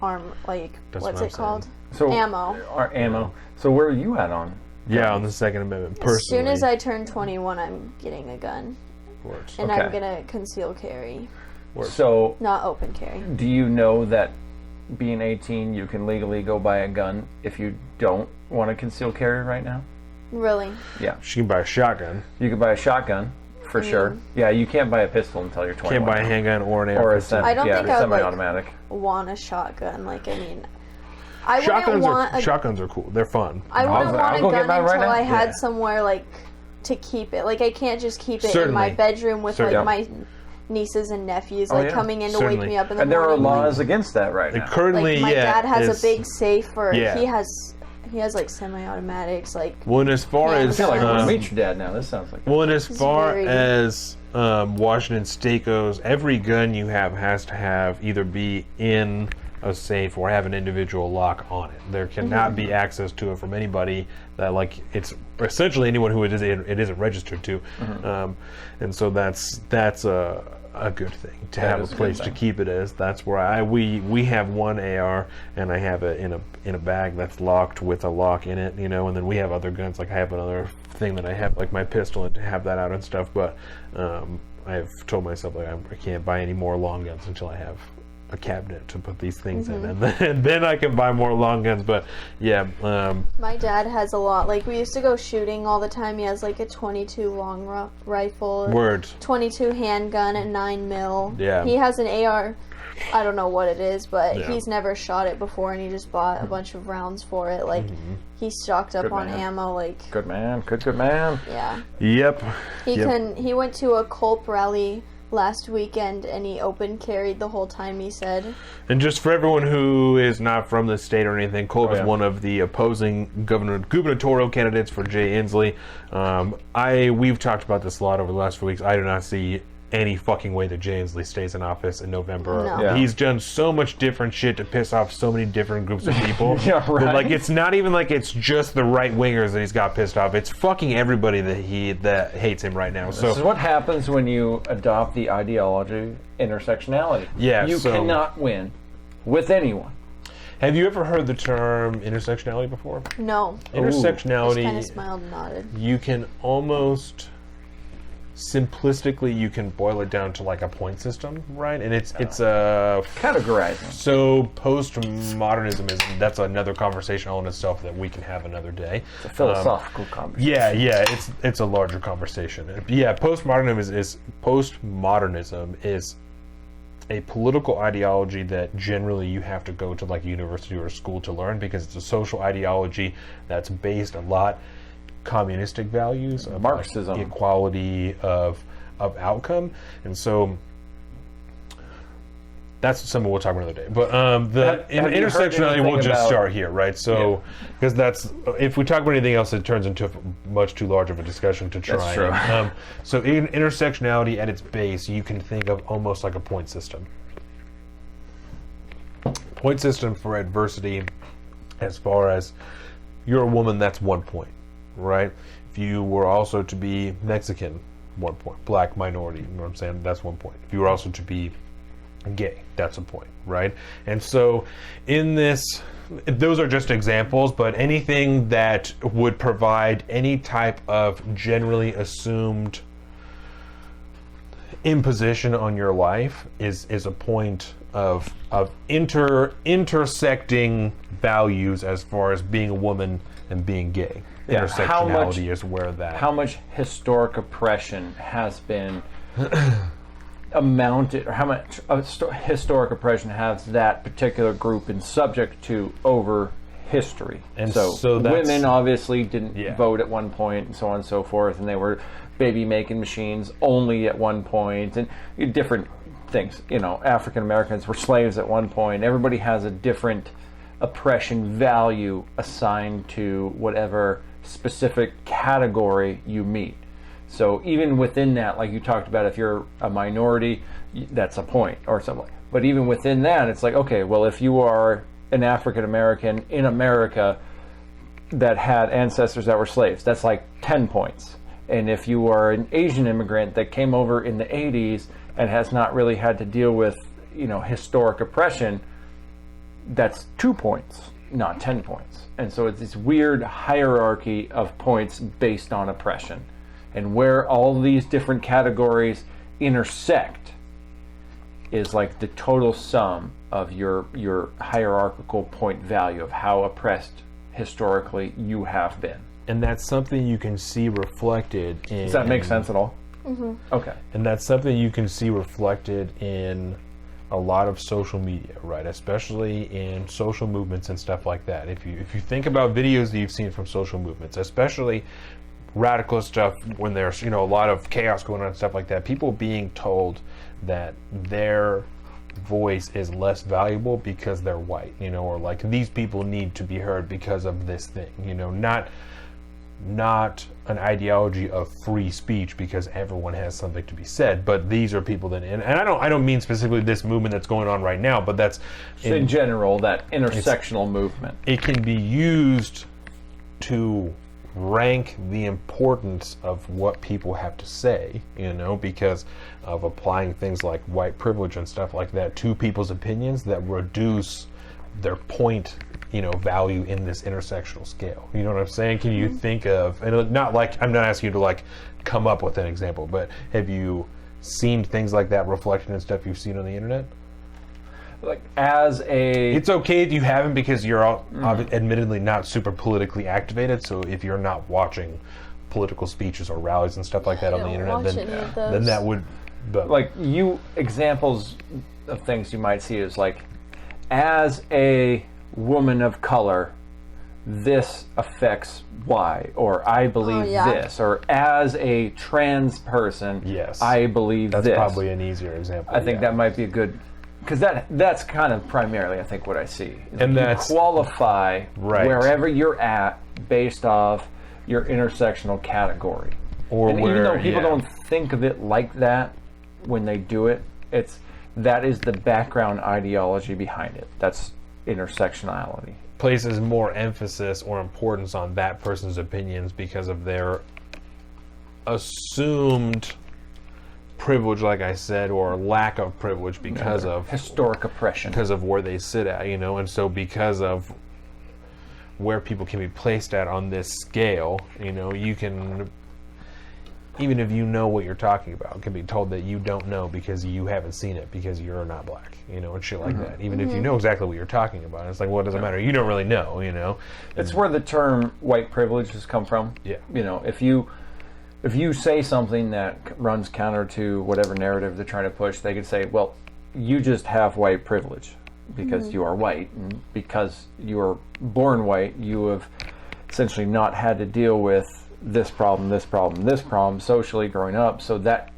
That's what's what it I'm called? So Ammo. Our ammo. So where are you at on? Yeah, on the Second Amendment. Personally. As soon as I turn 21, I'm getting a gun. Works. And Okay. I'm gonna conceal carry, So not open carry. do you know that being 18, you can legally go buy a gun if you don't want to conceal carry right now? Really? Yeah. She can buy a shotgun. You can buy a shotgun for sure. Yeah, you can't buy a pistol until you're 21. Can't buy a handgun or an or a AR-15. I don't think I would, like, semi-automatic. Want a shotgun. Like, I mean, I wouldn't Shotguns want are a shotguns are cool. They're fun. I wouldn't I'll want go a get gun mine right until now. I had Yeah. somewhere, like, to keep it. Like, I can't just keep it in my bedroom with like my nieces and nephews coming in to wake me up in the morning. And there are laws against that right now. Currently, like, my dad has a big safe where he has like semi-automatics, like. Well, and as far as I feel like I want to meet your dad now. This sounds like. Well, and as far as Washington State goes, every gun you have has to have either be in a safe or have an individual lock on it. There cannot be access to it from anybody that, like, it's essentially anyone who it isn't registered to. And so that's a good thing to have a place to keep it as. That's where we have one AR, and I have it in a bag that's locked with a lock in it, you know. And then we have other guns, like I have another thing that I have, like my pistol, and to have that out and stuff. But I've told myself, like, I can't buy any more long guns until I have a cabinet to put these things in, and then I can buy more long guns. But yeah, my dad has a lot. Like, we used to go shooting all the time. He has like a 22 long rifle, 22 handgun, and 9mm. Yeah, he has an AR. I don't know what it is, but he's never shot it before, and he just bought a bunch of rounds for it. Like, he's stocked up on ammo. Like, good man, good man. Yeah. Yep. He went to a Culp rally last weekend, and he open carried the whole time, he said. And just for everyone who is not from the state or anything, Culp is one of the opposing gubernatorial candidates for Jay Inslee. We've talked about this a lot over the last few weeks. I do not see any fucking way that Jay Inslee stays in office in November. No. Yeah. He's done so much different shit to piss off so many different groups of people. Yeah, right. But, like, it's not even like it's just the right wingers that he's got pissed off. It's fucking everybody that hates him right now. So this is what happens when you adopt the ideology intersectionality. Yeah, you cannot win with anyone. Have you ever heard the term intersectionality before? No. Intersectionality. Just kind of smiled and nodded. You can almost simplistically, you can boil it down to like a point system, right? And it's categorizing. So postmodernism that's another conversation all in itself that we can have another day. It's a philosophical conversation. Yeah, it's a larger conversation. Yeah, postmodernism is a political ideology that generally you have to go to like university or school to learn, because it's a social ideology that's based a lot communistic values of Marxism, like, equality of outcome. And so that's something we'll talk about another day. But intersectionality will just start here, right? So because if we talk about anything else, it turns into much too large of a discussion to try. That's true. So in intersectionality at its base, you can think of almost like a point system. Point system for adversity, as far as you're a woman, that's 1 point. Right? If you were also to be Mexican, 1 point. Black minority, you know what I'm saying? That's 1 point. If you were also to be gay, that's a point, right? And so in this, those are just examples, but anything that would provide any type of generally assumed imposition on your life is a point of intersecting values as far as being a woman and being gay. Yeah, intersectionality is where that. How much historic oppression has been amounted, or how much historic oppression has that particular group been subject to over history? And so women obviously didn't vote at one point, and so on and so forth, and they were baby making machines only at one point, and different things. You know, African Americans were slaves at one point. Everybody has a different oppression value assigned to whatever specific category you meet. So even within that, like you talked about, if you're a minority, that's a point or something. But even within that, it's like, okay, well, if you are an African American in America that had ancestors that were slaves, that's like 10 points. And if you are an Asian immigrant that came over in the 80s and has not really had to deal with, you know, historic oppression, that's 2 points, not 10 points. And so it's this weird hierarchy of points based on oppression. And where all these different categories intersect is like the total sum of your hierarchical point value of how oppressed historically you have been. And that's something you can see reflected in... Does that make sense at all? Mm-hmm. Okay. And that's something you can see reflected in a lot of social media, right? Especially in social movements and stuff like that. If you think about videos that you've seen from social movements, especially radical stuff, when there's, you know, a lot of chaos going on and stuff like that, people being told that their voice is less valuable because they're white, you know, or like these people need to be heard because of this thing, you know, not an ideology of free speech because everyone has something to be said, but these are people that, and I don't mean specifically this movement that's going on right now, but that's in general, that intersectional movement. It can be used to rank the importance of what people have to say, you know, because of applying things like white privilege and stuff like that to people's opinions that reduce their point, you know, value in this intersectional scale. You know what I'm saying? Can you think of, and not like, I'm not asking you to like come up with an example, but have you seen things like that reflected in stuff you've seen on the internet? Like it's okay if you haven't, because you're all admittedly not super politically activated, so if you're not watching political speeches or rallies and stuff like that on the internet, then that would, but like examples of things you might see is like, as a woman of color, this affects Y, or I believe this, or as a trans person, yes, I believe that's this. Probably an easier example. I think that might be a good, because that's kind of primarily, I think, what I see. And you qualify wherever you're at based off your intersectional category. Or and even though people don't think of it like that when they do it, that is the background ideology behind it. That's intersectionality. Places more emphasis or importance on that person's opinions because of their assumed privilege, like I said, or lack of privilege because of historic oppression, because of where they sit at, you know. And so because of where people can be placed at on this scale, you know, you can, even if you know what you're talking about, can be told that you don't know because you haven't seen it because you're not black, you know, and shit like that. Even if you know exactly what you're talking about, it's like, well, it doesn't matter. You don't really know, you know. It's where the term white privilege has come from. Yeah. You know, if you say something that runs counter to whatever narrative they're trying to push, they could say, well, you just have white privilege because you are white, and because you are born white, you have essentially not had to deal with this problem socially growing up, so that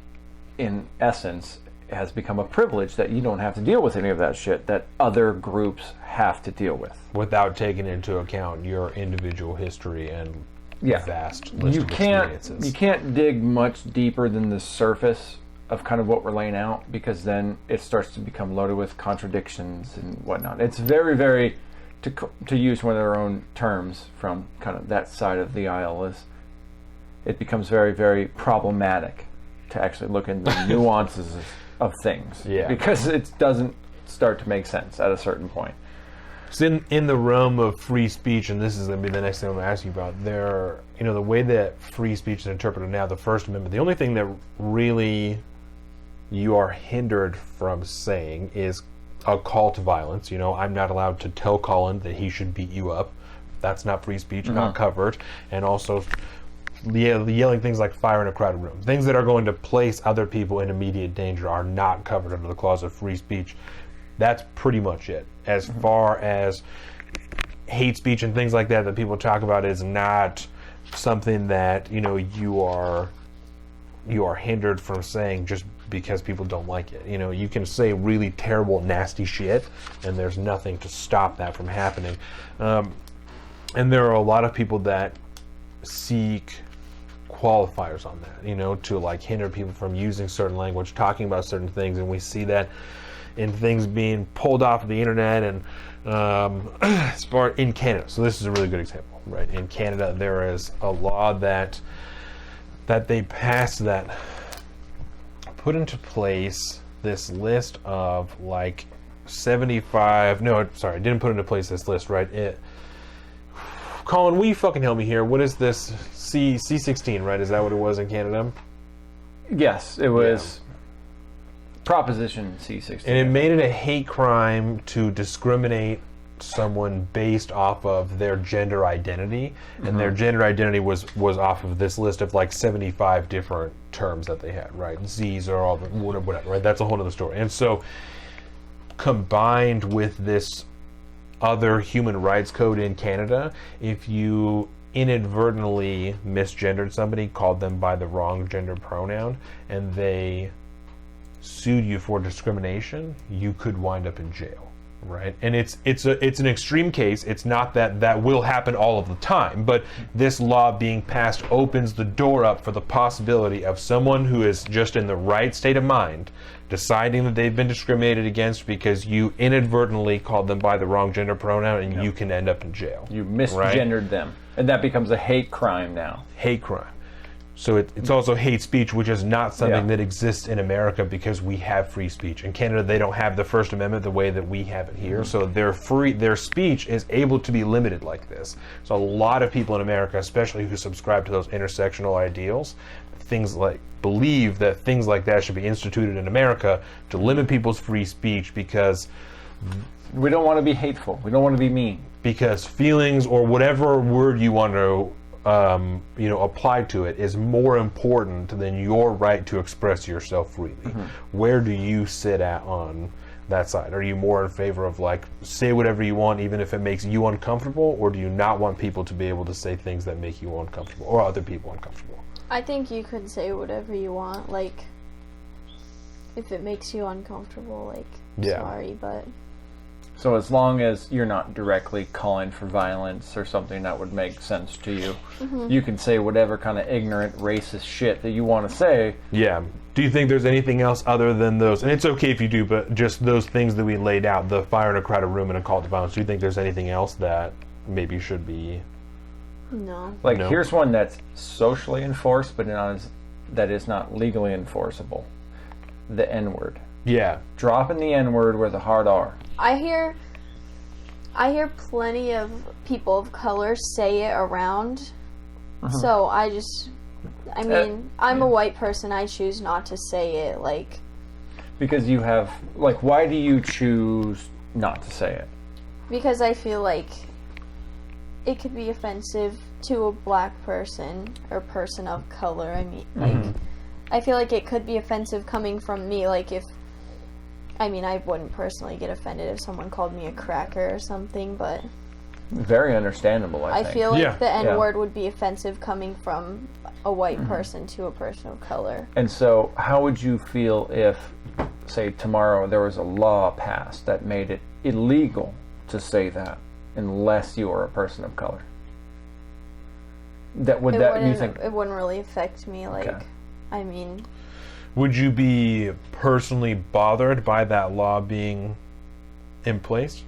in essence has become a privilege that you don't have to deal with any of that shit that other groups have to deal with, without taking into account your individual history and vast list of experiences. You can't dig much deeper than the surface of kind of what we're laying out, because then it starts to become loaded with contradictions and whatnot. It's very, very, to use one of their own terms from kind of that side of the aisle, is it becomes very, very problematic to actually look into the nuances of things. Yeah. Because it doesn't start to make sense at a certain point. So in the realm of free speech, and this is going to be the next thing I'm going to ask you about, there, you know, the way that free speech is interpreted now, the First Amendment, the only thing that really you are hindered from saying is a call to violence. You know, I'm not allowed to tell Colin that he should beat you up. That's not free speech, not covered. And also yelling things like fire in a crowded room. Things that are going to place other people in immediate danger are not covered under the clause of free speech. That's pretty much it. As far as hate speech and things like that that people talk about is not something that, you know, you are hindered from saying just because people don't like it. You know, you can say really terrible, nasty shit, and there's nothing to stop that from happening. And there are a lot of people that seek qualifiers on that, you know, to like hinder people from using certain language, talking about certain things, and we see that in things being pulled off of the internet and as far in Canada. So this is a really good example, right? In Canada, there is a law that they passed that put into place this list of like 75. No, sorry, didn't put into place this list, right? Colin, will you fucking help me here? What is this C16, right? Is that what it was in Canada? Yes, it was. Proposition C16. And it made it a hate crime to discriminate someone based off of their gender identity, and their gender identity was off of this list of like 75 different terms that they had, right? Z's are all whatever, right? That's a whole other story. And so combined with this other human rights code in Canada, if you inadvertently misgendered somebody, called them by the wrong gender pronoun, and they sued you for discrimination, you could wind up in jail. Right, and it's an extreme case. It's not that will happen all of the time, but this law being passed opens the door up for the possibility of someone who is just in the right state of mind deciding that they've been discriminated against because you inadvertently called them by the wrong gender pronoun, and you can end up in jail. You misgendered them, and that becomes a hate crime now. Hate crime. So it's also hate speech, which is not something that exists in America because we have free speech. In Canada, they don't have the First Amendment the way that we have it here. So their speech is able to be limited like this. So a lot of people in America, especially who subscribe to those intersectional ideals, believe that things like that should be instituted in America to limit people's free speech because we don't want to be hateful. We don't want to be mean. Because feelings, or whatever word you want to apply to it, is more important than your right to express yourself freely. Where do you sit on that side? Are you more in favor of say whatever you want even if it makes you uncomfortable, or do you not want people to be able to say things that make you uncomfortable or other people uncomfortable? I think you could say whatever you want, if it makes you uncomfortable, sorry, but... So as long as you're not directly calling for violence or something that would make sense to you, you can say whatever kind of ignorant, racist shit that you want to say. Yeah. Do you think there's anything else other than those? And it's okay if you do, but just those things that we laid out, the fire in a crowded room and a call to violence, do you think there's anything else that maybe should be... No. No? Here's one that's socially enforced, but that is not legally enforceable. The N-word. Yeah. Dropping the N-word with a hard R. I hear plenty of people of color say it around, so I'm a white person, I choose not to say it, Because you have, why do you choose not to say it? Because I feel like it could be offensive to a black person or person of color. I feel like it could be offensive coming from me, I wouldn't personally get offended if someone called me a cracker or something, but... Very understandable, I think. I feel like the N-word would be offensive coming from a white person to a person of color. And so, how would you feel if, say, tomorrow there was a law passed that made it illegal to say that unless you were a person of color? It wouldn't really affect me, Would you be personally bothered by that law being in place?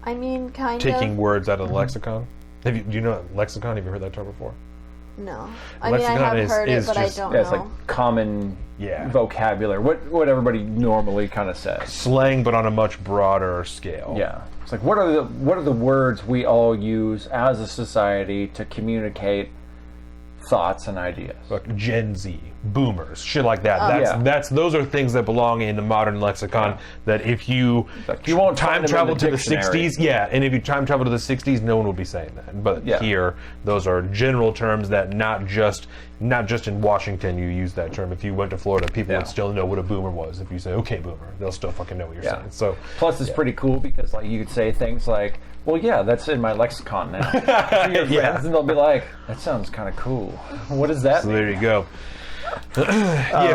Kind of. Taking words out of the lexicon? Do you know lexicon? Have you heard that term before? No. I have heard it, but I don't know. It's common vocabulary. What everybody normally kind of says. Slang, but on a much broader scale. Yeah. It's what are the words we all use as a society to communicate thoughts and ideas? Like Gen Z, boomers, shit like that. Those are things that belong in the modern lexicon. That if you won't time travel to the 60s, and if you time travel to the 60s, no one will be saying that. But here, those are general terms that not just in Washington you use that term. If you went to Florida, people would still know what a boomer was. If you say, okay, boomer, they'll still fucking know what you're saying. So plus it's pretty cool because you could say things like, well, yeah, that's in my lexicon now. To your friends, and they'll be like, that sounds kind of cool. What does that mean? So there you go.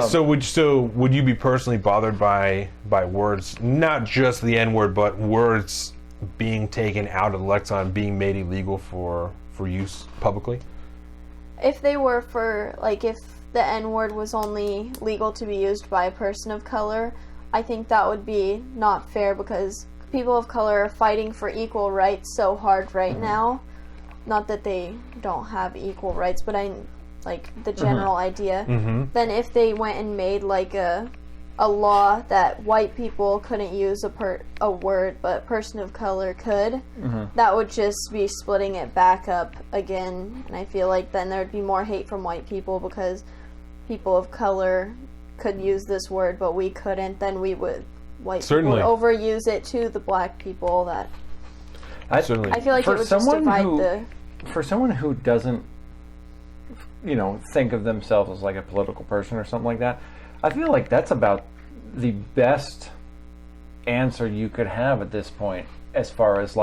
So would you be personally bothered by words, not just the N-word, but words being taken out of the lexicon, being made illegal for use publicly? If they were if the N-word was only legal to be used by a person of color, I think that would be not fair because people of color are fighting for equal rights so hard right now. Not that they don't have equal rights, but the general idea. Then if they went and made a law that white people couldn't use a word, but person of color could, that would just be splitting it back up again. And I feel like then there would be more hate from white people because people of color could use this word, but we couldn't. Then people would overuse it to the black people. I feel like it would just divide For someone who doesn't think of themselves as a political person or something like that, I feel like that's about the best answer you could have at this point as far as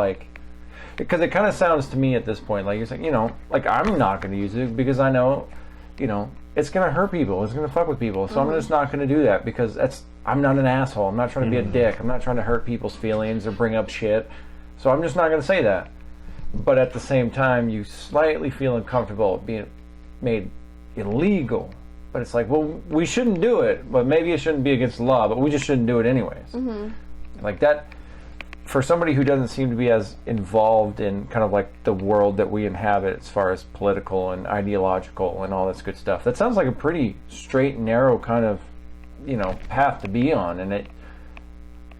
because it kind of sounds to me at this point like you're saying, like I'm not going to use it because I know, it's going to hurt people. It's going to fuck with people. So I'm just not going to do that because I'm not an asshole. I'm not trying to be a dick. I'm not trying to hurt people's feelings or bring up shit. So I'm just not going to say that. But at the same time, you slightly feel uncomfortable being made illegal. But it's like, well, we shouldn't do it. But maybe it shouldn't be against the law. But we just shouldn't do it anyways. Like that. For somebody who doesn't seem to be as involved in kind of like the world that we inhabit as far as political and ideological and all this good stuff, that sounds like a pretty straight and narrow kind of, path to be on. And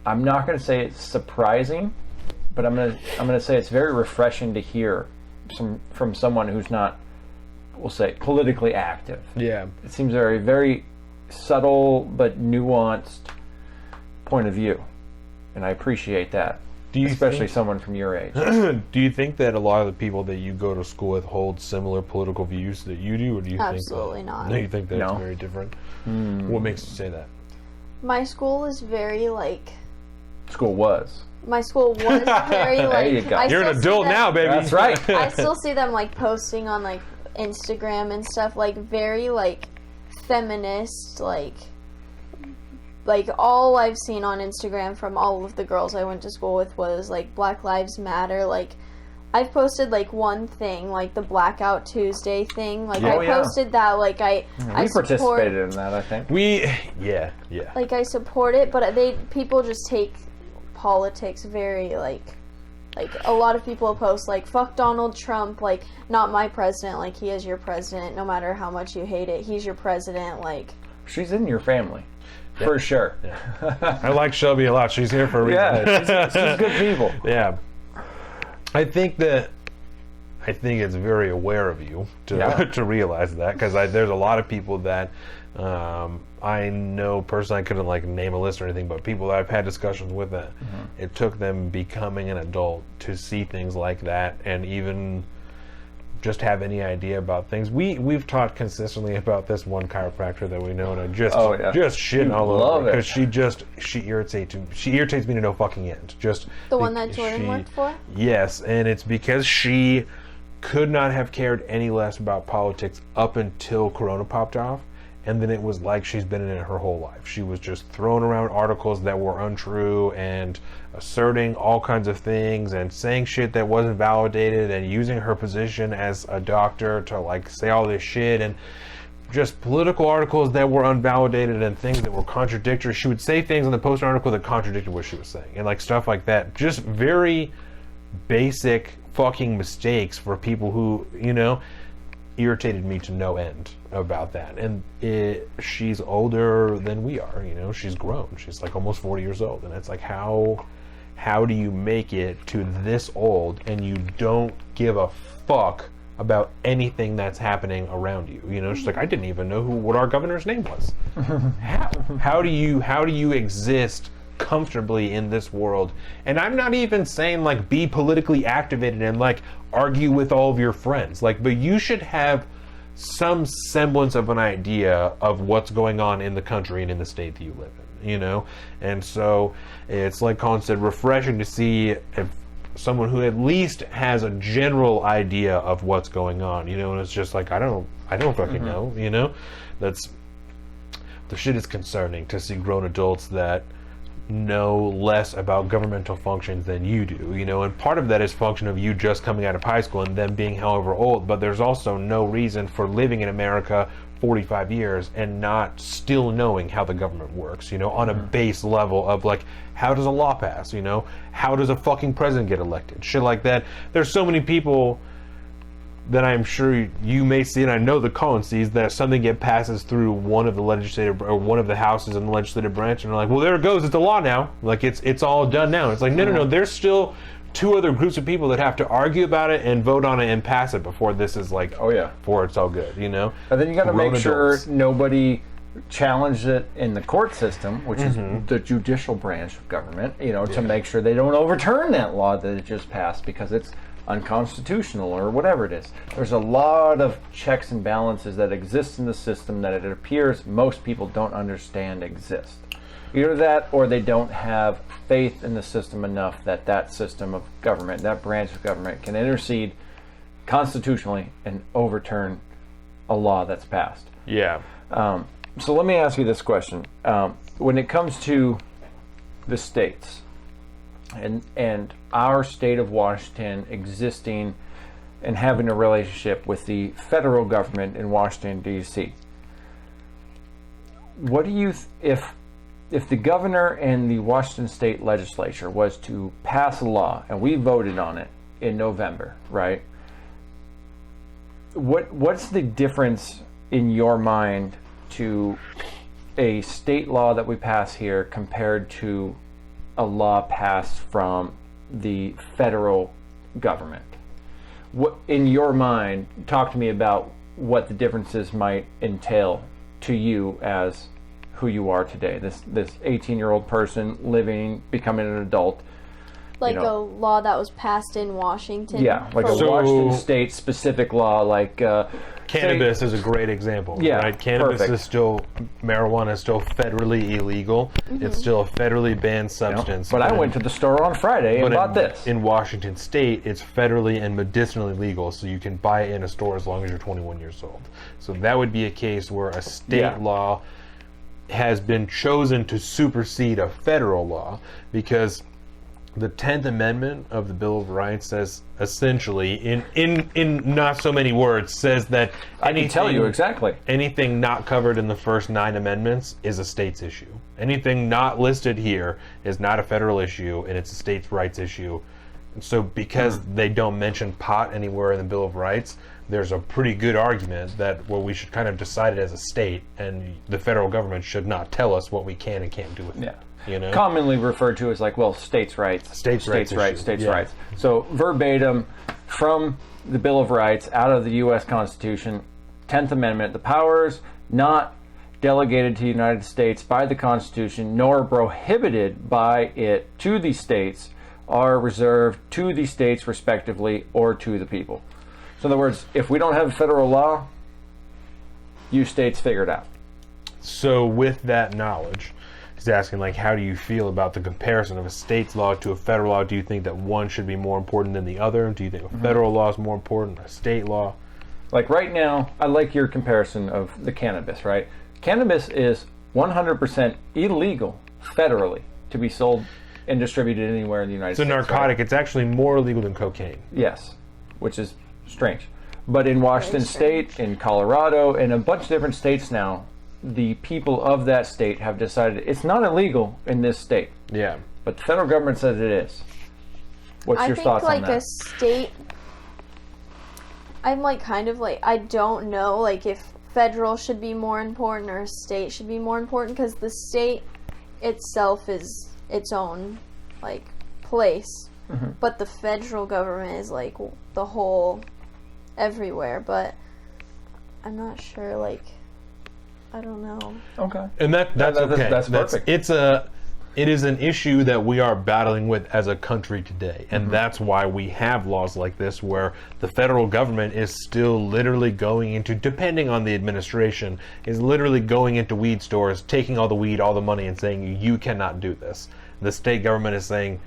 I'm not going to say it's surprising, but I'm going to say it's very refreshing to hear from someone who's not, we'll say, politically active. Yeah. It seems very, very subtle but nuanced point of view. And I appreciate that, especially someone from your age. Do you think that a lot of the people that you go to school with hold similar political views that you do, or do you Absolutely not. No, you think that it's very different? What makes you say that? My school is very School was. My school was very There you go. You're an adult now, baby. That's right. I still see them posting on Instagram and stuff, very feminist, all I've seen on Instagram from all of the girls I went to school with was Black Lives Matter. I've posted one thing, the Blackout Tuesday thing. I posted that. I participated in that. I think yeah. I support it, but people just take politics very a lot of people post fuck Donald Trump, not my president, he is your president. No matter how much you hate it, he's your president. She's in your family. For sure. Yeah. I like Shelby a lot. She's here for a reason. Yeah, she's good people. Yeah. I think it's very aware of you to realize that, because there's a lot of people that I know personally. I couldn't name a list or anything, but people that I've had discussions with that it took them becoming an adult to see things like that, and even just have any idea about things. We've talked consistently about this one chiropractor that we know, and I just shitting all over because she irritates me to no fucking end. Just the one that Jordan worked for? Yes, and it's because she could not have cared any less about politics up until Corona popped off. And then it was like she's been in it her whole life. She was just throwing around articles that were untrue and asserting all kinds of things and saying shit that wasn't validated and using her position as a doctor to say all this shit and just political articles that were unvalidated and things that were contradictory. She would say things in the Post article that contradicted what she was saying and stuff like that. Just very basic fucking mistakes for people who, irritated me to no end about that. And she's older than we are, she's grown. She's almost 40 years old, and it's how do you make it to this old and you don't give a fuck about anything that's happening around you? She's I didn't even know what our governor's name was. How do you exist comfortably in this world? And I'm not even saying be politically activated and argue with all of your friends, but you should have some semblance of an idea of what's going on in the country and in the state that you live in, and so it's Colin said, refreshing to see if someone who at least has a general idea of what's going on, and it's just I don't fucking know, that's the shit is concerning to see grown adults that know less about governmental functions than you do, and part of that is function of you just coming out of high school and them being however old, but there's also no reason for living in America 45 years and not still knowing how the government works, on a base level of how does a law pass, how does a fucking president get elected, shit like that. There's so many people that I'm sure you may see, and I know that Colin sees, that something passes through one of the legislative or one of the houses in the legislative branch, and they're well, there it goes, it's a law now. It's all done now. It's no. There's still two other groups of people that have to argue about it and vote on it and pass it before this is before it's all good, And then you got to make sure nobody challenged it in the court system, which is the judicial branch of government, to make sure they don't overturn that law that it just passed because it's unconstitutional or whatever it is. There's a lot of checks and balances that exist in the system that it appears most people don't understand exist. Either that, or they don't have faith in the system enough that that system of government, that branch of government, can intercede constitutionally and overturn a law that's passed. Yeah. So let me ask you this question. When it comes to the states and our state of Washington existing and having a relationship with the federal government in Washington, D.C., what do you, if the governor and the Washington state legislature was to pass a law and we voted on it in November, right? What's the difference in your mind to a state law that we pass here compared to a law passed from the federal government? What, in your mind, talk to me about what the differences might entail to you as who you are today, this 18-year-old person living, becoming an adult. Like a law that was passed in Washington. Yeah, like a Washington state specific law, like cannabis is a great example. Yeah, right? Cannabis is still, marijuana is still federally illegal. It's still a federally banned substance. But I went to the store on Friday and bought this. In Washington state, it's federally and medicinally legal, so you can buy it in a store as long as you're 21 years old. So that would be a case where a state law has been chosen to supersede a federal law, because the 10th Amendment of the Bill of Rights says, essentially, in not so many words, says that I can tell you exactly. Anything not covered in the first 9 amendments is a state's issue. Anything not listed here is not a federal issue, and it's a state's rights issue. So because they don't mention pot anywhere in the Bill of Rights, there's a pretty good argument that, well, we should kind of decide it as a state, and the federal government should not tell us what we can and can't do with it. You know? Commonly referred to as like, well, states' rights. States' rights. So verbatim from the Bill of Rights, out of the U.S. Constitution, 10th Amendment, the powers not delegated to the United States by the Constitution, nor prohibited by it to the states, are reserved to the states respectively or to the people. So in other words, if we don't have a federal law, you states figure it out. So with that knowledge, he's asking, like, how do you feel about the comparison of a state's law to a federal law? Do you think that one should be more important than the other? Do you think a federal law is more important than a state law? Like right now, I like your comparison of the cannabis, right? Cannabis is 100% illegal federally to be sold and distributed anywhere in the United States. It's a narcotic. Right? It's actually more illegal than cocaine. Yes, which is strange. But in Washington State, in Colorado, in a bunch of different states now, the people of that state have decided it's not illegal in this state. Yeah. But the federal government says it is. What's your thoughts on that? I think like a state, I'm like kind of like, I don't know like if federal should be more important or state should be more important, because the state itself is its own like place. But the federal government is like the whole everywhere. But I'm not sure, like, I don't know. Okay. And that's okay. That's perfect. It is an issue that we are battling with as a country today. And that's why we have laws like this, where the federal government is still literally going into, depending on the administration, is literally going into weed stores, taking all the weed, all the money, and saying, you cannot do this. The state government is saying,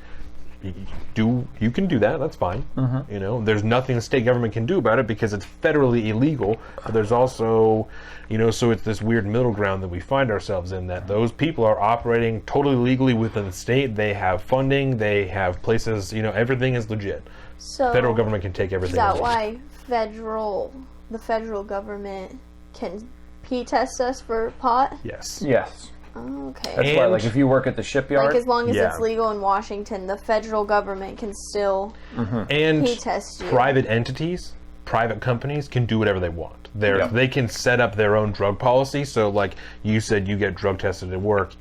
you can do that, that's fine. You know, there's nothing the state government can do about it because it's federally illegal. But there's also, you know, so it's this weird middle ground that we find ourselves in, that those people are operating totally legally within the state. They have funding, they have places, you know, everything is legit. So Federal government can take everything. Is that away. why the federal government can P-test us for pot? Yes. Yes. Oh, okay. That's why, like, if you work at the shipyard, Like, as long as it's legal in Washington, the federal government can still and P-test you. private entities, private companies can do whatever they want. They can set up their own drug policy. So, like you said, you get drug tested at work.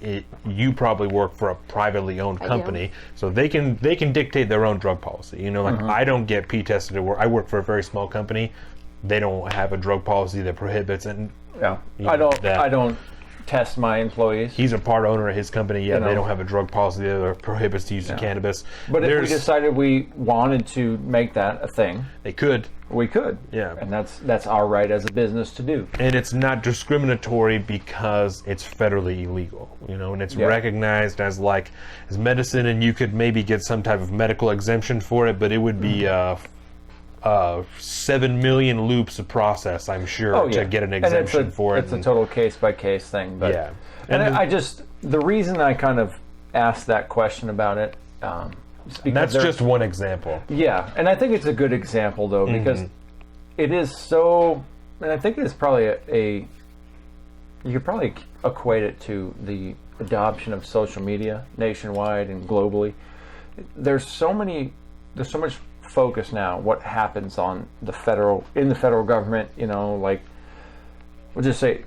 You probably work for a privately owned company, so they can dictate their own drug policy. You know, like I don't get P-tested at work. I work for a very small company. They don't have a drug policy that prohibits it. I don't test my employees. He's a part owner of his company. Yeah, You know. they don't have a drug policy that prohibits the use of cannabis. But if we decided we wanted to make that a thing, they could. we could. Yeah. And that's our right as a business to do. And it's not discriminatory because it's federally illegal, and it's recognized as medicine, and you could maybe get some type of medical exemption for it, but it would be 7 million loops of process, I'm sure, to get an exemption for it. It's a total case-by-case thing. But, yeah. And the reason I kind of asked that question about it, is because that's just one example. Yeah, and I think it's a good example, though, because it is so, and I think it's probably you could probably equate it to the adoption of social media nationwide and globally. There's so much focus now what happens in the federal government, we'll just say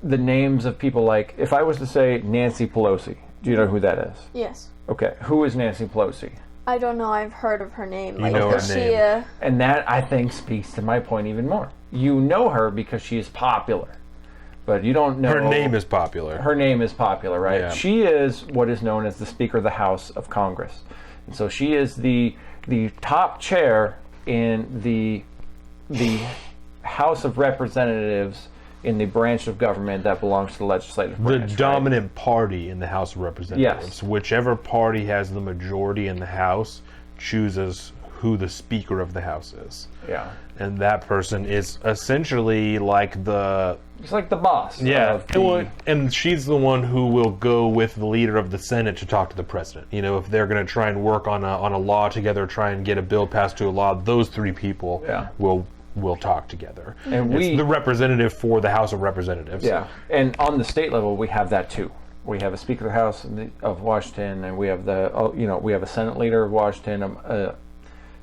the names of people, like if I was to say Nancy Pelosi, do you know who that is? Yes. Okay, who is Nancy Pelosi? I don't know. I've heard of her name. You know her is name. And that, I think, speaks to my point even more. You know her because she is popular, but you don't know... Her name is popular. Her name is popular, right? Yeah. She is what is known as the Speaker of the House of Congress. And so she is the top chair in the House of Representatives in the branch of government that belongs to the legislative branch. The dominant party in the House of Representatives. Yes. Whichever party has the majority in the House chooses who the Speaker of the House is. Yeah. And that person is essentially like It's like the boss. Yeah, and she's the one who will go with the leader of the Senate to talk to the president. If they're going to try and work on a law together, try and get a bill passed to a law, those three people will talk together. And it's the representative for the House of Representatives. Yeah, and on the state level, we have that too. We have a Speaker of the House of Washington, and we have we have a Senate leader of Washington, a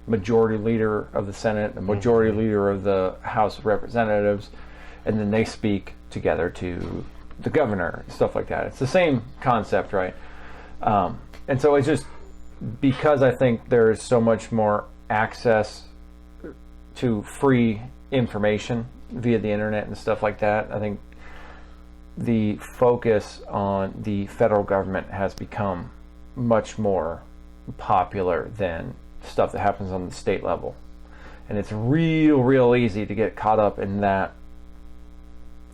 majority leader of the Senate, a majority leader of the House of Representatives, and then they speak together to the governor, stuff like that. It's the same concept, right? And so it's just because I think there's so much more access to free information via the internet and stuff like that, I think the focus on the federal government has become much more popular than stuff that happens on the state level. And it's real easy to get caught up in that,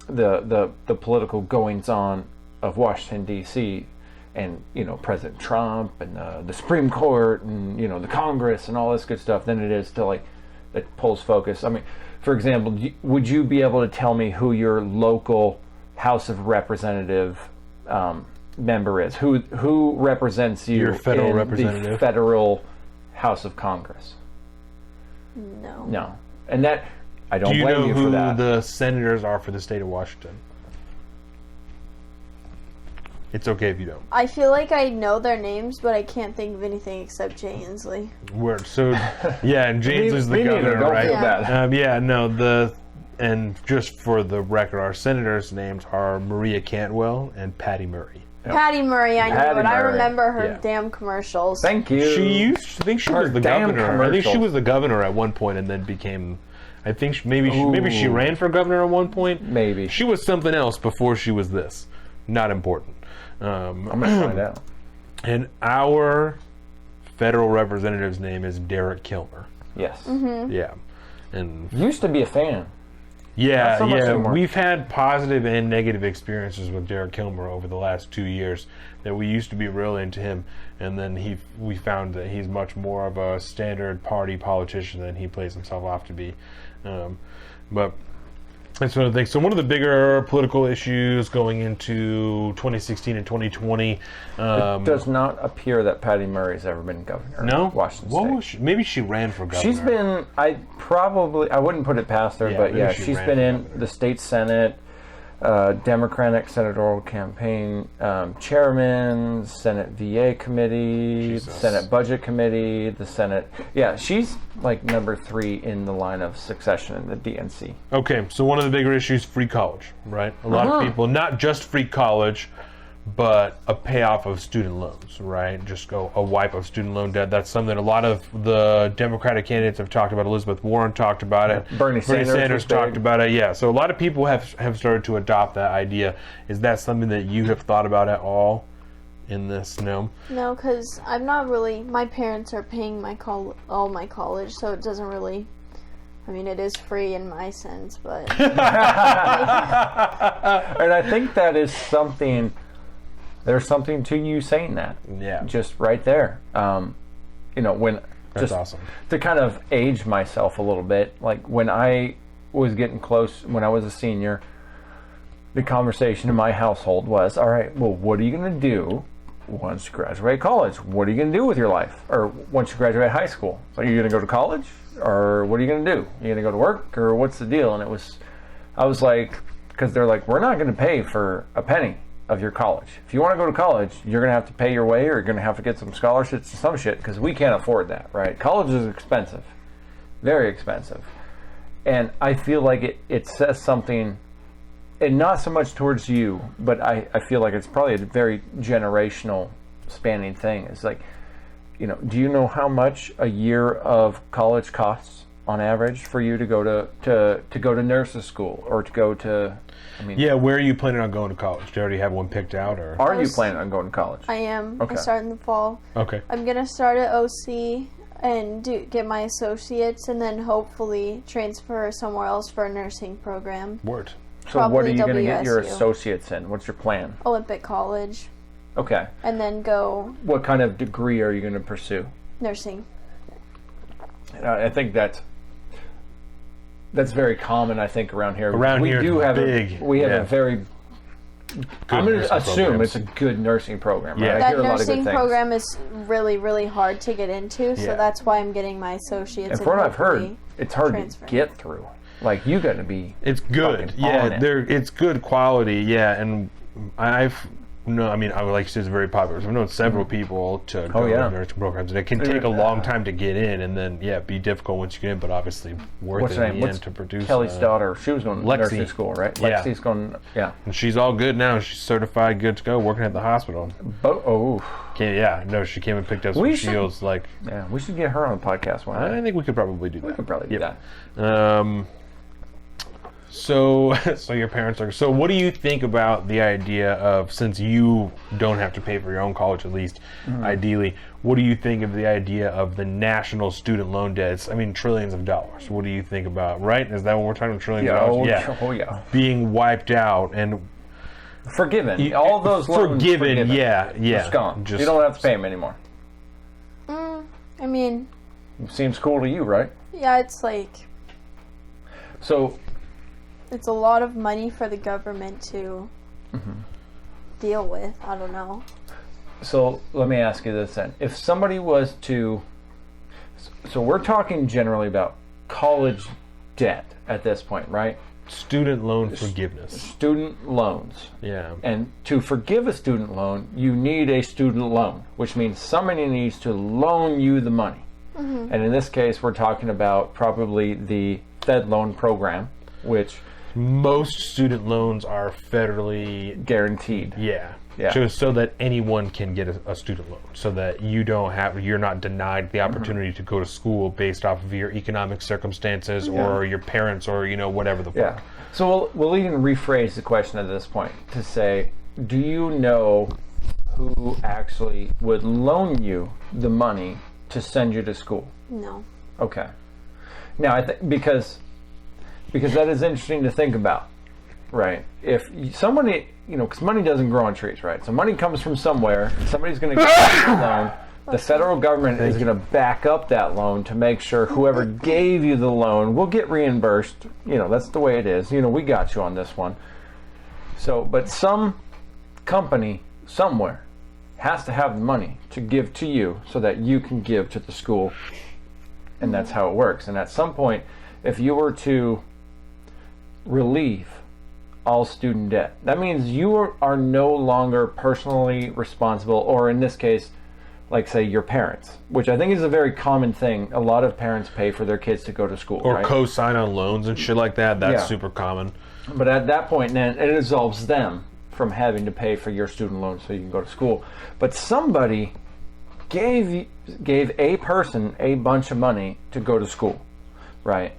the political goings-on of Washington, D.C., and President Trump and the Supreme Court and the Congress and all this good stuff than it is to that pulls focus. I mean, for example, would you be able to tell me who your local House of Representative member is? Who represents you? Your federal in representative? the federal House of Congress? No. And that, I don't Do you blame know you for who that. the senators are for the state of Washington? It's okay if you don't. I feel like I know their names, but I can't think of anything except Jay Inslee. And James is the Me neither, governor, don't right? feel bad. And just for the record, our senators' names are Maria Cantwell and Patty Murray. Patty Murray, I Patty knew it. I Murray. Yeah. Her Yeah. damn commercials. Thank you. I think she Her was the damn governor. I think she commercials. was the governor at one point, and then became. I think maybe she ran for governor at one point. Maybe. She was something else before she was this. Not important. I'm gonna find out. And our federal representative's name is Derek Kilmer. Yes. Yeah, and Used to be a fan. yeah, Not so much anymore. we've had positive and negative experiences with Derek Kilmer over the last 2 years. That we used to be real into him, and then we found that he's much more of a standard party politician than he plays himself off to be. But that's one of the things. So one of the bigger political issues going into 2016 and 2020. It does not appear that Patty Murray's ever been governor No, of Washington what State. was she? Maybe she ran for governor. She's been, I wouldn't put it past her, Yeah, but maybe yeah, she she's ran been for in governor. the state Senate, Democratic senatorial campaign chairman, Senate VA committee, Jesus. Senate budget committee, the Senate. Yeah, she's like number 3 in the line of succession in the DNC. Okay, so one of the bigger issues, free college, right? A lot of people, not just free college, but a payoff of student loans, right? Just go a wipe of student loan debt. That's something a lot of the Democratic candidates have talked about. Elizabeth Warren talked about it. Bernie Sanders talked about it. Yeah. So a lot of people have started to adopt that idea. Is that something that you have thought about at all in this? No? No, because I'm not really, my parents are paying all my college, so it doesn't really, I mean, it is free in my sense, but... And I think that is something, there's something to you saying that. Yeah. Just right there. You know, when... That's just awesome. To kind of age myself a little bit, like when I was getting close, when I was a senior, the conversation in my household was, all right, well, what are you going to do once you graduate college? What are you going to do with your life? Or once you graduate high school? So are you going to go to college? Or what are you going to do? Are you going to go to work? Or what's the deal? And I was like, because they're like, we're not going to pay for a penny of your college. If you want to go to college, you're going to have to pay your way, or you're going to have to get some scholarships and some shit, because we can't afford that, right? College is expensive. Very expensive. And I feel like it says something, and not so much towards you, but I feel like it's probably a very generational spanning thing. It's like, you know, do you know how much a year of college costs on average for you to go to nurse's school, or to go to, I mean, Yeah, where are you planning on going to college? Do you already have one picked out, or? are you planning on going to college? I am. Okay. I start in the fall. Okay. I'm going to start at OC and get my associates, and then hopefully transfer somewhere else for a nursing program. Word. So what are Probably you going to get your WSU. associates in? What's your plan? Olympic College, Okay. and then go What kind of degree are you going to pursue? nursing. I think that's very common, I think, around here. Around we here, do it's have big. we have Yeah. a very, I'm going to assume programs. it's a good nursing program, right? Yeah. I That hear a lot of nursing good things. program is really, really hard to get into, so Yeah. that's why I'm getting my associates. And from what I've heard, hopefully it's hard transfer. to get through. Like, you got to be. It's good. fucking on Yeah, it. it's good quality. Yeah, and I mean, I would like to say it's very popular. So I've known several people to go yeah. to nursing programs, and it can take a long time to get in, and then be difficult once you get in, but obviously worth What's it her in name? the What's end to produce. Kelly's daughter? She was going to Lexi. nursing school, right? Yeah. Lexi's going. Yeah. And she's all good now. She's certified, good to go, working at the hospital. She came and picked up some We should- shields. Like, Yeah. We should get her on the podcast one day. I think we could probably do that. We could probably do Yep. that. So your parents are. So what do you think about the idea of, since you don't have to pay for your own college, at least ideally, what do you think of the idea of the national student loan debts? I mean, trillions of dollars. What do you think about? Right? Is that what we're talking about? Trillions of dollars? Oh yeah. Being wiped out and Forgiven. All those loans forgiven. Yeah. It's gone. You don't have to pay them anymore. I mean, Seems cool to you, right? yeah, it's like So, it's a lot of money for the government to deal with. I don't know. So let me ask you this then. If somebody was to, so we're talking generally about college debt at this point, right? student loan forgiveness. Student loans. Yeah. And to forgive a student loan, you need a student loan, which means somebody needs to loan you the money. And in this case, we're talking about probably the Fed loan program, which Most student loans are federally guaranteed. Yeah. Yeah. So that anyone can get a student loan, so that you're not denied the opportunity to go to school based off of your economic circumstances or your parents or whatever the fuck. Yeah. So we'll even rephrase the question at this point to say, do you know who actually would loan you the money to send you to school? No. Okay. Now I think because that is interesting to think about, right? If somebody, because money doesn't grow on trees, right? So money comes from somewhere, and somebody's going to give you a loan. The federal government is going to back up that loan to make sure whoever gave you the loan will get reimbursed. That's the way it is. We got you on this one. So, but some company somewhere has to have the money to give to you so that you can give to the school. And that's how it works. And at some point, if you were to relieve all student debt, that means you are no longer personally responsible, or in this case, like say your parents, which I think is a very common thing. A lot of parents pay for their kids to go to school. Or right? co-sign on loans and shit like that. That's Yeah. super common. But at that point, then it absolves them from having to pay for your student loan so you can go to school. But somebody gave a person a bunch of money to go to school, right?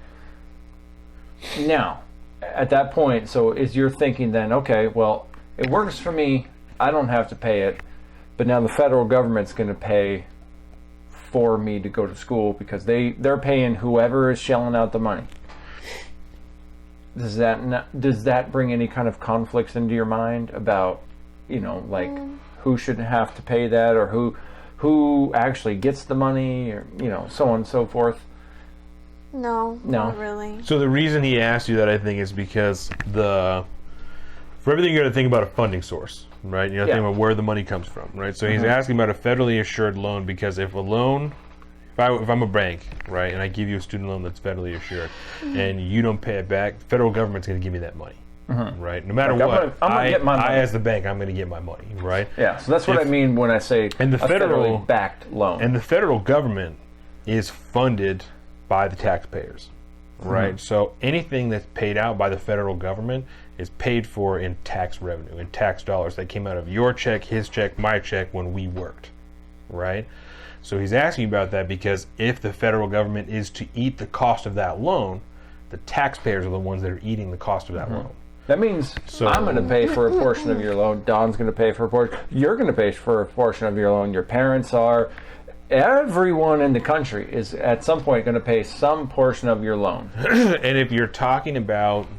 Now, at that point, so is you're thinking then, okay, well, it works for me, I don't have to pay it, but now the federal government's going to pay for me to go to school because they're paying whoever is shelling out the money. Does that bring any kind of conflicts into your mind about, like who should have to pay that, or who actually gets the money, or so on and so forth? No, not really. So the reason he asked you that, I think, is because for everything you got to think about a funding source, right? You got to think about where the money comes from, right? So he's asking about a federally assured loan because if I'm a bank, right, and I give you a student loan that's federally assured, and you don't pay it back, the federal government's going to give me that money, right? No matter what, I'm gonna get my money. I as the bank, I'm going to get my money, right? Yeah, so that's what I mean when I say and the federally backed loan. And the federal government is funded by the taxpayers, right? So anything that's paid out by the federal government is paid for in tax revenue, in tax dollars that came out of your check, his check, my check when we worked, right? So he's asking about that because if the federal government is to eat the cost of that loan, the taxpayers are the ones that are eating the cost of that loan. That means I'm going to pay for a portion of your loan, Don's going to pay for a portion, you're going to pay for a portion of your loan, your parents are, everyone in the country is at some point going to pay some portion of your loan. And if you're talking about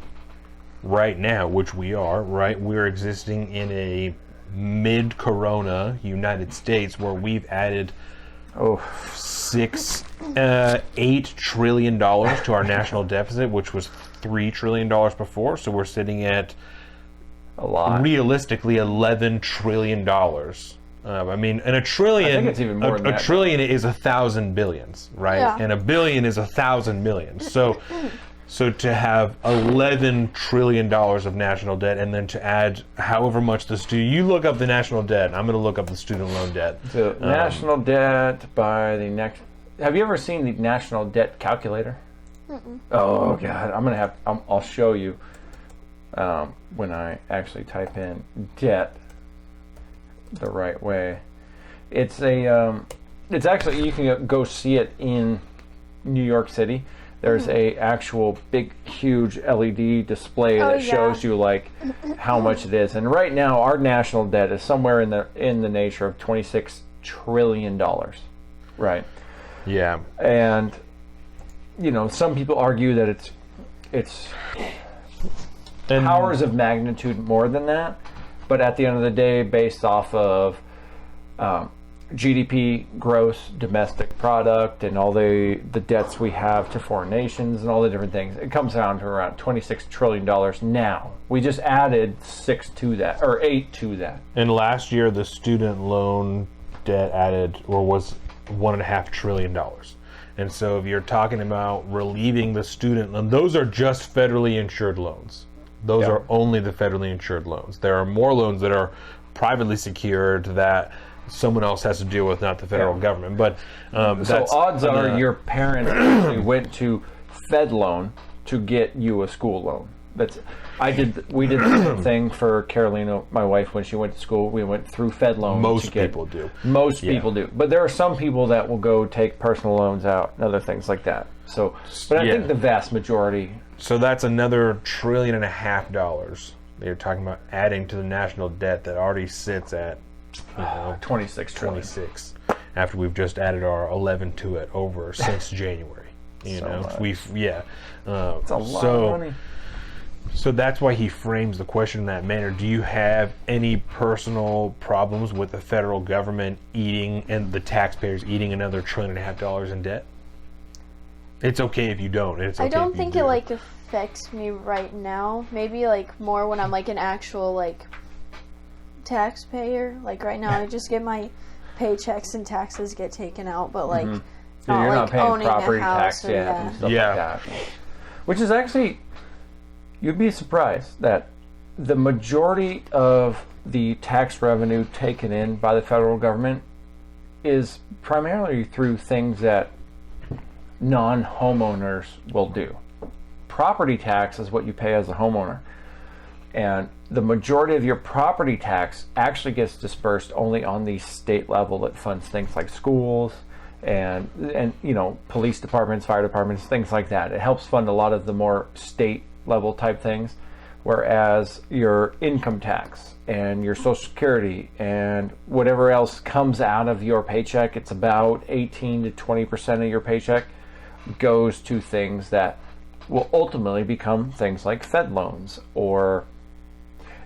right now, which we are, right, we're existing in a mid-corona United States where we've added $8 trillion to our national deficit, which was $3 trillion before. So we're sitting at a lot. Realistically, $11 trillion. I mean, and a trillion. I think it's even more than that. A trillion is 1,000 billions, right? Yeah. And a billion is 1,000 millions. So to have $11 trillion of national debt, and then to add however much you look up the national debt. I'm going to look up the student loan debt. So national debt by the next. Have you ever seen the national debt calculator? Oh God, I'll show you when I actually type in debt the right way. It's actually, you can go see it in New York City. There's a actual big, huge LED display that shows you like how much it is. And right now, our national debt is somewhere in the nature of $26 trillion, right? Yeah. And some people argue that it's powers of magnitude more than that. But at the end of the day, based off of GDP, gross domestic product, and all the debts we have to foreign nations and all the different things, it comes down to around $26 trillion now. We just added 8 to that. And last year, the student loan debt was $1.5 trillion. And so if you're talking about relieving the student loan, those are just federally insured loans. Those are only the federally insured loans. There are more loans that are privately secured that someone else has to deal with, not the federal government. But so odds are your parents actually went to Fed loan to get you a school loan. We did the same thing for Carolina, my wife, when she went to school. We went through Fed loan. Most people do. Most people do. But there are some people that will go take personal loans out and other things like that. So, but I think the vast majority. So that's another $1.5 trillion they're talking about adding to the national debt that already sits at 26 trillion. After we've just added our 11 to it over since January. It's a lot of money. So that's why he frames the question in that manner. Do you have any personal problems with the federal government eating and the taxpayers eating another $1.5 trillion in debt? It's okay if you don't. It's okay I don't if think you do. it affects me right now. Maybe more when I'm an actual taxpayer. Right now, I just get my paychecks and taxes get taken out, but you're not paying owning property a house tax yet and stuff like that. Which is actually, you'd be surprised that the majority of the tax revenue taken in by the federal government is primarily through things that non-homeowners will do. Property tax is what you pay as a homeowner. And the majority of your property tax actually gets dispersed only on the state level that funds things like schools and police departments, fire departments, things like that. It helps fund a lot of the more state level type things, whereas your income tax and your Social Security and whatever else comes out of your paycheck, it's about 18 to 20% of your paycheck goes to things that will ultimately become things like Fed loans or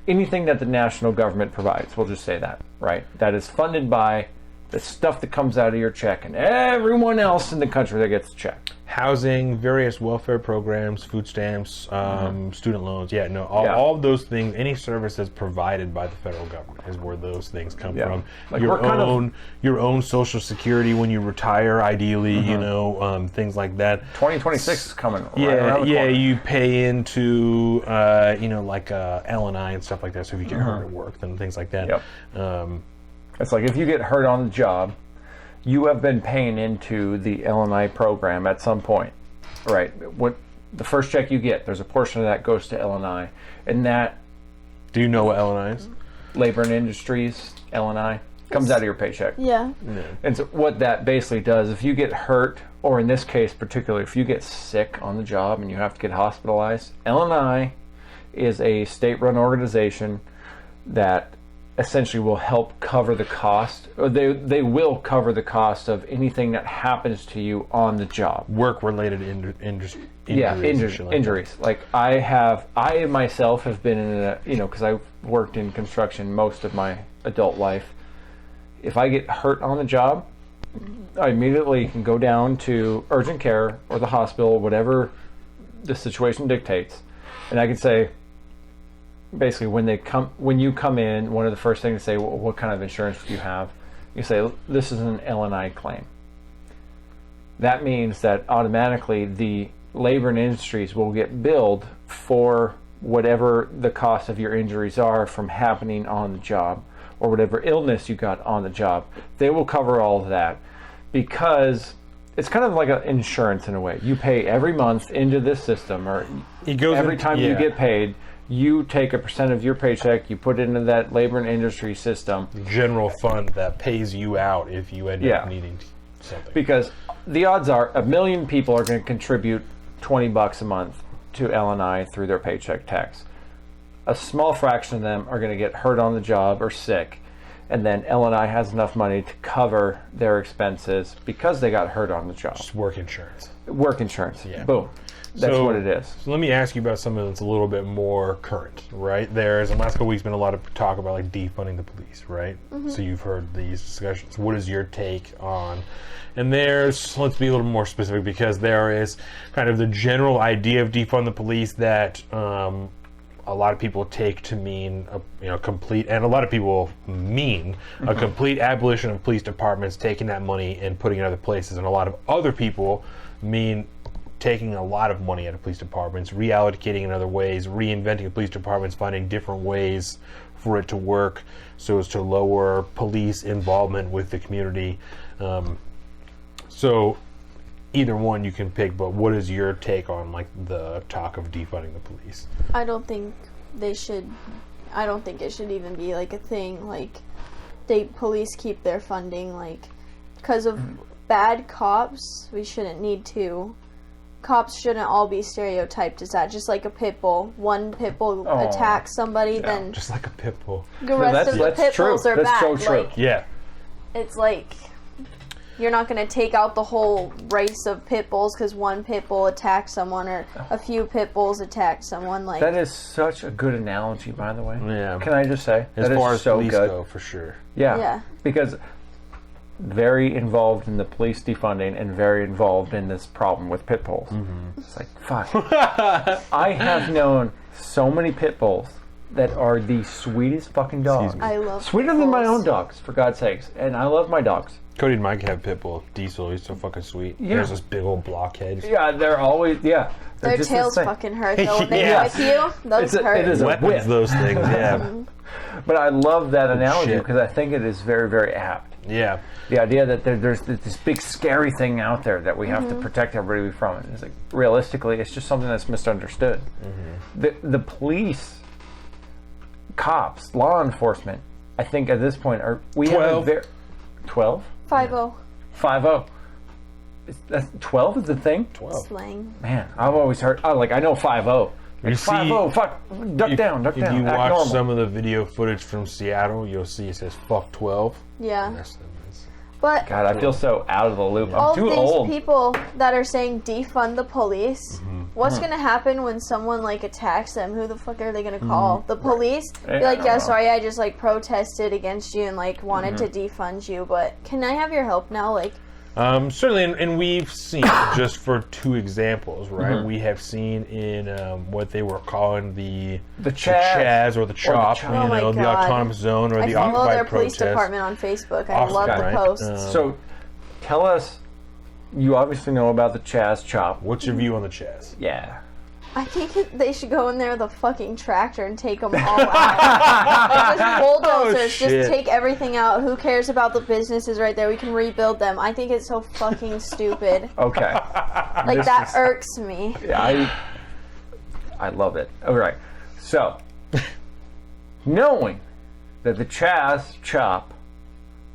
anything that the national government provides. We'll just say that, right? That is funded by the stuff that comes out of your check and everyone else in the country that gets a check. Housing, various welfare programs, food stamps, student loans. All of those things, any services provided by the federal government is where those things come from. Like your own Social Security when you retire, ideally, things like that. 2026 is coming. Right Yeah, around the corner. you pay into, like L&I and stuff like that. So if you get hurt at work, then things like that. Yep. It's like if you get hurt on the job, you have been paying into the L&I program at some point, right? What the first check you get, there's a portion of that goes to L&I, and that. Do you know what L&I is? Labor and Industries, L&I, comes out of your paycheck. Yeah. And so what that basically does, if you get hurt, or in this case particularly, if you get sick on the job and you have to get hospitalized, L&I is a state-run organization that essentially will help cover the cost, or they will cover the cost of anything that happens to you on the job. Work-related Injuries. Like I myself have been in a, because I've worked in construction most of my adult life. If I get hurt on the job, I immediately can go down to urgent care or the hospital, whatever the situation dictates, and I can say, basically, when you come in, one of the first things to say, well, what kind of insurance do you have? You say, this is an L&I claim. That means that automatically the Labor and Industries will get billed for whatever the cost of your injuries are from happening on the job, or whatever illness you got on the job. They will cover all of that because it's kind of like an insurance in a way. You pay every month into this system, or every time you get paid, you take a percent of your paycheck, you put it into that Labor and Industry system. General fund that pays you out if you end up needing something. Because the odds are 1 million people are going to contribute $20 a month to L&I through their paycheck tax. A small fraction of them are going to get hurt on the job or sick, and then L&I has enough money to cover their expenses because they got hurt on the job. Just work insurance. Work insurance. Yeah. Boom. That's what it is. So let me ask you about something that's a little bit more current, right? There's, in the last couple weeks, been a lot of talk about like defunding the police, right? So you've heard these discussions. What is your take on? And let's be a little more specific, because there is kind of the general idea of defund the police that a lot of people take to mean complete, and a lot of people mean a complete abolition of police departments, taking that money and putting it in other places, and a lot of other people mean taking a lot of money out of police departments, reallocating in other ways, reinventing police departments, finding different ways for it to work so as to lower police involvement with the community. So either one you can pick, but what is your take on like the talk of defunding the police? I don't think it should even be like a thing. Like, police keep their funding, like, because of bad cops, we shouldn't need to. Cops shouldn't all be stereotyped as that. Just like a pit bull. One pit bull attacks somebody, then just like a pit bull. The rest of the pit bulls are that's bad. So true. Like, yeah. It's like, you're not going to take out the whole race of pit bulls because one pit bull attacked someone or a few pit bulls attacked someone. Like, that is such a good analogy, by the way. Yeah. Can I just say? As that far is as so police good. go, for sure. Yeah. Because very involved in the police defunding and very involved in this problem with pit bulls. It's like, fuck. I have known so many pit bulls that are the sweetest fucking dogs. I love Sweeter pit than my bulls. own dogs, for God's sakes. And I love my dogs. Cody and Mike have pit bull. Diesel, he's so fucking sweet. Yeah. There's this big old blockhead. Yeah, they're always, They're Their just tails the same. fucking hurt though. When they Yeah. whip you, those hurt. It is a Weapons, whip. those things, yeah. But I love that analogy shit. because I think it is very, very apt. Yeah. The idea that there's this big scary thing out there that we have to protect everybody from. It's like, realistically, it's just something that's misunderstood. The police cops, law enforcement, I think at this point, we 12. have 12? 5-0. 5-0. 12 is the thing? 12. Slang. Man, I've always heard, I know 5-0. You see- 5-0, fuck, duck down. If you act watch normal. some of the video footage from Seattle, you'll see it says fuck 12. Yeah. And that's But God, I feel so out of the loop. I'm all too these old. people that are saying defund the police, Mm-hmm. what's gonna happen when someone like attacks them? Who the fuck are they gonna call? The police? I Be like, don't yeah, know. sorry, I just like protested against you and like wanted to Mm-hmm. defund you, but can I have your help now? Like, Certainly, and we've seen, just for 2 examples, right? Mm-hmm. We have seen in what they were calling the Chaz. Chaz or the CHOP, CHOP. Oh you my know, the God. autonomous zone or I the follow occupied their police protest. department on Facebook. I Awesome, love right? the posts. So, tell us, you obviously know about the Chaz chop. What's your view on the Chaz? Yeah. I think they should go in there with a fucking tractor and take them all out. Like, just bulldozers, shit. just take everything out. Who cares about the businesses right there? We can rebuild them. I think it's so fucking stupid. Okay. Like, This that is- irks me. I love it. All right. So, knowing that the Chaz chop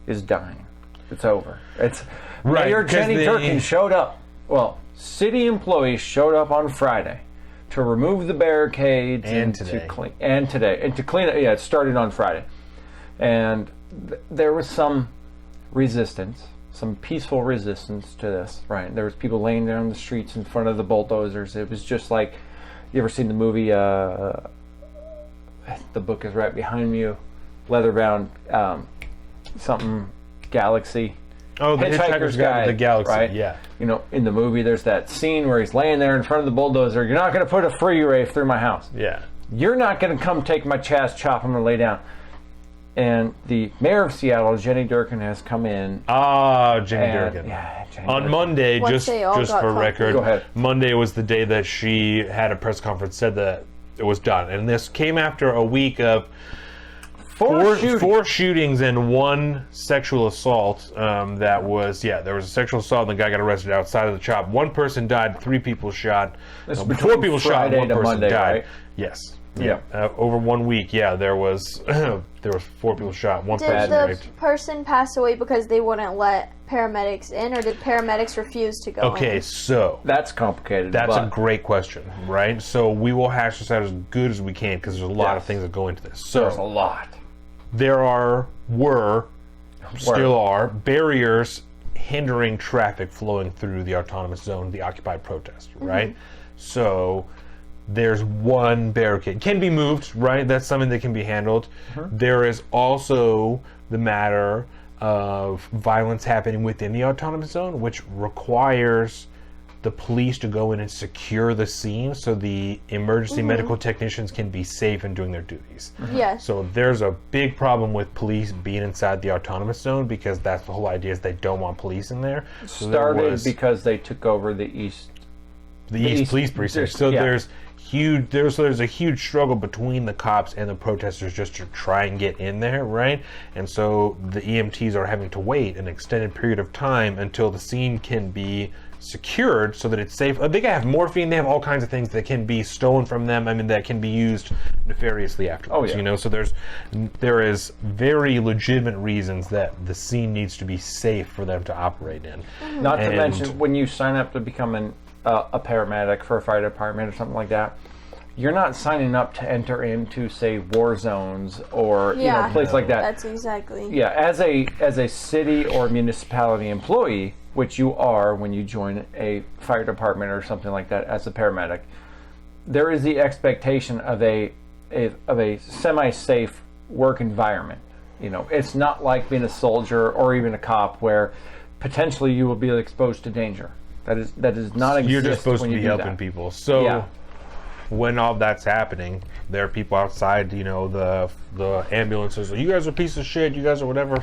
is dying, it's over. It's Right, Mayor 'cause Jenny they- Durkin showed up. Well, city employees showed up on Friday to remove the barricades And to today. clean and to clean it. Yeah, it started on Friday, and there was some resistance. Some peaceful resistance to this, right? There was people laying down the streets in front of the bulldozers. It was just like, you ever seen the movie, the book is right behind you, Leatherbound, something, Galaxy. Oh, the Hitchhiker's Guide to the Galaxy, right? yeah. You know, in the movie, there's that scene where he's laying there in front of the bulldozer. You're not going to put a free rave through my house. Yeah. You're not going to come take my Chaz chop. I'm going to lay down. And the mayor of Seattle, Jenny Durkin, has come in. Jenny and- Durkin. Yeah, Jenny On Durkin. Monday, Once just they all got for comfy. record, Go ahead. Monday was the day that she had a press conference, said that it was done. And this came after a week of four shootings and 1 sexual assault. That was, there was a sexual assault and the guy got arrested outside of the CHOP. 1 person died, 3 people shot. This is 4 between people shot, Friday 1 to person Monday, died. right? Yes. Yeah. Over 1 week, there was 4 people shot, 1 Did person the raped. person pass away because they wouldn't let paramedics in, or did paramedics refuse to go in? Okay, so That's complicated. that's but a great question, right? So we will hash this out as good as we can because there's a lot of Yes. things that go into this. there's a So lot. there still are barriers hindering traffic flowing through the autonomous zone, the occupied protest, right? So there's 1 barricade. Can be moved, right? That's something that can be handled. There is also the matter of violence happening within the autonomous zone, which requires the police to go in and secure the scene so the emergency medical technicians can be safe in doing their duties. Yes. So there's a big problem with police being inside the autonomous zone because that's the whole idea is they don't want police in there. So there Started was because they took over the East. the East Police Precinct. So yeah. there's a huge struggle between the cops and the protesters just to try and get in there, right? And so the EMTs are having to wait an extended period of time until the scene can be secured so that it's safe. They can have morphine, they have all kinds of things that can be stolen from them, that can be used nefariously afterwards. Oh, yeah. So there is very legitimate reasons that the scene needs to be safe for them to operate in. Not to And- mention, when you sign up to become a paramedic for a fire department or something like that, you're not signing up to enter into, say, war zones or Yeah. a place like that. That's exactly. Yeah, as a city or municipality employee, which you are when you join a fire department or something like that as a paramedic, there is the expectation of a semi-safe work environment. It's not like being a soldier or even a cop where potentially you will be exposed to danger. That is not exist. You're just supposed when to you be do helping that. people. So Yeah. when all that's happening, there are people outside, the ambulances. You guys are pieces of shit. You guys are whatever.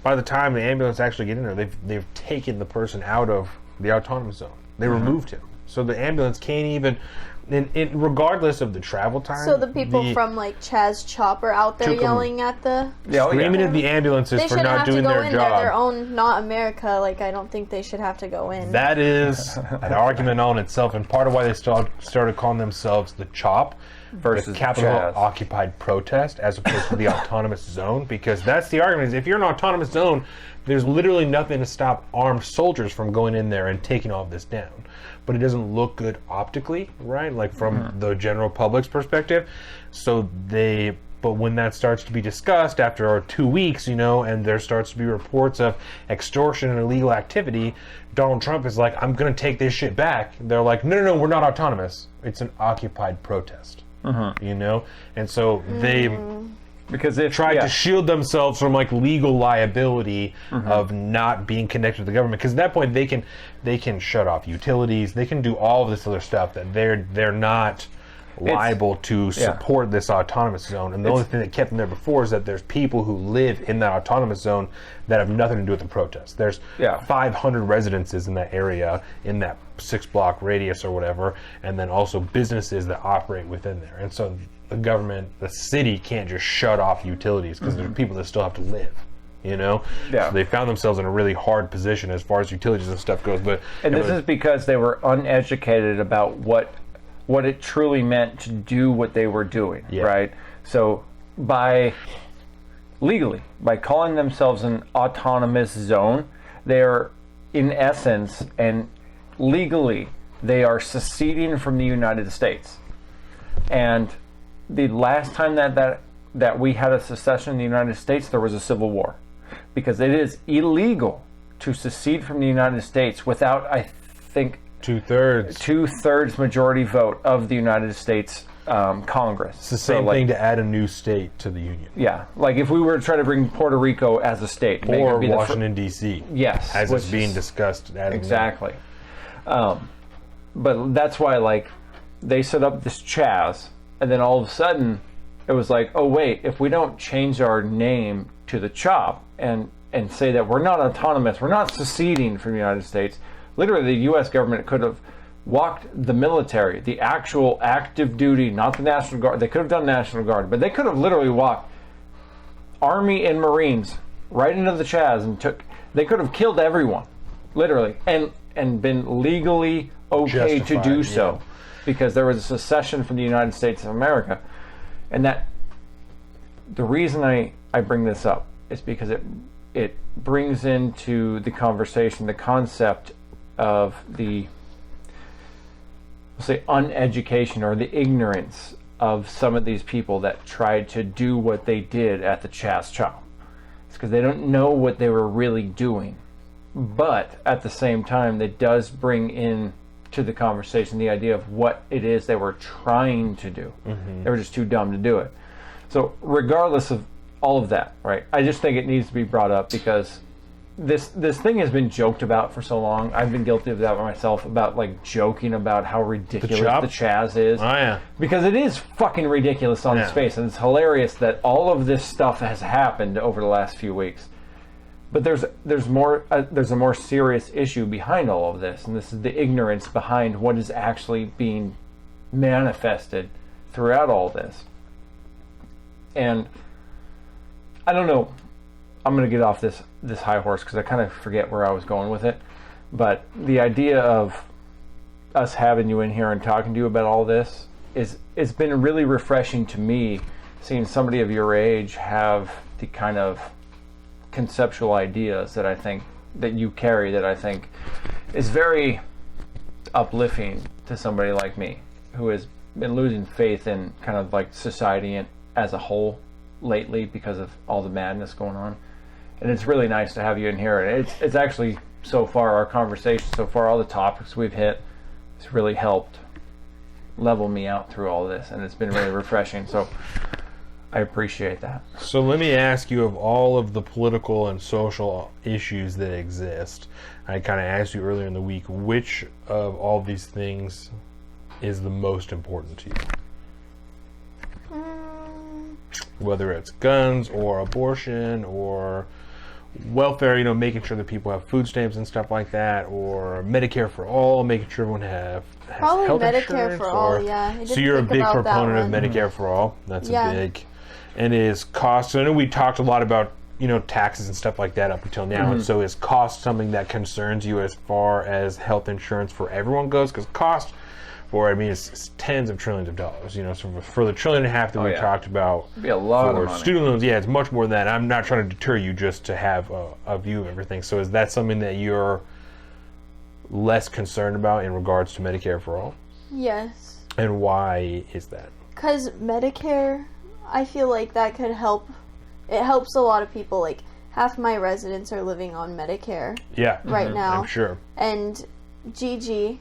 By the time the ambulance actually get in there, they've taken the person out of the autonomous zone. They removed him. So the ambulance can't even, regardless of the travel time. So the people from like Chaz Chop are out there Took 'em- yelling at the. Yeah, screaming at the ambulances They for shouldn't not have to doing go their in. job. They're their own, not America. Like, I don't think they should have to go in. That is an argument on itself, and part of why they started calling themselves the CHOP versus the Capitol Chaz. occupied protest as opposed to the autonomous zone, because that's the argument. Is if you're in an autonomous zone, there's literally nothing to stop armed soldiers from going in there and taking all of this down. But it doesn't look good optically, right? Like from the general public's perspective. But when that starts to be discussed after 2 weeks, and there starts to be reports of extortion and illegal activity, Donald Trump is like, I'm going to take this shit back. They're like, no, we're not autonomous. It's an occupied protest, And so they tried to shield themselves from like legal liability of not being connected to the government. Because at that point, they can shut off utilities. They can do all of this other stuff that they're not liable to support this autonomous zone. And the only thing that kept them there before is that there's people who live in that autonomous zone that have nothing to do with the protest. There's 500 residences in that area, in that 6-block radius or whatever, and then also businesses that operate within there. And so the government, the city, can't just shut off utilities because there's people that still have to live. So they found themselves in a really hard position as far as utilities and stuff goes. And this is because they were uneducated about what it truly meant to do what they were doing, right? So by calling themselves an autonomous zone, they're in essence and legally they are seceding from the United States. And the last time that we had a secession in the United States, there was a civil war, because it is illegal to secede from the United States without, I think, two-thirds majority vote of the United States Congress. It's the same thing to add a new state to the Union. Yeah, like if we were to try to bring Puerto Rico as a state. Or Washington, D.C. Yes. As it's being discussed. Exactly. But that's why, they set up this Chaz, and then all of a sudden, it was like, oh wait, if we don't change our name to the CHOP and say that we're not autonomous, we're not seceding from the United States, literally the U.S. government could have walked the military, the actual active duty, not the National Guard. They could have done National Guard, but they could have literally walked Army and Marines right into the Chaz and they could have killed everyone, literally, and been legally okay to do so, because there was a secession from the United States of America. And that the reason I bring this up is because it brings into the conversation the concept of the, we'll say, uneducation or the ignorance of some of these people that tried to do what they did at the Chaz Chop. It's because they don't know what they were really doing. But at the same time, it does bring in to the conversation the idea of what it is they were trying to do. They were just too dumb to do it. So regardless of all of that, right, I just think it needs to be brought up because this thing has been joked about for so long. I've been guilty of that myself, about joking about how ridiculous the Chaz is. Oh yeah. Because it is fucking ridiculous on its face, and it's hilarious that all of this stuff has happened over the last few weeks. But there's a more serious issue behind all of this, and this is the ignorance behind what is actually being manifested throughout all this. And I don't know, I'm going to get off this high horse because I kind of forget where I was going with it. But the idea of us having you in here and talking to you about all this it's been really refreshing to me, seeing somebody of your age have the kind of conceptual ideas that I think that you carry, that I think is very uplifting to somebody like me who has been losing faith in kind of society as a whole lately because of all the madness going on. And it's really nice to have you in here, and it's actually, so far, our conversation so far, all the topics we've hit, it's really helped level me out through all this, and it's been really refreshing. So I appreciate that. So let me ask you, of all of the political and social issues that exist, I kind of asked you earlier in the week, which of all these things is the most important to you? Whether it's guns or abortion or welfare, making sure that people have food stamps and stuff like that, or Medicare for all, making sure everyone has probably health Medicare insurance, for all. Yeah. So you're a big proponent of Medicare for all. That's a big, and is cost. So I know we talked a lot about taxes and stuff like that up until now. And so is cost something that concerns you as far as health insurance for everyone goes? Because cost, it's tens of trillions of dollars. So for the $1.5 trillion that we talked about, it'd be a lot of money. Student loans, it's much more than that. I'm not trying to deter you just to have a view of everything. So is that something that you're less concerned about in regards to Medicare for all? Yes. And why is that? Because Medicare, I feel like that could help. It helps a lot of people. Like, half my residents are living on Medicare right now. I'm sure. And Gigi,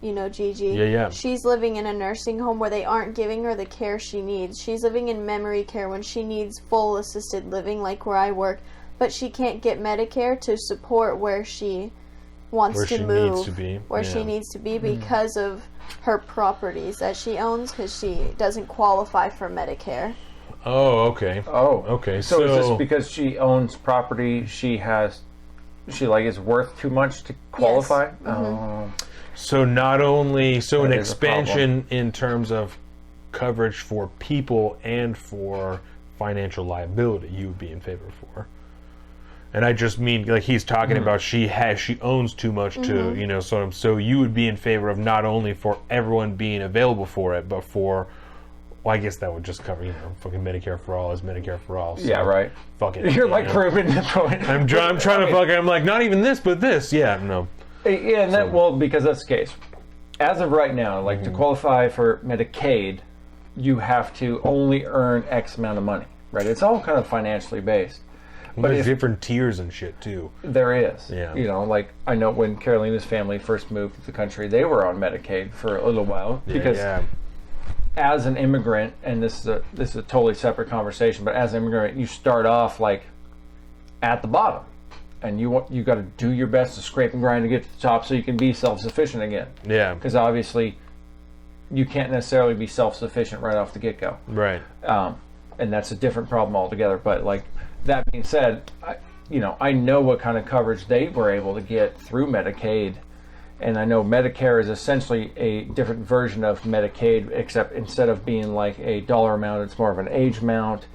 Gigi? Yeah. She's living in a nursing home where they aren't giving her the care she needs. She's living in memory care when she needs full assisted living, like where I work. But she can't get Medicare to support where she wants to move. Needs to be. Where she needs to be because of her properties that she owns, because she doesn't qualify for Medicare. Oh, okay. Oh, okay. So is this because she owns property is worth too much to qualify? Yes. Oh. So not only an is expansion in terms of coverage for people and for financial liability you would be in favor for. And I just mean, like he's talking about, she owns too much to, so you would be in favor of not only for everyone being available for it, but for, well, I guess that would just cover, fucking Medicare for all is Medicare for all. So Yeah, right. Fuck it. You're like proving the point. I'm trying to fuck it. I'm like, not even this, but this. Yeah, no. Yeah, and because that's the case. As of right now, like to qualify for Medicaid, you have to only earn X amount of money, right? It's all kind of financially based. But there's different tiers and shit too. There is. Yeah. Like I know when Carolina's family first moved to the country, they were on Medicaid for a little while because as an immigrant, and this is a totally separate conversation, but as an immigrant, you start off like at the bottom, and you got to do your best to scrape and grind to get to the top so you can be self-sufficient again. Yeah. Because obviously, you can't necessarily be self-sufficient right off the get-go. Right. And that's a different problem altogether. But like that being said, I know what kind of coverage they were able to get through Medicaid, and I know Medicare is essentially a different version of Medicaid, except instead of being like a dollar amount, it's more of an age amount.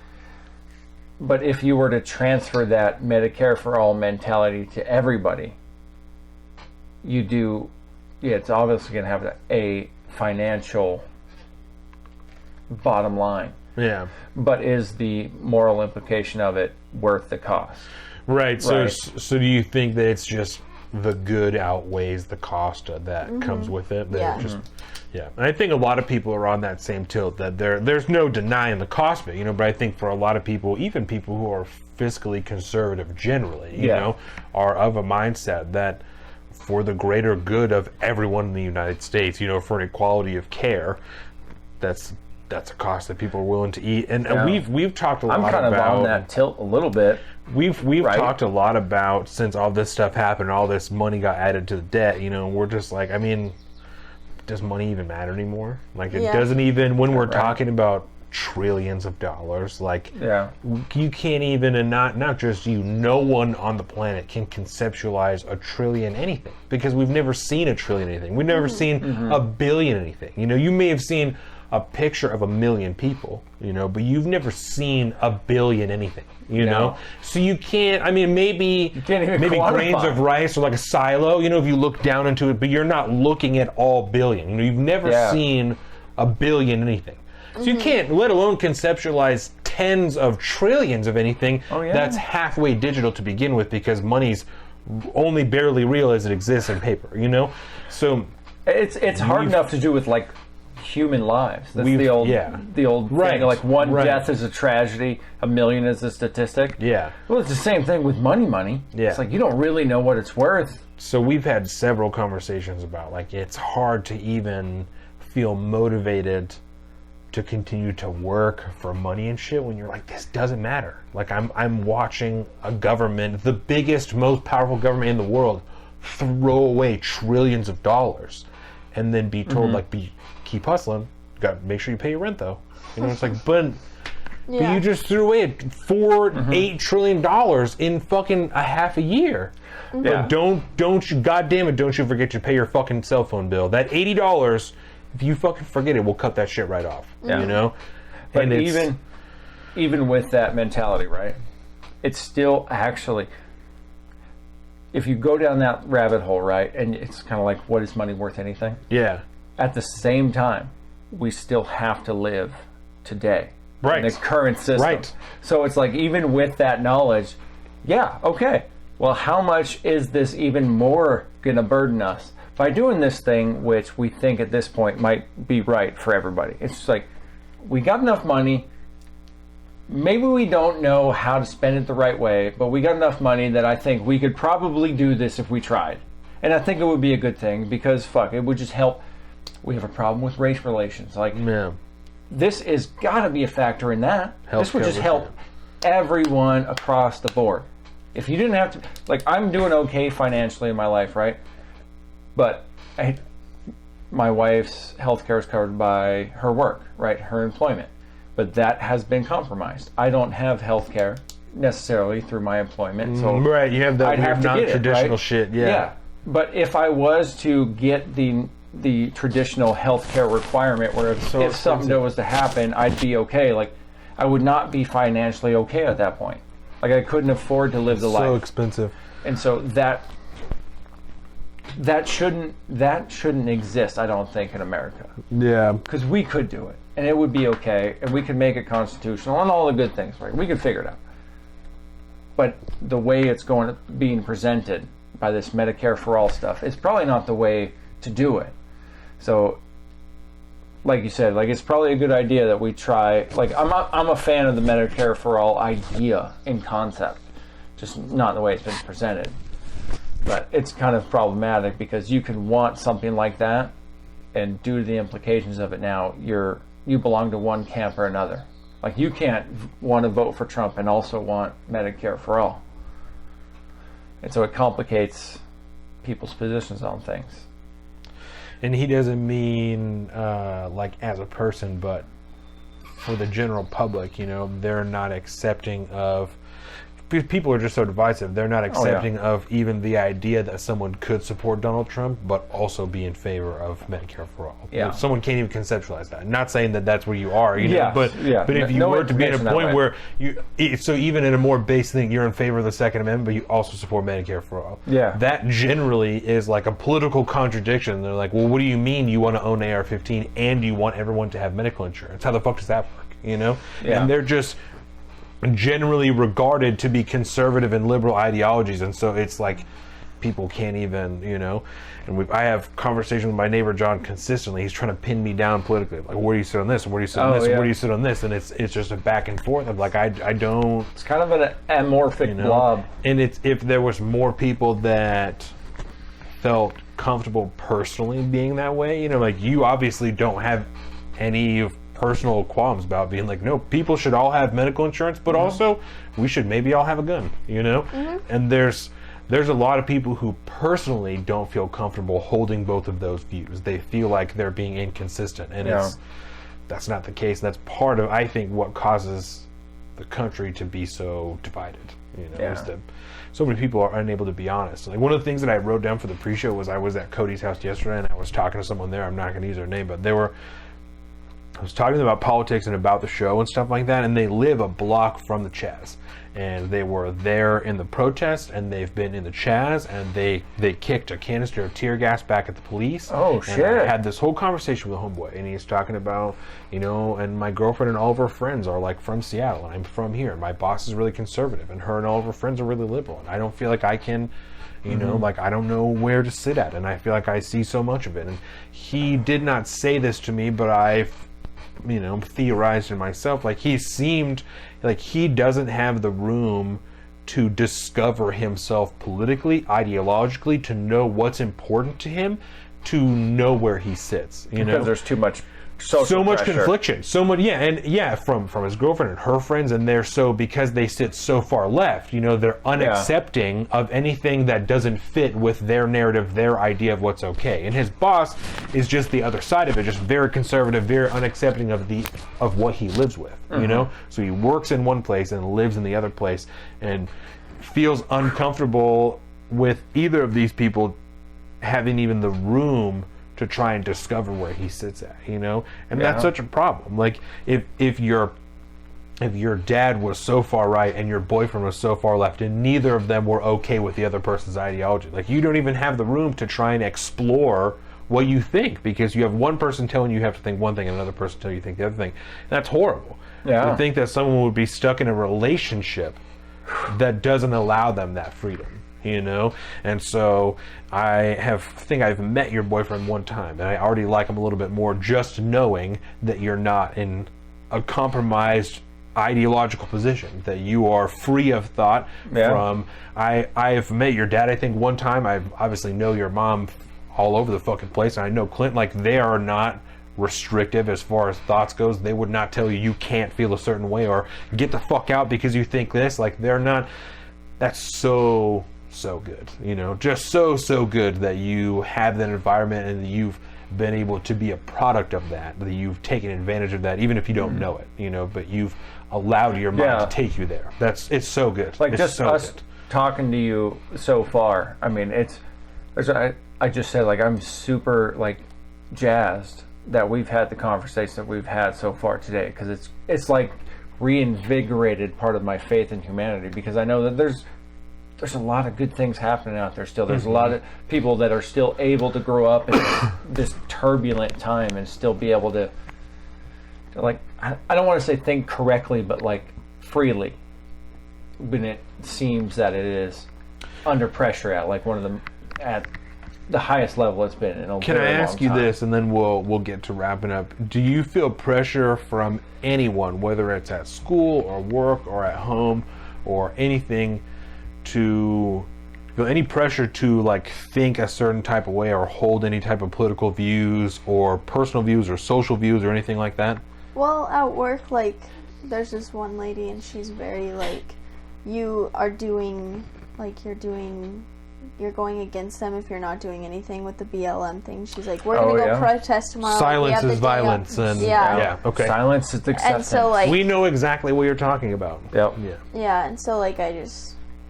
But if you were to transfer that Medicare for all mentality to everybody, it's obviously going to have a financial bottom line. Yeah. But is the moral implication of it worth the cost? Right. So do you think that it's just the good outweighs the cost that comes with it? That Yeah. And I think a lot of people are on that same tilt, that there's no denying the cost of it, but I think for a lot of people, even people who are fiscally conservative generally, you know, are of a mindset that for the greater good of everyone in the United States, for an equality of care, that's a cost that people are willing to eat. And we've talked a lot about... I'm kind of on that tilt a little bit. We've talked a lot about, since all this stuff happened, all this money got added to the debt, we're just like, does money even matter anymore? Like, it doesn't even, when we're talking about trillions of dollars, like, you can't even, and not just you, no one on the planet can conceptualize a trillion anything, because we've never seen a trillion anything. We've never seen a billion anything. You may have seen a picture of 1 million people, but you've never seen a billion anything, know? So you can't, maybe grains of rice or like a silo, if you look down into it, but you're not looking at all billion. You've never seen a billion anything. So you can't, let alone conceptualize tens of trillions of anything that's halfway digital to begin with, because money's only barely real as it exists in paper, So it's hard enough to do with like human lives. That's the old thing. Like one death is a tragedy, 1 million is a statistic. Yeah. Well, it's the same thing with money. Yeah. It's like you don't really know what it's worth. So we've had several conversations about like it's hard to even feel motivated to continue to work for money and shit when you're like, this doesn't matter. Like I'm watching a government, the biggest, most powerful government in the world, throw away trillions of dollars and then be told keep hustling. Got to make sure you pay your rent though. It's like, but you just threw away $8 trillion in fucking a half a year. But don't you, goddamn it, don't you forget to pay your fucking cell phone bill. That $80, if you fucking forget it, we'll cut that shit right off. But and even with that mentality, right? it's still actually, if you go down that rabbit hole, right, and it's kind of like, what is money worth anything? Yeah. At the same time, we still have to live today. Right. In the current system. Right. So it's like, even with that knowledge, yeah, okay. Well, how much is this even more going to burden us by doing this thing, which we think at this point might be right for everybody? It's just like, we got enough money. Maybe we don't know how to spend it the right way, but we got enough money that I think we could probably do this if we tried. And I think it would be a good thing because, fuck, it would just help. We have a problem with race relations. Like, Yeah. this is got to be a factor in that. This would Healthcare just would help everyone across the board. If you didn't have to, like, I'm doing okay financially in my life, right? But my wife's healthcare is covered by her work, right? Her employment. But that has been compromised. I don't have healthcare necessarily through my employment. So Right, you have that I'd weird have to get it, non-traditional right? shit. Yeah. But if I was to get the traditional healthcare requirement where if something expensive. was to happen, I'd be okay. Like, I would not be financially okay at that point. Like, I couldn't afford to live the So life. expensive. And so that shouldn't exist, I don't think, in America. Yeah. Because we could do it, and it would be okay, and we could make it constitutional, and all the good things, right? We could figure it out. But the way it's being presented by this Medicare for all stuff is probably not the way to do it. So, like you said, like, it's probably a good idea that we try. Like, I'm a fan of the Medicare for all idea in concept, just not the way it's been presented. But it's kind of problematic because you can want something like that, and due to the implications of it now, you belong to one camp or another. Like, you can't want to vote for Trump and also want Medicare for all. And so it complicates people's positions on things. And he doesn't mean like as a person, but for the general public, you know, they're not accepting of, because people are just so divisive, they're not accepting of even the idea that someone could support Donald Trump, but also be in favor of Medicare for all. Yeah. Someone can't even conceptualize that. Not saying that that's where you are, you know, Yes, but yeah. but if you No were to be at a information that point way. where so even in a more base thing, you're in favor of the Second Amendment, but you also support Medicare for all. Yeah. That generally is like a political contradiction. They're like, well, what do you mean you want to own AR-15 and you want everyone to have medical insurance? How the fuck does that work? You know? Yeah. And they're just generally regarded to be conservative and liberal ideologies, and so it's like people can't even, you know. And I have conversations with my neighbor John consistently. He's trying to pin me down politically, like, where do you sit on this, and where do you sit on this, and yeah. where do you sit on this, and it's just a back and forth of like, I don't, It's kind of an amorphic you know. blob. And it's, if there was more people that felt comfortable personally being that way, you know, like, you obviously don't have any personal qualms about being like, no, people should all have medical insurance, but also we should maybe all have a gun, you know. And there's a lot of people who personally don't feel comfortable holding both of those views. They feel like they're being inconsistent, and that's not the case. That's part of, I think, what causes the country to be so divided, you know, is that so many people are unable to be honest. Like, one of the things that I wrote down for the pre-show was, I was at Cody's house yesterday and I was talking to someone there. I'm not going to use their name, but I was talking to them about politics and about the show and stuff like that, and they live a block from the Chaz. And they were there in the protest, and they've been in the Chaz, and they kicked a canister of tear gas back at the police. Oh, and shit. I had this whole conversation with a homeboy, and he's talking about, you know, and my girlfriend and all of her friends are like from Seattle, and I'm from here, and my boss is really conservative, and her and all of her friends are really liberal, and I don't feel like I can, you know, like, I don't know where to sit at, and I feel like I see so much of it. And he did not say this to me, but I've, you know, theorized in myself, like, he seemed like he doesn't have the room to discover himself politically, ideologically, to know what's important to him, to know where he sits, you know, Because there's too much social so much pressure. confliction, so much, from his girlfriend and her friends, and they're so, because they sit so far left, you know, they're unaccepting of anything that doesn't fit with their narrative, their idea of what's okay. And his boss is just the other side of it, just very conservative, very unaccepting of what he lives with, you know. So he works in one place and lives in the other place, and feels uncomfortable with either of these people having even the room to try and discover where he sits at, you know. And that's such a problem. Like, if you're if your dad was so far right and your boyfriend was so far left, and neither of them were okay with the other person's ideology. Like, you don't even have the room to try and explore what you think, because you have one person telling you have to think one thing and another person telling you think the other thing. That's horrible. Yeah. To think that someone would be stuck in a relationship that doesn't allow them that freedom, you know? And so I think I've met your boyfriend one time, and I already like him a little bit more just knowing that you're not in a compromised ideological position, that you are free of thought. From I've met your dad, I think, one time. I obviously know your mom all over the fucking place, and I know Clint. Like, they are not restrictive as far as thoughts goes. They would not tell you can't feel a certain way or get the fuck out because you think this. Like, they're not. That's so good, you know, just so good that you have that environment and that you've been able to be a product of that you've taken advantage of that, even if you don't know it, you know, but you've allowed your mind to take you there. It's so good. Like, it's just so us good. talking to you so far. I mean, I just said, like, I'm super, like, jazzed that we've had the conversation that we've had so far today, because it's like reinvigorated part of my faith in humanity, because I know that there's a lot of good things happening out there still. There's a lot of people that are still able to grow up in this turbulent time and still be able to like, I don't want to say think correctly, but like freely, when it seems that it is under pressure at like at the highest level it's been in a Can I ask you this, and then we'll get to wrapping up? Do you feel pressure from anyone, whether it's at school or work or at home or anything, to feel any pressure to like think a certain type of way or hold any type of political views or personal views or social views or anything like that? Well, at work, like, there's this one lady, and she's very like, you're going against them if you're not doing anything with the BLM thing. She's like, we're gonna go protest tomorrow. Silence is violence, and okay. Silence is acceptance. And so, like, we know exactly what you're talking about. Yep. Yeah, and so like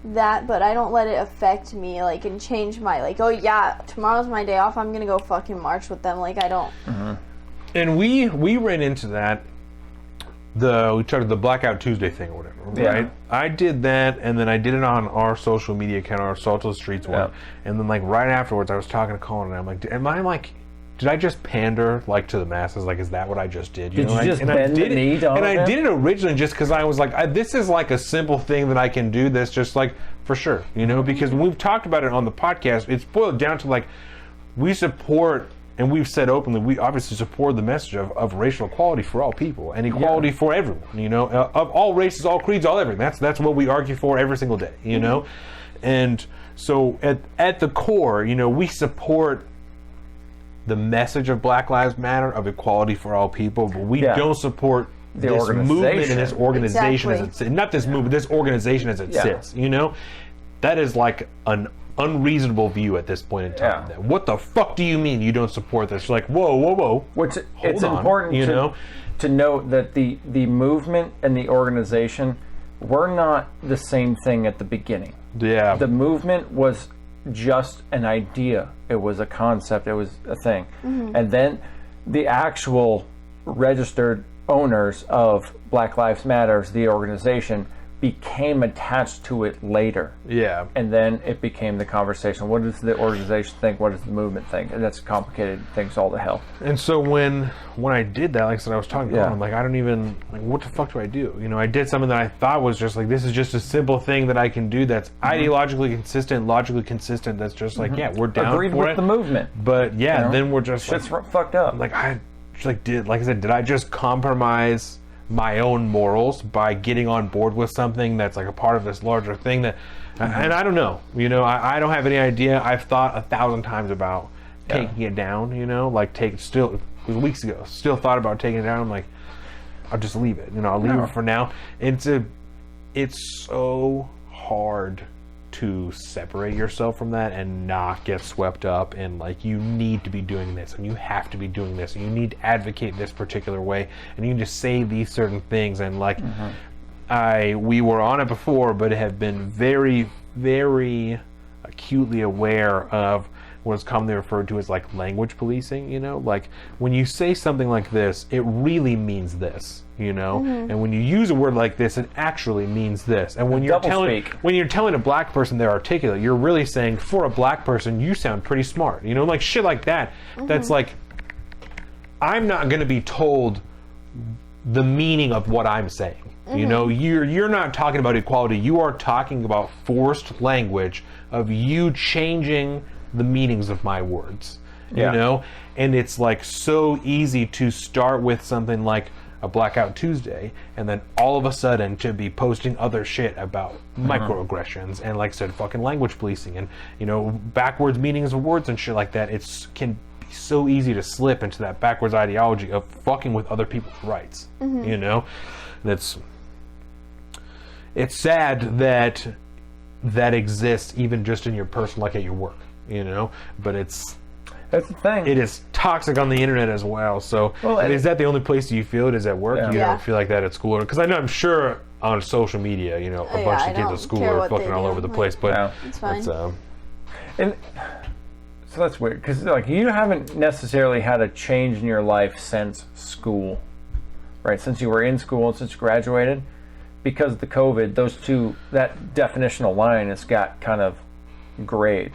but I don't let it affect me, like, and change my, like, oh yeah, tomorrow's my day off, I'm gonna go fucking march with them. Like, I don't. Mm-hmm. And we ran into that. We started the Blackout Tuesday thing or whatever, right? I did that, and then I did it on our social media account, our Salt to the Streets one. And then, like, right afterwards, I was talking to Colin, and I'm like, did I just pander, like, to the masses? Like, is that what I just did? Did you just bend the knee to all of them? And I did it originally just because I was like, this is like a simple thing that I can do that's just like, for sure, you know? Because when we've talked about it on the podcast, it's boiled down to, like, we support, and we've said openly, we obviously support the message of racial equality for all people and equality for everyone, you know, of all races, all creeds, all everything. That's what we argue for every single day, you know? And so at the core, you know, we support the message of Black Lives Matter, of equality for all people, but we don't support this movement and this organization as it sits. Not this movement, this organization as it sits, you know? That is like an unreasonable view at this point in time. What the fuck do you mean you don't support this? Like, whoa. It's important to note that the movement and the organization were not the same thing at the beginning. Yeah. The movement was just an idea. It was a concept. It was a thing. Mm-hmm. And then the actual registered owners of Black Lives Matter, the organization, became attached to it later. Yeah. And then it became the conversation. What does the organization think? What does the movement think? And that's complicated things all to hell. And so when I did that, like I said, I was talking to him, I'm like, I don't even, like, what the fuck do I do? You know, I did something that I thought was just like, this is just a simple thing that I can do that's ideologically consistent, logically consistent, that's just like, we're down Agreed for with it. the movement. But yeah, you know? then we're just shit's fucked up. Like, did I just compromise my own morals by getting on board with something that's like a part of this larger thing that, and I don't know, you know, I don't have any idea. I've thought 1,000 times about taking it down, you know, like it was weeks ago, still thought about taking it down. I'm like, I'll just leave it, you know, I'll leave it for now. It's so hard to separate yourself from that and not get swept up in, like, you need to be doing this and you have to be doing this and you need to advocate this particular way and you need to say these certain things, and like we were on it before, but have been very, very acutely aware of what's commonly referred to as like language policing, you know, like when you say something like this, it really means this, you know, and when you use a word like this, it actually means this. And when you're telling a black person they're articulate, you're really saying, for a black person, you sound pretty smart, you know, like shit like that. That's like, I'm not going to be told the meaning of what I'm saying. You know, you're not talking about equality. You are talking about forced language of you changing the meanings of my words. You know, and it's like so easy to start with something like a Blackout Tuesday, and then all of a sudden to be posting other shit about microaggressions and, like I said, fucking language policing and, you know, backwards meanings of words and shit like that. It can be so easy to slip into that backwards ideology of fucking with other people's rights. You know, it's sad that that exists even just in your personal, like at your work, you know, but that's the thing. It is toxic on the internet as well. So is that the only place you feel it is at work? You don't feel like that at school? Because I know, I'm sure on social media, you know, a bunch of kids at school are fucking all over the place, but it's fine. And so that's weird, because like you haven't necessarily had a change in your life since school, right? Since you were in school and since you graduated. Because of the COVID, that definitional line has got kind of grayed.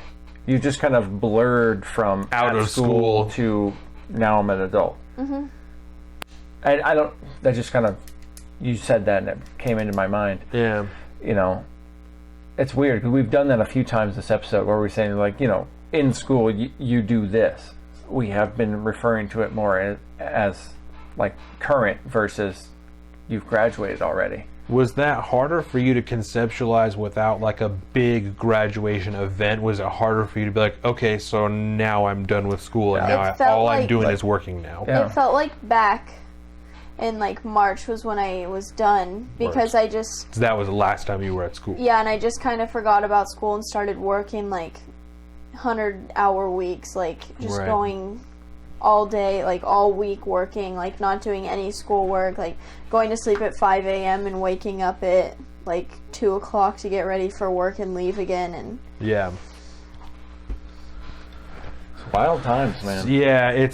You just kind of blurred from out of school to now I'm an adult. I don't, that just kind of, you said that and it came into my mind. Yeah. You know, it's weird because we've done that a few times this episode where we're saying, like, you know, in school you do this. We have been referring to it more as like current versus you've graduated already. Was that harder for you to conceptualize without like a big graduation event? Was it harder for you to be like, okay, so now I'm done with school and now all I'm doing is working now? It felt like back in like March was when I was done because I just... So that was the last time you were at school. Yeah, and I just kind of forgot about school and started working like 100-hour weeks, like just going all day, like all week working, like not doing any schoolwork, like going to sleep at 5 a.m. and waking up at like 2 o'clock to get ready for work and leave again. And yeah. Wild times, man. Yeah,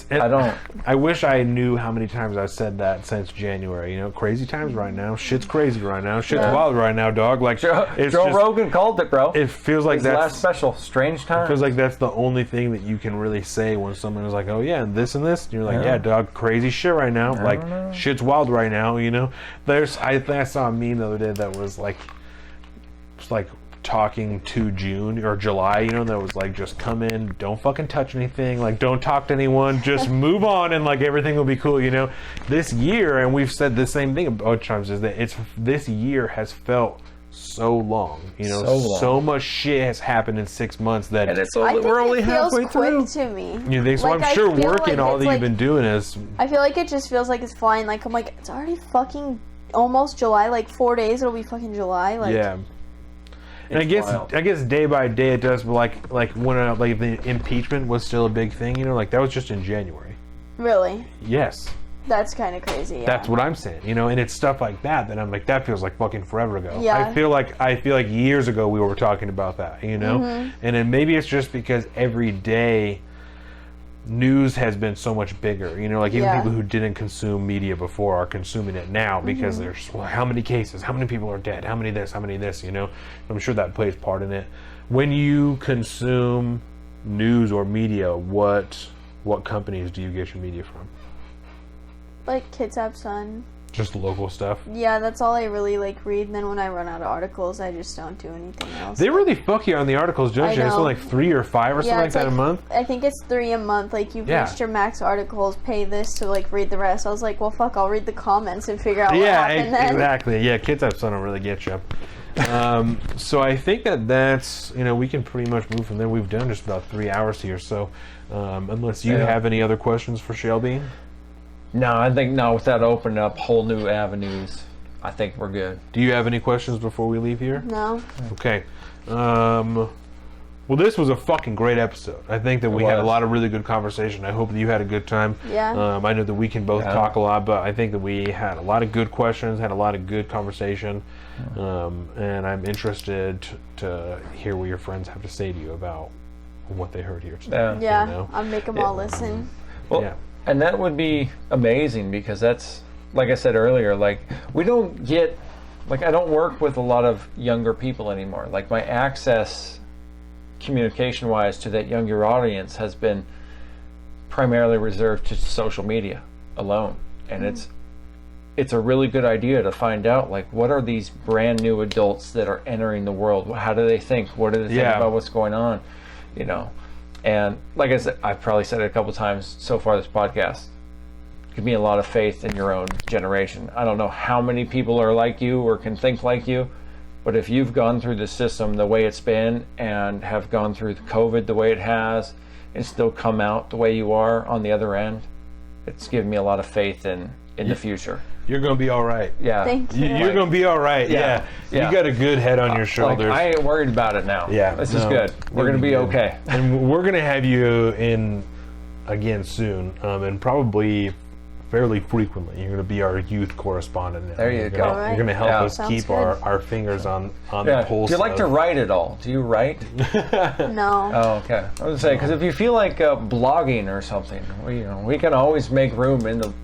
I wish I knew how many times I've said that since January. You know, crazy times right now. Shit's crazy right now. Shit's wild right now, dog. Like Joe Rogan called it, bro. It feels like that's last special. Strange times. It feels like that's the only thing that you can really say when someone is like, "Oh yeah, and this," and you're like, "Yeah, dog, crazy shit right now. Like shit's wild right now." You know, I think I saw a meme the other day that was like, talking to June or July, you know, that was like, just come in, don't fucking touch anything, like don't talk to anyone, just move on and like everything will be cool, you know. This year, and we've said the same thing a bunch of times, is that this year has felt so long, you know, so much shit has happened in 6 months that we're only halfway through. To me, you think so? Like, I'm sure working like all that you've been doing is. I feel like it just feels like it's flying. Like I'm like, it's already fucking almost July. Like 4 days, it'll be fucking July. Like yeah. And I guess day by day it does, but like when like the impeachment was still a big thing, you know, like that was just in January. Really? Yes. That's kind of crazy. Yeah. That's what I'm saying, you know, and it's stuff like that I'm like, that feels like fucking forever ago. Yeah. I feel like years ago we were talking about that, you know, and then maybe it's just because every day news has been so much bigger, you know, like even people who didn't consume media before are consuming it now because there's how many cases, how many people are dead, how many this, you know. I'm sure that plays part in it. When you consume news or media, what companies do you get your media from? Like Kitsap Sun. Just local stuff? Yeah, that's all I really like read, and then when I run out of articles, I just don't do anything else. They really fuck you on the articles, don't you? It's like 3 or 5 or something like that a month? I think it's 3 a month. Like, you've reached your max articles, pay this to like read the rest. I was like, well, fuck, I'll read the comments and figure out what happened then. Exactly. Yeah, Kitsap Sun will really get you. So I think that's, you know, we can pretty much move from there. We've done just about 3 hours here, so unless you have any other questions for Shelby? No, I think with that opening up whole new avenues, I think we're good. Do you have any questions before we leave here? No. Okay. Well, this was a fucking great episode. I think that we had a lot of really good conversation. I hope that you had a good time. Yeah. I know that we can both talk a lot, but I think that we had a lot of good questions, had a lot of good conversation, and I'm interested to hear what your friends have to say to you about what they heard here today. Yeah, You know? I'll make them all listen. Well, Yeah. and that would be amazing because that's, like I said earlier, like we don't get, like I don't work with a lot of younger people anymore. Like my access communication-wise to that younger audience has been primarily reserved to social media alone. And it's a really good idea to find out, like, what are these brand new adults that are entering the world? How do they think? What do they think Yeah. about what's going on? You know? And like I said, I've probably said it a couple times so far this podcast. Give me a lot of faith in your own generation. I don't know how many people are like you or can think like you, but if you've gone through the system the way it's been and have gone through COVID the way it has and still come out the way you are on the other end, it's given me a lot of faith in the future. You're going to be all right. Yeah. Thank you. You're going to be all right. Yeah. You got a good head on your Like, shoulders. I ain't worried about it now. Yeah, This is no, good. We're going to be good. okay. And we're going to have you in again soon, and probably fairly frequently. You're going to be our youth correspondent now. There you You're go. gonna- All right. You're going to help Yeah. us Sounds keep good. our fingers on Yeah. the pulse. Do you like to of- write at all? Do you write? No. Oh, okay. I was gonna say, because if you feel like blogging or something, we can always make room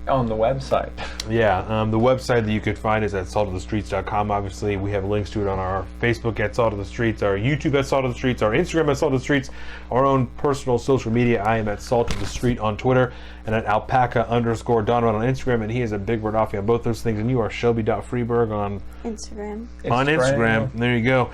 on the website. Yeah, the website that you could find is at saltofthestreets.com. Obviously, we have links to it on our Facebook at Salt of the Streets, our YouTube at Salt of the Streets, our Instagram at Salt of the Streets, our own personal social media. I am at Salt of the Street on Twitter and at alpaca_Donovan on Instagram, and he is at Big Bird Offie on both those things. And you are Shelby.Freeberg on Instagram. Instagram. There you go.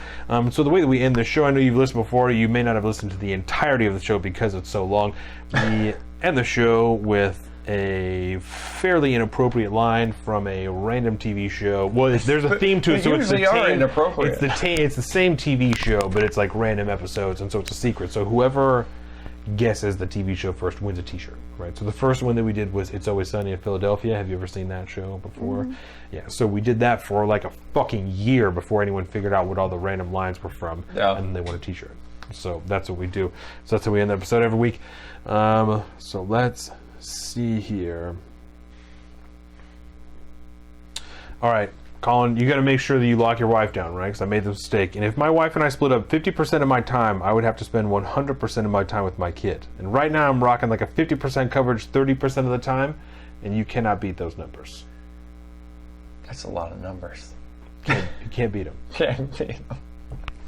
So the way that we end the show, I know you've listened before. You may not have listened to the entirety of the show because it's so long. We end the show with a fairly inappropriate line from a random TV show. Well, there's a theme to it, They so it's the usually are same, inappropriate. it's the same TV show, but it's like random episodes, and so it's a secret. So whoever guesses the TV show first wins a T-shirt, right? So the first one that we did was It's Always Sunny in Philadelphia. Have you ever seen that show before? Yeah, so we did that for like a fucking year before anyone figured out what all the random lines were from, Yeah. and then they won a T-shirt. So that's what we do. So that's how we end the episode every week. So let's see here. All right, Colin, you got to make sure that you lock your wife down, right? Because I made the mistake. And if my wife and I split up 50% of my time, I would have to spend 100% of my time with my kid. And right now I'm rocking like a 50% coverage 30% of the time, and you cannot beat those numbers. That's a lot of numbers. You can't beat them. Can't beat 'em.